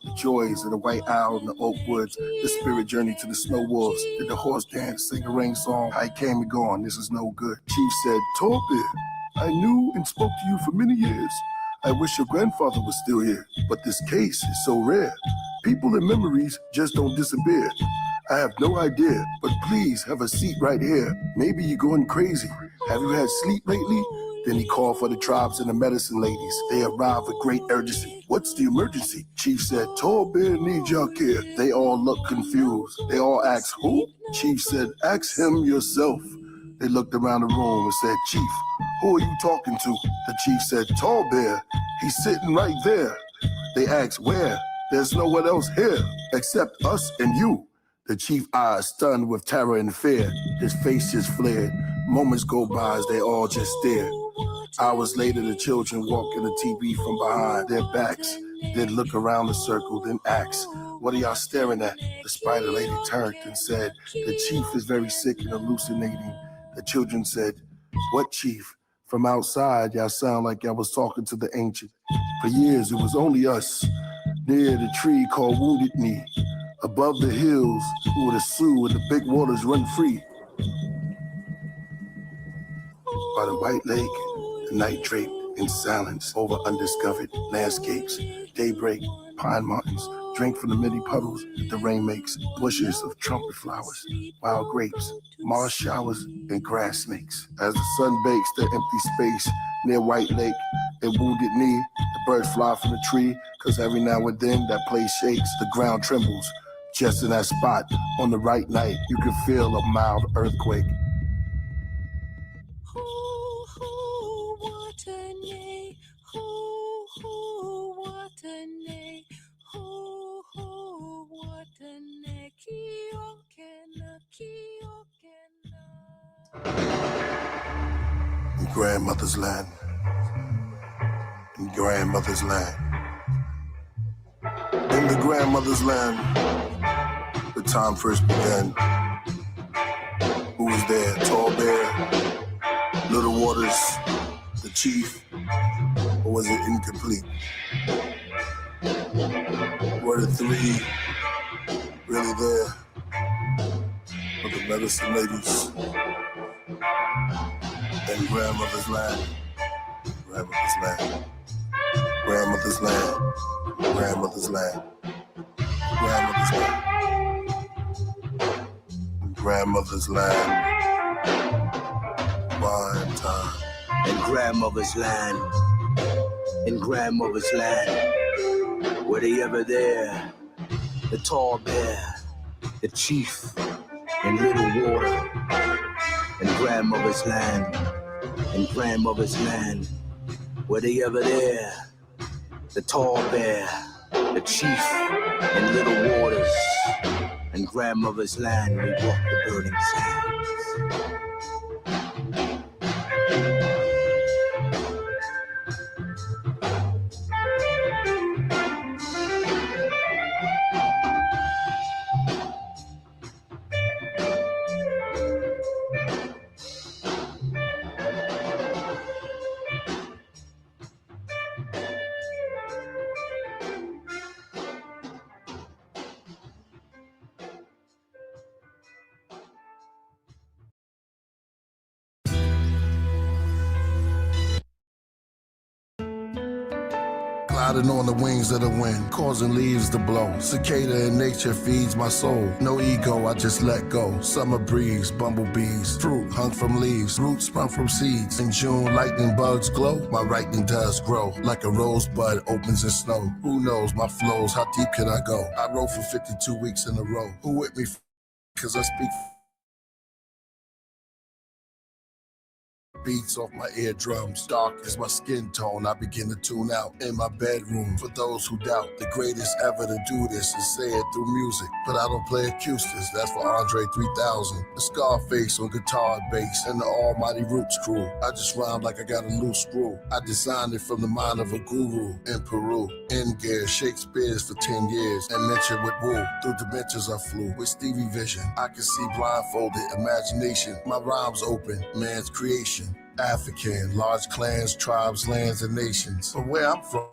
The joys of the white owl in the oak woods, the spirit journey to the snow wolves, did the horse dance, sing a rain song, I came and gone, this is no good. Chief said, Tall Bear, I knew and spoke to you for many years. I wish your grandfather was still here, but this case is so rare. People and memories just don't disappear. I have no idea, but please have a seat right here. Maybe you're going crazy. Have you had sleep lately? Then he called for the tribes and the medicine ladies. They arrived with great urgency. What's the emergency? Chief said, Tall Bear needs your care. They all looked confused. They all asked, who? Chief said, ask him yourself. They looked around the room and said, Chief, who are you talking to? The chief said, Tall Bear. He's sitting right there. They asked, where? There's no one else here except us and you. The chief eyes stunned with terror and fear. His face just flared. Moments go by as they all just stare. Hours later, the children walk in the TV from behind their backs, then look around the circle, then ask, what are y'all staring at? The spider lady turned and said, the chief is very sick and hallucinating. The children said, what chief? From outside, y'all sound like y'all was talking to the ancient. For years, it was only us, near the tree called Wounded Knee. Above the hills, where the Sioux and the big waters run free. By the White Lake, the night draped in silence over undiscovered landscapes. Daybreak, pine mountains, drink from the many puddles that the rain makes. Bushes of trumpet flowers, wild grapes, marsh showers, and grass snakes. As the sun bakes the empty space near White Lake and Wounded Knee, the birds fly from the tree, cause every now and then that place shakes, the ground trembles. Just in that spot, on the right night, you can feel a mild earthquake. In grandmother's land. In grandmother's land. In the grandmother's land, the time first began. Who was there? Tall Bear, Little Waters, the chief, or was it incomplete? Were the three really there? For the medicine ladies and grandmother's land, grandmother's land, grandmother's land, grandmother's land, grandmother's land, grandmother's land, wine time. In grandmother's land, in grandmother's land, were they ever there? The tall bear, the chief, in little water. In grandmother's land, in grandmother's land, were they ever there? The tall bear, the chief, in little waters. In grandmother's land, we walk the burning sands. Gliding on the wings of the wind, causing leaves to blow. Cicada in nature feeds my soul. No ego, I just let go. Summer breeze, bumblebees, fruit hung from leaves, roots sprung from seeds. In June, lightning bugs glow. My writing does grow like a rosebud opens in snow. Who knows my flows? How deep can I go? I wrote for 52 weeks in a row. Who with me? Cause I speak beats off my eardrums. Dark is my skin tone. I begin to tune out in my bedroom. For those who doubt, the greatest ever to do this is say it through music. But I don't play acoustics, that's for Andre 3000. The Scarface on guitar and bass, and the Almighty Roots crew. I just rhyme like I got a loose screw. I designed it from the mind of a guru in Peru. In gear, Shakespeare's for 10 years, and mentioned with Wu. Through dimensions I flew with Stevie Vision. I can see blindfolded imagination. My rhymes open, man's creation. African, large clans, tribes, lands, and nations. From where I'm from,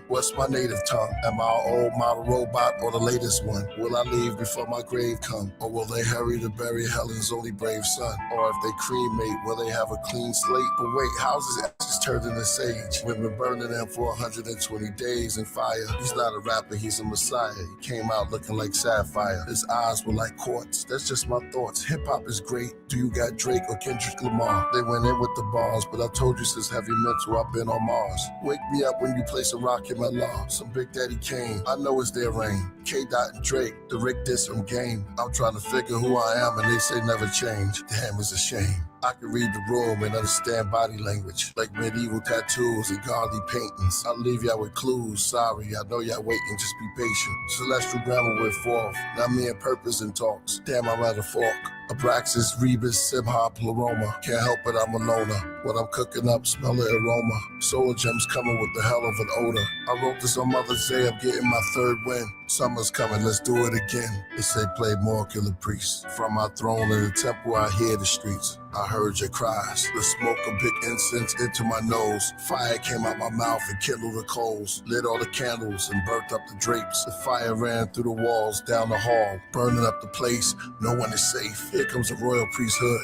what's my native tongue? Am I an old model robot or the latest one? Will I leave before my grave come? Or will they hurry to bury Helen's only brave son? Or if they cremate, will they have a clean slate? But wait, how's his ashes turned into sage? We've been burning them for 120 days in fire. He's not a rapper, he's a messiah. He came out looking like sapphire. His eyes were like quartz. That's just my thoughts. Hip-hop is great. Do you got Drake or Kendrick Lamar? They went in with the bars, but I told you since Heavy Mental I've been on Mars. Wake me up when you place a rock in my law. Some Big Daddy Kane, I know it's their reign. K-Dot and Drake, the Rick diss from Game. I'm trying to figure who I am and they say never change. Damn, it's a shame. I can read the room and understand body language, like medieval tattoos and godly paintings. I'll leave y'all with clues. Sorry, I know y'all waiting, just be patient. Celestial grammar went forth, now me and purpose in talks. Damn, I'm at a fork. Abraxas, Rebus, Simha, Pleroma. Can't help it, I'm a loner. What I'm cooking up, smell the aroma. Solar gems coming with the hell of an odor. I wrote this on Mother's Day, I'm getting my third win. Summer's coming, let's do it again. They say play more, Killah Priest. From my throne in the temple, I hear the streets. I heard your cries. The smoke of big incense into my nose. Fire came out my mouth and kindled the coals. Lit all the candles and burnt up the drapes. The fire ran through the walls, down the hall, burning up the place. No one is safe. Here comes the Royal Priesthood.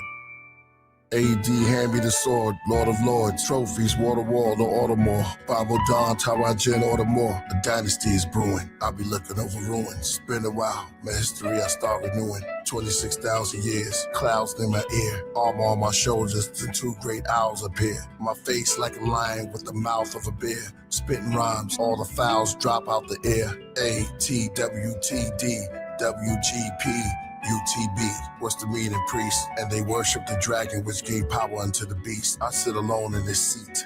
AD, hand me the sword, Lord of Lords, trophies, water wall, no Automore, Bible Dawn, Tarajan, order more. A dynasty is brewing. I'll be looking over ruins. It's been a while, my history I start renewing. 26,000 years, clouds in my ear, armor on my shoulders, the two great owls appear. My face like a lion with the mouth of a bear, spitting rhymes, all the fouls drop out the air. ATWTD, WGP. UTB, what's the meaning, priest? And they worship the dragon which gave power unto the beast. I sit alone in this seat.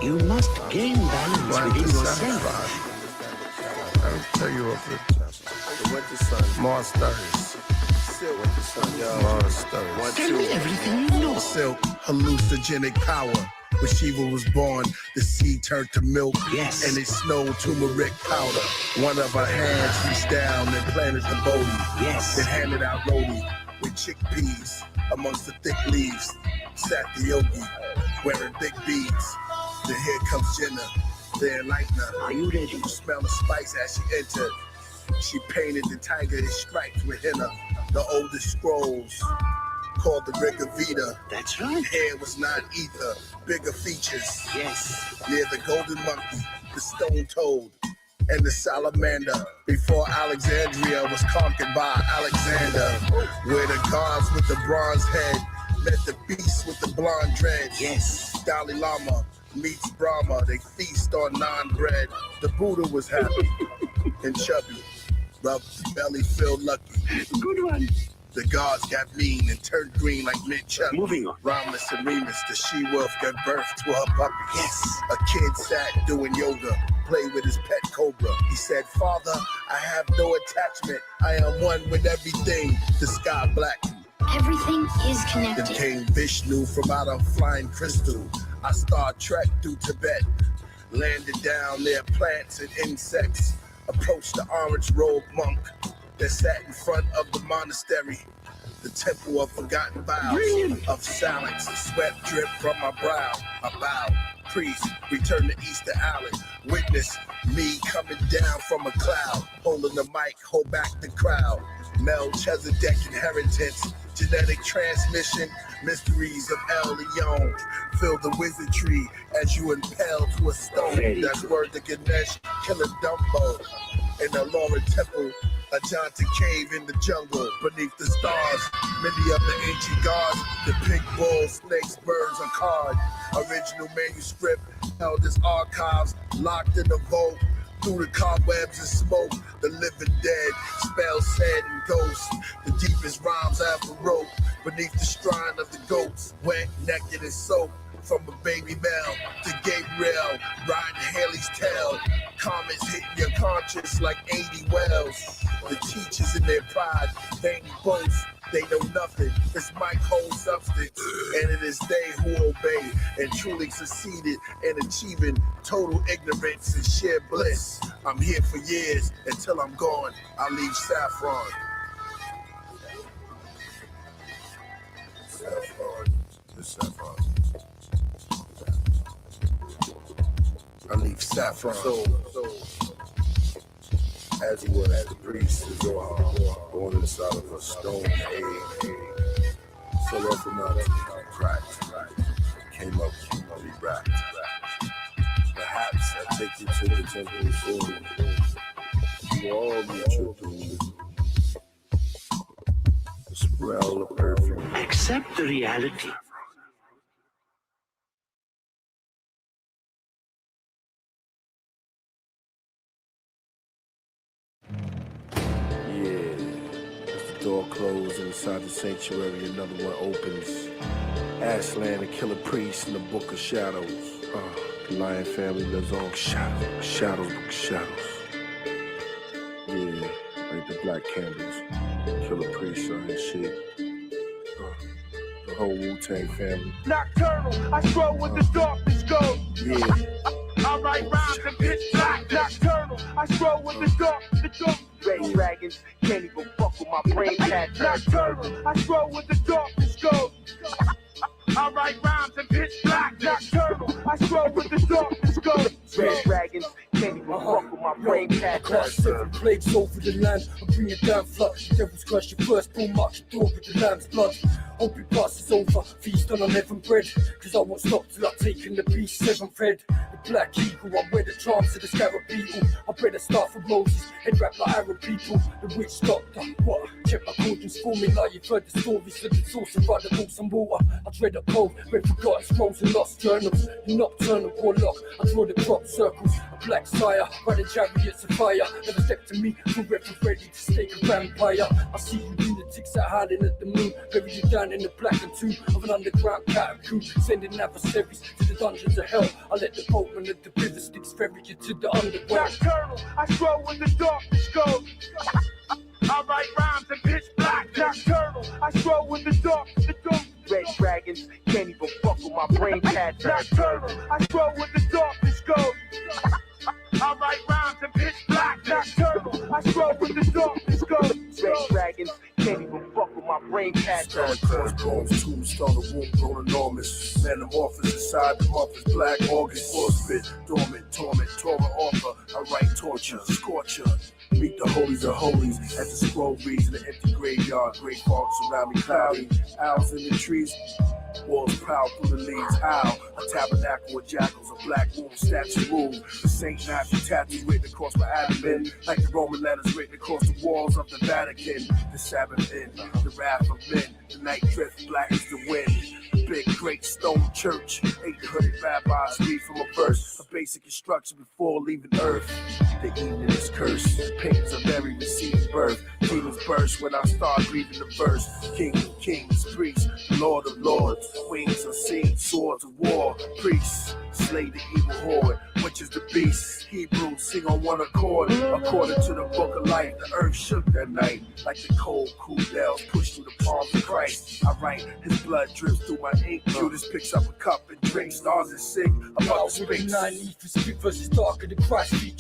You must gain balance within yourself. I'll tell you what the winter sun. Mars Stars. Winter sun, yo. Mars Stars. Tell me everything you know. Silk, hallucinogenic power. When Shiva was born, the sea turned to milk. Yes. And it snowed turmeric powder. One of her hands reached down and planted the Bodhi. Yes. Then handed out roti with chickpeas. Amongst the thick leaves, sat the yogi, wearing big beads. Then here comes Jenna, the enlightener. Are you ready? You smell the spice as she entered. She painted the tiger in stripes with henna. The oldest scrolls, called the Rigaveda. That's right. Hair was non-ether, bigger features. Yes. Near the golden monkey, the stone toad, and the salamander. Before Alexandria was conquered by Alexander. Where the gods with the bronze head met the beasts with the blonde dreads. Yes. Dalai Lama meets Brahma, they feast on non-bread. The Buddha was happy and chubby, rubbed his belly filled lucky. Good one. The gods got mean and turned green like mint chutney. Moving on. Romulus and Remus, the she-wolf, gave birth to her puppy. Yes. A kid sat doing yoga, played with his pet cobra. He said, Father, I have no attachment. I am one with everything. The sky black. Everything is connected. Then came Vishnu from out of flying crystal. I Star Trek through Tibet. Landed down near plants and insects. Approached the orange-robed monk that sat in front of the monastery, the temple of forgotten vows, of silence, sweat drip from my brow. I bow, priest, return to Easter Island, witness me coming down from a cloud, holding the mic, hold back the crowd. Melchizedek inheritance, genetic transmission, mysteries of El Leon. Feel the wizardry as you impale to a stone. That's word to Ganesh, Killah Dumbo. In the Lauren Temple, a giant cave in the jungle, beneath the stars. Many of the ancient gods, the pig bulls, snakes, birds, a card. Original manuscript held as archives, locked in the vault. Through the cobwebs and smoke, the living dead, spells said and ghosts. The deepest rhymes I ever wrote, beneath the shrine of the goats. Wet, naked, and soaked. From a baby Mel to Gabriel, riding Haley's tail. Comments hitting your conscience like 80 wells. The teachers in their pride, vain boast, they know nothing. This mic holds substance, and it is they who obey and truly succeeded in achieving total ignorance and sheer bliss. I'm here for years until I'm gone. I leave Saffron. Saffron. I leave Saffron. So as he was, the priest is born inside of a stone age. So that's another cracked. Came up, re-wrapped. Perhaps I take you to the temple soon. You all be tripping. The smell of perfume. Accept the reality. Door closed inside the sanctuary, another one opens. Ashland, the Killah Priest, in the Book of Shadows. The Lion family lives on. Shadows, Book of Shadows. Yeah, like the black candles. Killah Priest on his shit. The whole Wu-Tang family. Nocturnal, I stroll with the darkness go. Yeah. I write rhymes and pitch black. Nocturnal, I stroll with the dark. Red dragons can't even fuck with my brain pattern. Nocturnal, I stroll with the darkness go. I write rhymes and pitch black. Nocturnal, I stroll with the darkness go. Red dragons can't even fuck with my brain pattern. Cast 7 plagues over the land. I bring it down flood. The devil's crush your first boom, mark your door with the lamb's blood. Hope it passes over, feast on unleavened bread. Cause I won't stop till I've taken the beast 7 fed. The black eagle, I wear the charms of the scarab beetle. I better start from Moses and rap like Arab people. The witch doctor, what? Check my cauldrons for me like you've heard the stories of the source of the books and water. I dread a cold, read forgotten scrolls and lost journals. The nocturnal warlock, I draw the crop circles. A black sire, riding chariots of fire. Never step to me, forever ready to stake a vampire. I see you lunatics that hiding at the moon, bury you down man in the black and two of an underground cat crew, sending adversaries to the dungeons of hell. I let the boatman of the river Styx ferry you to the underworld. Nocturnal, I stroll when the darkness goes. I write rhymes and pitch black. Nocturnal, I stroll when the darkness goes. Red dragons can't even fuck with my brain pattern. Nocturnal, I stroll when the darkness goes. I write rhymes and pitch black. Nocturnal, I stroll when the darkness goes. Red dragons can't even fuck with my brain pattern. Crossbones, tombstone, the womb grown enormous. Metamorphosis inside the month is black August. Force dormant, torment, Torah offer. I write torture, scorcher. Meet the holies of holies as the scroll reads in the empty graveyard. Great fogs surround me cloudy. Owls in the trees. Walls proud through the leaves. Owl, a tabernacle with jackals, a black moon statue move. The Saint Matthew tattoo written across my abdomen, like the Roman letters written across the walls of the Vatican. The Sabbath in, the wrath of men, the night drift black as the wind. The big great stone church, 800 rabbis read from a verse, a basic instruction before leaving earth. The evening is cursed, pains of Mary receiving birth. Demons burst when I start breathing the verse. King of kings, priest, Lord of lords, wings unseen, swords of war, priests, slay the evil horde, which is the beast. Hebrews sing on one accord, according to the book of life. The earth shook that night, like the cold, cool bells pushed through the palms of Christ. I write, his blood drips through my ink. Judas picks up a cup and drinks, stars and sing about the space. Naive for spit versus darker than Christ feature.